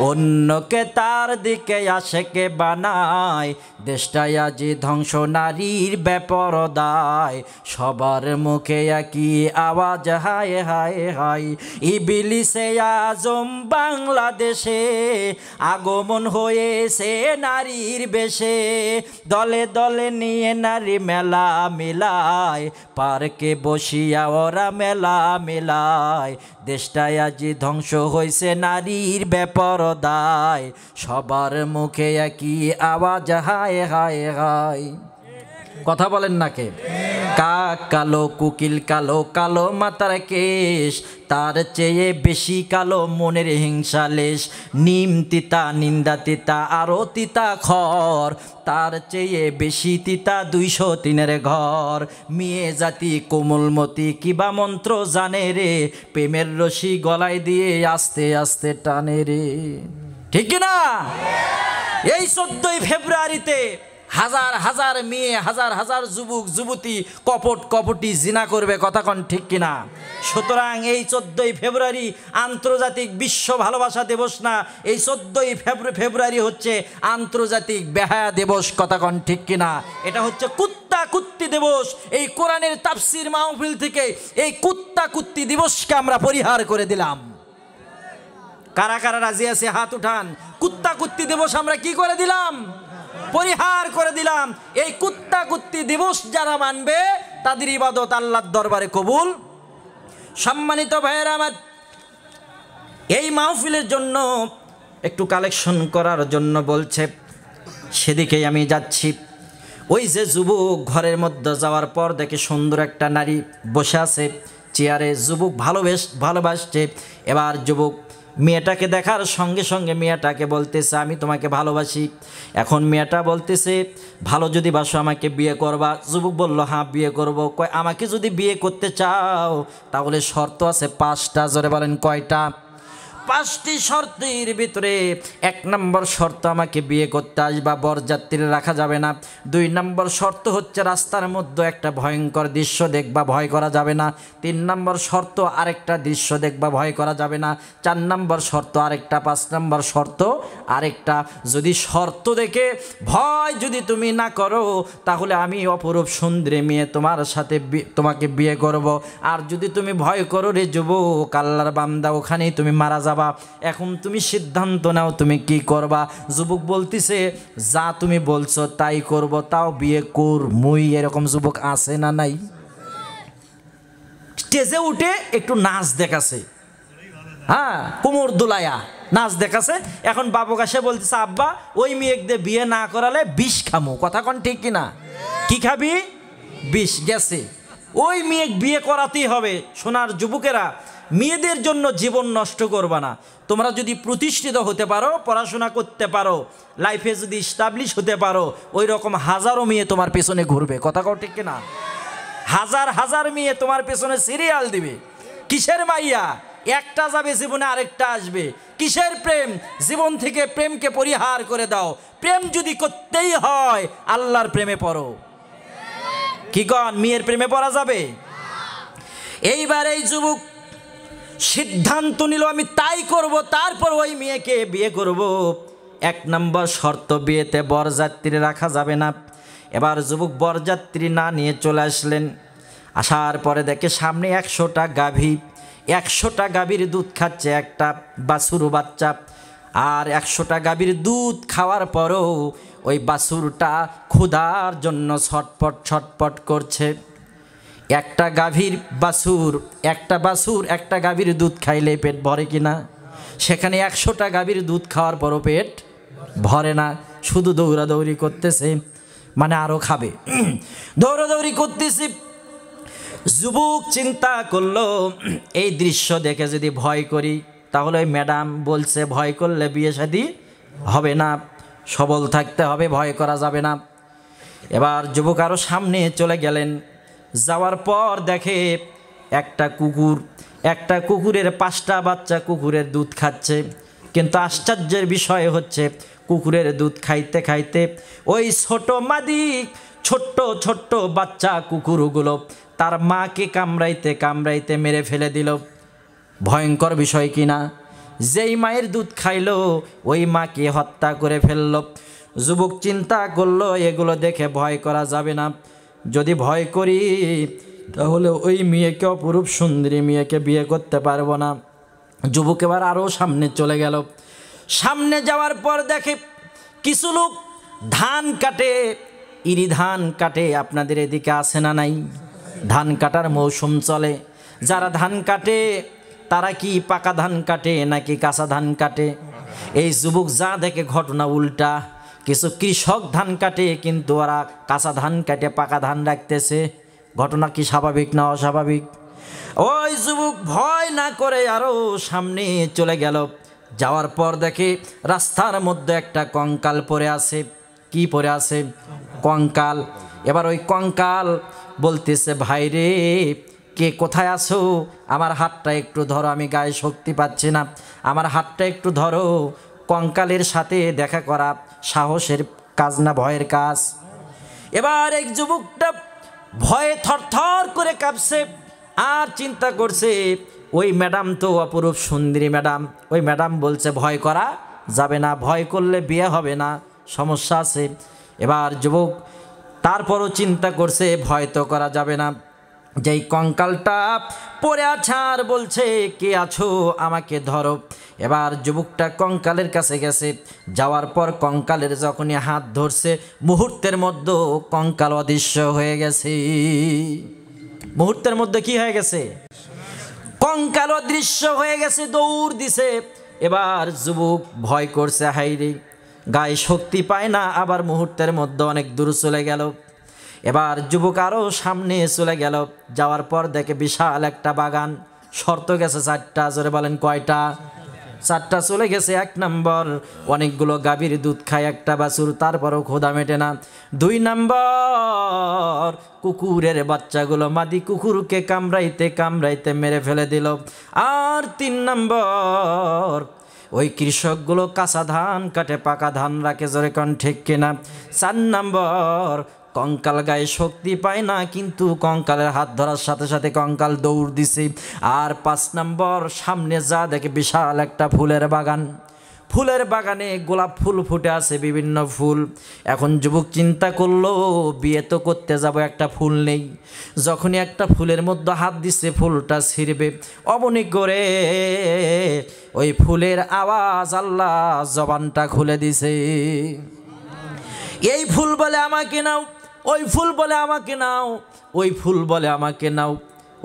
অন্যকে তার দিকে আশেকে বানায়, দেশটাই আজি ধ্বংস নারীর বেপরদায়। সবার মুখে একই আওয়াজ হায় হায় হায়, ইবলিসে আজম বাংলাদেশে আগমন হয়েছে নারীর বেশে। দলে দলে নিয়ে নারী মেলা মিলায়, পার্কে বসিয়া ওরা মেলা মিলায়। দেশটাই আজি ধ্বংস হয়েছে নারীর বেপরদায়, সবার মুখে একই আওয়াজ হায় হায় হায়। কথা বলেন না কে? কাক কালো, কুকিল কালো, কালো মাথার কেশ, তার চেয়ে বেশি কালো মনের হিংসা লেশ। নিম তিতা, নিন্দা তিতা, আরো তিতা খর, তার চেয়ে বেশি তিতা 203-এর ঘর। মেয়ে জাতি কোমলমতি কিবা মন্ত্র জানে রে, প্রেমের রশি গলায় দিয়ে আস্তে আস্তে টানে রে। ঠিক কিনা? এই 14ই ফেব্রুয়ারিতে হাজার হাজার মেয়ে, হাজার হাজার যুবক যুবতী কপট কপটি জিনা করবে। কথা কন ঠিক কিনা? সুতরাং এই 14ই ফেব্রুয়ারি আন্তর্জাতিক বিশ্ব ভালোবাসা দিবস না, এই 14ই ফেব্রুয়ারি হচ্ছে আন্তর্জাতিক বেহায়া দিবস। কথা কন ঠিক কিনা? এটা হচ্ছে কুত্তা কুত্তি দিবস। এই কোরআনের তাফসির মাহফিল থেকে এই কুত্তা কুত্তি দিবসকে আমরা পরিহার করে দিলাম। কারা কারা রাজি আছে হাত উঠান। কুত্তা কুত্তি দিবস আমরা কি করে দিলাম? পরিহার করে দিলাম। এই কুত্তা কুত্তি দিবস যারা মানবে তাদের ইবাদত আল্লাহর দরবারে কবুল। সম্মানিত ভাইয়েরা আমার, এই মাহফিলের জন্য একটু কালেকশন করার জন্য বলছে, সেদিকেই আমি যাচ্ছি। ওই যে যুবক ঘরের মধ্যে যাওয়ার পর দেখে সুন্দর একটা নারী বসে আছে চেয়ারে, যুবক ভালোবাসছে। এবার যুবক মেয়েটাকে দেখার সঙ্গে সঙ্গে মেয়েটাকে বলতেছে আমি তোমাকে ভালোবাসি। এখন মেয়েটা বলতেছে ভালো যদি বাসো আমাকে বিয়ে করবা। যুবক বলল হ্যাঁ বিয়ে করব। কয় আমাকে যদি বিয়ে করতে চাও তাহলে শর্ত আছে 5টা। জোরে বলেন কয়টা? 5টি শর্তের ভিতরে 1 নম্বর শর্ত আমাকে বিয়ে করতে আসবা, বরযাত্রী রাখা যাবে না। 2 নম্বর শর্ত হচ্ছে রাস্তার মধ্যে একটা ভয়ঙ্কর দৃশ্য দেখবা, ভয় করা যাবে না। 3 নম্বর শর্ত আরেকটা দৃশ্য দেখবা, ভয় করা যাবে না। 4 নম্বর শর্ত আরেকটা, 5 নম্বর শর্ত আরেকটা। যদি শর্ত দেখে ভয় যদি তুমি না করো তাহলে আমি অপরূপ সুন্দরী মেয়ে তোমার সাথে তোমাকে বিয়ে করব। আর যদি তুমি ভয় করো রে যুবক, আল্লাহর বান্দা, ওখানেই তুমি মারা যাবা। এখন তুমি সিদ্ধান্ত নাও তুমি কি করবা। যুবক বলতিছে যা তুমি বলছো তাই করব, তাও বিয়ে করমুই। এরকম যুবক আছে না নাই? স্টেজে উঠে একটু নাচ দেখাছে, হ্যাঁ, কোমর দুলায়া নাচ দেখাছে। এখন বাবু কাছে বলতেছে আব্বা ওই মেয়ে দিয়ে বিয়ে না করালে বিষ খামু। কথা কোন ঠিক কিনা? কি খাবি? বিষ। গেছে, ওই মেয়ে বিয়ে করাতেই হবে। সোনার যুবকেরা, মেয়েদের জন্য জীবন নষ্ট করবা না। তোমরা যদি প্রতিষ্ঠিত হতে পারো, পড়াশোনা করতে পারো, লাইফে যদি এস্টাবলিশ হতে পারো, ওই রকম হাজারো মেয়ে তোমার পেছনে ঘুরবে। কথা কও ঠিক কিনা? হাজার হাজার মেয়ে তোমার পেছনে সিরিয়াল দিবে। কিসের মাইয়া? একটা যাবে জীবনে, আরেকটা আসবে। কিসের প্রেম? জীবন থেকে প্রেমকে পরিহার করে দাও। প্রেম যদি করতেই হয় আল্লাহর প্রেমে পড়ো। কি কন? মেয়ের প্রেমে পড়া যাবে? এইবার এই যুবক সিদ্ধান্ত নিল আমি তাই করব, তারপর ওই মেয়েকে বিয়ে করব। 1 নম্বর শর্ত, বিয়েতে বরযাত্রী রাখা যাবে না। এবার যুবক বরযাত্রী না নিয়ে চলে আসলেন। আসার পরে দেখে সামনে 100টা গাভী, 100টা গাভীর দুধ খাচ্ছে একটা বাছুর বাচ্চা। আর 100টা গাভীর দুধ খাওয়ার পরও ওই বাছুরটা ক্ষুধার জন্য ছটপট ছটপট করছে। একটা গাভীর বাছুর, একটা গাভীর দুধ খাইলে পেট ভরে কিনা? সেখানে 100টা গাভীর দুধ খাওয়ার পরও পেট ভরে না, শুধু দৌড়াদৌড়ি করতেছে, মানে আরও খাবে। দৌড়াদৌড়ি করতেছে। যুবক চিন্তা করলো এই দৃশ্য দেখে যদি ভয় করি তাহলে ওই ম্যাডাম বলছে ভয় করলে বিয়ে শাদী হবে না, সবল থাকতে হবে, ভয় করা যাবে না। এবার যুবক আরও সামনে চলে গেলেন। যাওয়ার পর দেখে একটা কুকুরের 5টা বাচ্চা কুকুরের দুধ খাচ্ছে। কিন্তু আশ্চর্যের বিষয় হচ্ছে কুকুরের দুধ খাইতে খাইতে ওই ছোট মাদিক ছোট্ট ছোট্ট বাচ্চা কুকুরগুলো তার মাকে কামড়াইতে কামড়াইতে মেরে ফেলে দিল। ভয়ঙ্কর বিষয় কিনা? যেই মায়ের দুধ খাইলো ওই মাকে হত্যা করে ফেলল। যুবক চিন্তা করলো এগুলো দেখে ভয় করা যাবে না। যদি ভয় করি তাহলে ওই মেয়েকে, অপরূপ সুন্দরী মেয়েকে বিয়ে করতে পারবো না। যুবক এবার আরও সামনে চলে গেল। সামনে যাওয়ার পর দেখে কিছু লোক ধান কাটে, ইরি ধান কাটে। আপনাদের এদিকে আছে না নাই? ধান কাটার মৌসুম চলে। যারা ধান কাটে তারা কি পাকা ধান কাটে নাকি কাঁচা ধান কাটে? এই যুবক যা দেখে ঘটনা উল্টা। কিছু কৃষক ধান কাটে কিন্তু ওরা কাঁচা ধান কাটে পাকা ধান রাখতেছে। ঘটনা কি স্বাভাবিক না অস্বাভাবিক? ওই যুবক ভয় না করে আরও সামনে চলে গেল। যাওয়ার পর দেখে রাস্তার মধ্যে একটা কঙ্কাল পড়ে আছে। কি পড়ে আছে? কঙ্কাল। এবার ওই কঙ্কাল বলতেছে ভাই রে, কে কোথায় আছো? আমার হাতটা একটু ধরো, আমি গায়ে শক্তি পাচ্ছি না, আমার হাতটা একটু ধরো। কঙ্কালের সাথে দেখা করা সাহসের কাজ না ভয়ের কাজ? এবার এক যুবকটা ভয়ে থরথর করে কাঁপছে আর চিন্তা করছে ওই ম্যাডাম তো অপরূপ সুন্দরী ম্যাডাম। ওই ম্যাডাম বলছে ভয় করা যাবে না, ভয় করলে বিয়ে হবে না, সমস্যা আছে। এবার যুবক তারপরও চিন্তা করছে ভয় তো করা যাবে না। যেই কঙ্কালটা পড়ে আছে আর বলছে কে আছো আমাকে ধরো। এবার যুবকটা কঙ্কালের কাছে গেছে। যাওয়ার পর কঙ্কালের যখনই হাত ধরছে মুহূর্তের মধ্যে কঙ্কাল অদৃশ্য হয়ে গেছে। মুহূর্তের মধ্যে কি হয়ে গেছে? কঙ্কাল অদৃশ্য হয়ে গেছে। দৌড় দিছে। এবার যুবক ভয় করছে, হাইরে গায়ে শক্তি পায় না, আবার মুহূর্তের মধ্যে অনেক দূর চলে গেল। এবার যুবক আরও সামনে চলে গেল। যাওয়ার পর দেখে বিশাল একটা বাগান। শর্ত গেছে 4টা। জোরে বলেন কয়টা? 4টা চলে গেছে। 1 নাম্বার, অনেকগুলো গাভীর দুধ খায় একটা বাছুর, তারপরও ক্ষুধা মেটে না। 2 নাম্বার, কুকুরের বাচ্চাগুলো মাদি কুকুরকে কামড়াইতে কামড়াইতে মেরে ফেলে দিল। আর 3 নাম্বার, ওই কৃষকগুলো কাঁচা ধান কাটে, পাকা ধান রাখে, জোরে কোন ঠিক কিনা। 4 নাম্বার, কঙ্কাল গায়ে শক্তি পায় না, কিন্তু কঙ্কালের হাত ধরার সাথে সাথে কঙ্কাল দৌড় দিছে। আর 5 নাম্বার, সামনে যা দেখে বিশাল একটা ফুলের বাগান। ফুলের বাগানে গোলাপ ফুল ফুটে আছে, বিভিন্ন ফুল। এখন যুবক চিন্তা করলো বিয়ে তো করতে যাব, একটা ফুল নেই। যখনই একটা ফুলের মধ্যে হাত দিছে ফুলটা ছিঁড়বে, অমনি করে ওই ফুলের আওয়াজ আল্লাহ জবানটা খুলে দিছে। এই ফুল বলে আমাকে নাও, ওই ফুল বলে আমাকে নাও, ওই ফুল বলে আমাকে নাও।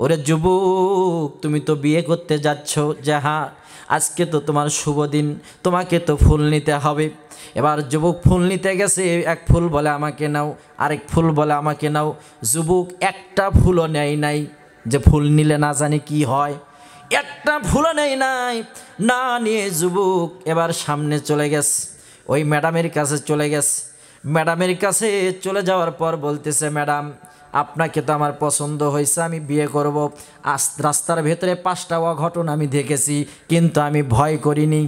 ওরে যুবক, তুমি তো বিয়ে করতে যাচ্ছ, যে হ্যাঁ আজকে তো তোমার শুভ দিন, তোমাকে তো ফুল নিতে হবে। এবার যুবক ফুল নিতে গেছে, এক ফুল বলে আমাকে নাও, আরেক ফুল বলে আমাকে নাও। যুবক একটা ফুলও নেয় নাই, যে ফুল নিলে না জানি কি হয়, একটা ফুলও নেয় নাই। না নিয়ে যুবক এবার সামনে চলে গেছে, ওই ম্যাডামের কাছে চলে গেছে। ম্যাডামের কাছে চলে যাওয়ার পর বলতেছে, ম্যাডাম আপনাকে তো আমার পছন্দ হয়েছে, আমি বিয়ে করব। রাস্তার ভেতরে 5টা অঘটন আমি দেখেছি, কিন্তু আমি ভয় করিনি।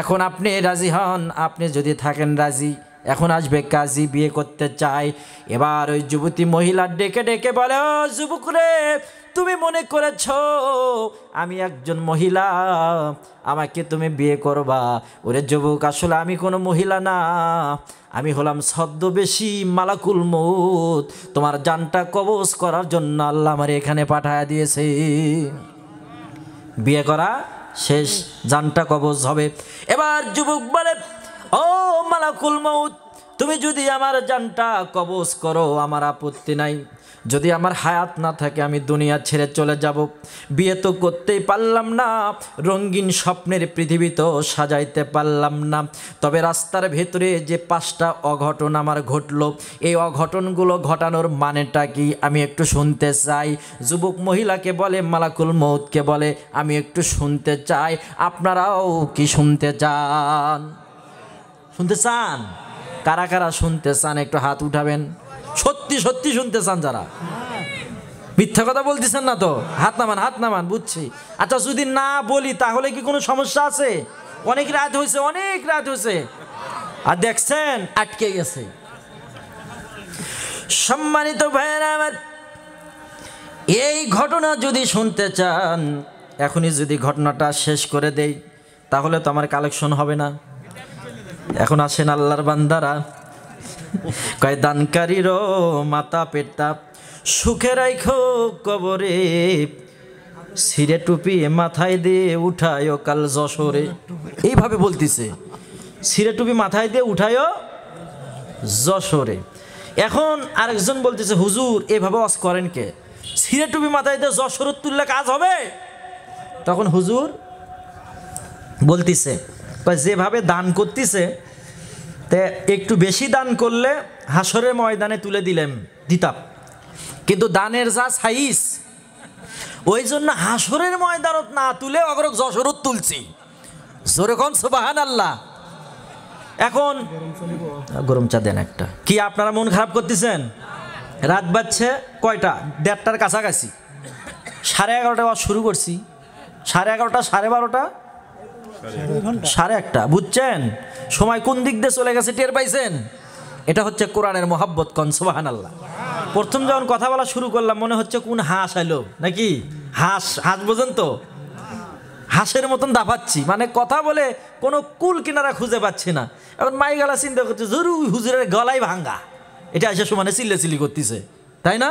এখন আপনি রাজি হন, আপনি যদি থাকেন রাজি, এখন আসবে কাজী, বিয়ে করতে চাই। এবার ওই যুবতী মহিলা ডেকে ডেকে বলে, ও যুবক রে, তুমি মনে করেছ আমি একজন মহিলা, আমাকে তুমি বিয়ে করবা? ওরে যুবক, আসলে আমি কোনো মহিলা না, আমি হলাম ছদ্মবেশী মালাকুল মউত। তোমার জানটা কবজ করার জন্য আল্লাহ আমার এখানে পাঠায় দিয়েছে। বিয়ে করা শেষ, জানটা কবজ হবে। এবার যুবক বলে, ও মালাকুল মউত, তুমি যদি আমার জানটা কবজ করো আমার আপত্তি নাই। যদি আমার হায়াত না থাকে আমি দুনিয়া ছেড়ে চলে যাব। বিয়ে তো করতেই পারলাম না, রঙিন স্বপ্নের পৃথিবী তো সাজাইতে পারলাম না। তবে রাস্তার ভেতরে যে 5টা অঘটন আমার ঘটলো, এই অঘটনগুলো ঘটানোর মানেটা কি আমি একটু শুনতে চাই। যুবক মহিলাকে বলে, মালাকুল মউতকে বলে, আমি একটু শুনতে চাই। আপনারাও কি শুনতে চান? শুনতে চান? কারা কারা শুনতে চান একটু হাত উঠাবেন। সত্যি সত্যি শুনতে চান যারা, মিথ্যা কথা বলতেছেন না তো? হাত নামান, হাত নামান, বুঝছি। আচ্ছা যদি না বলি তাহলে কি কোনো সমস্যা আছে? অনেক রাত হয়েছে, অনেক রাত হয়েছে, আর দেখছেন আটকে গেছে। সম্মানিত ভাইয়েরা আমার, এই ঘটনা যদি শুনতে চান, এখনই যদি ঘটনাটা শেষ করে দেই তাহলে তো আমার কালেকশন হবে না। এখন আসেন আল্লাহর বান্দারা, কয় দানকারীরও মাথা পেটা সুখে রাইখো কবরে, সিরে টুপি মাথায় দিয়ে উঠায়ও কাল যশোরে। এইভাবে বলতেছে, সিরে টুপি মাথায় দিয়ে উঠায়ও যশোরে। এখন আরেকজন বলতেছে, হুজুর এভাবে ওয়াজ করেন কে? সিরে টুপি মাথায় দিয়ে যশোরে তুললে কাজ হবে? তখন হুজুর বলতেছে, যেভাবে দান করতেছে তে একটু বেশি দান করলে হাসরের ময়দানে তুলে দিতাম, কিন্তু দানের যা সাইজ, ওই জন্য হাসরের ময়দানত না তুলে অগরক যশোরত তুলছি। জোরে কোন সুবহানাল্লাহ। এখন গরম চা দেন একটা। কি আপনারা মন খারাপ করতেছেন? রাত বাজছে কয়টা? 1:30টার কাছাকাছি। 11:30 শুরু করছি, 11:30, 12:30, 1:30, বুঝছেন? সময় কোন দিক দিয়ে চলে গেছে টের পাইছেন? এটা হচ্ছে কোরআনের মহাব্বত। কোন সুবহানাল্লাহ। প্রথম যখন কথা বলা শুরু করলাম মনে হচ্ছে কোন হাঁস আইলো নাকি, হাঁস বোঝেন তো, হাঁসের মতন দাফাচ্ছি, মানে কথা বলে কোনো কুল কিনারা খুঁজে পাচ্ছি না। এখন মাই গলা চিন্তা করছে, জরু হুজুরের গলাই ভাঙ্গা, এটা এসে সমানে চিল্লাচিল্লি করতেছে, তাই না?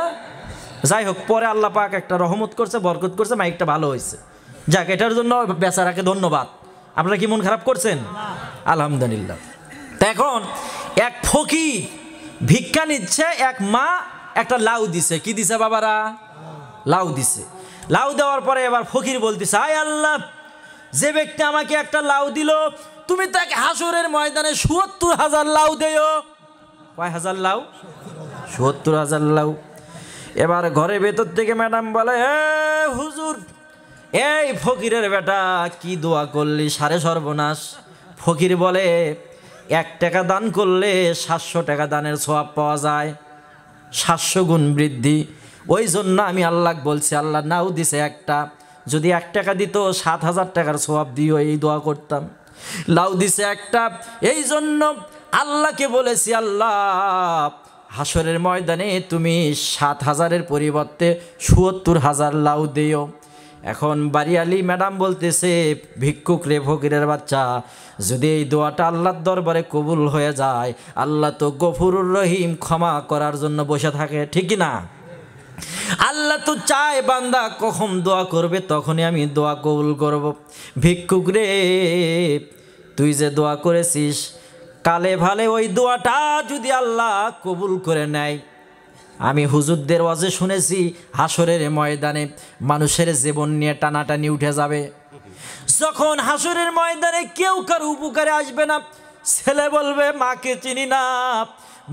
যাই হোক, পরে আল্লাহ পাক একটা রহমত করছে, বরকত করছে, মাইকটা ভালো হয়েছে। যাক, এটার জন্য বেচারাকে ধন্যবাদ। আপনারা কি মন খারাপ করছেন? আলহামদুলিল্লাহ। তা এখন এক ফকির ভিক্ষা নিচ্ছে, এক মা একটা লাউ দিছে। কি দিছে বাবারা? লাউ দিছে। লাউ দেওয়ার পরে এবার ফকির বলতেছে, আয় আল্লাহ, যে ব্যক্তি আমাকে একটা লাউ দিল, তুমি তাকে হাসরের ময়দানে ৭০,০০০ লাউ দেও। কয় হাজার লাউ? ৭০,০০০ লাউ। এবার ঘরের ভেতর থেকে ম্যাডাম বলে, হুজুর এই ফকিরের বেটা কি দোয়া করলি সারে সর্বনাশ। ফকির বলে 1 টাকা দান করলে 700 টাকা দানের সওয়াব পাওয়া যায়, 700 গুণ বৃদ্ধি। ওই জন্য আমি আল্লাহ বলছি, আল্লাহ নাও দিছে একটা, যদি 1 টাকা দিত 7,000 টাকার সওয়াব দিও, এই দোয়া করতাম। লাউ দিছে একটা, এই জন্য আল্লাহকে বলেছি, আল্লাহ হাসরের ময়দানে তুমি 7,000-এর পরিবর্তে ৭৪,000 লাউ দিও। এখন বাড়িয়ালি ম্যাডাম বলতেছে, ভিক্ষুক রে ফকিরের বাচ্চা, যদি এই দোয়াটা আল্লাহর দরবারে কবুল হয়ে যায়, আল্লাহ তো গফুরুর রহিম, ক্ষমা করার জন্য বসে থাকে, ঠিক না? আল্লাহ তো চায় বান্দা কখন দোয়া করবে তখনই আমি দোয়া কবুল করব। ভিক্ষুক রে, তুই যে দোয়া করেছিস কালে ভালে, ওই দোয়াটা যদি আল্লাহ কবুল করে নেয়, আমি হুজুরদের ওয়াজে শুনেছি হাসরের ময়দানে মানুষের জীবন নিয়ে টানাটানি উঠে যাবে। যখন হাসরের ময়দানে কেউ কারো উপকারে আসবে না, ছেলে বলবে মাকে চিনি না,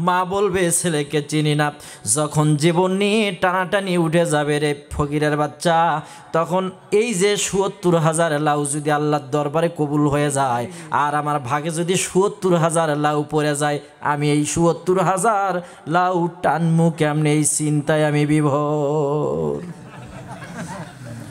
মা বলবে ছেলেকে চিনি না। যখন জীবন নিয়ে টানাটানি উঠে যাবে রে ফকিরের বাচ্চা, তখন এই যে ৭৪,000 লাউ যদি আল্লাহর দরবারে কবুল হয়ে যায়, আর আমার ভাগে যদি ৭৪,000 লাউ পড়ে যায়, আমি এই ৭৪,000 লাউ টানমু কেমনে, এই চিন্তায় আমি বিভোর।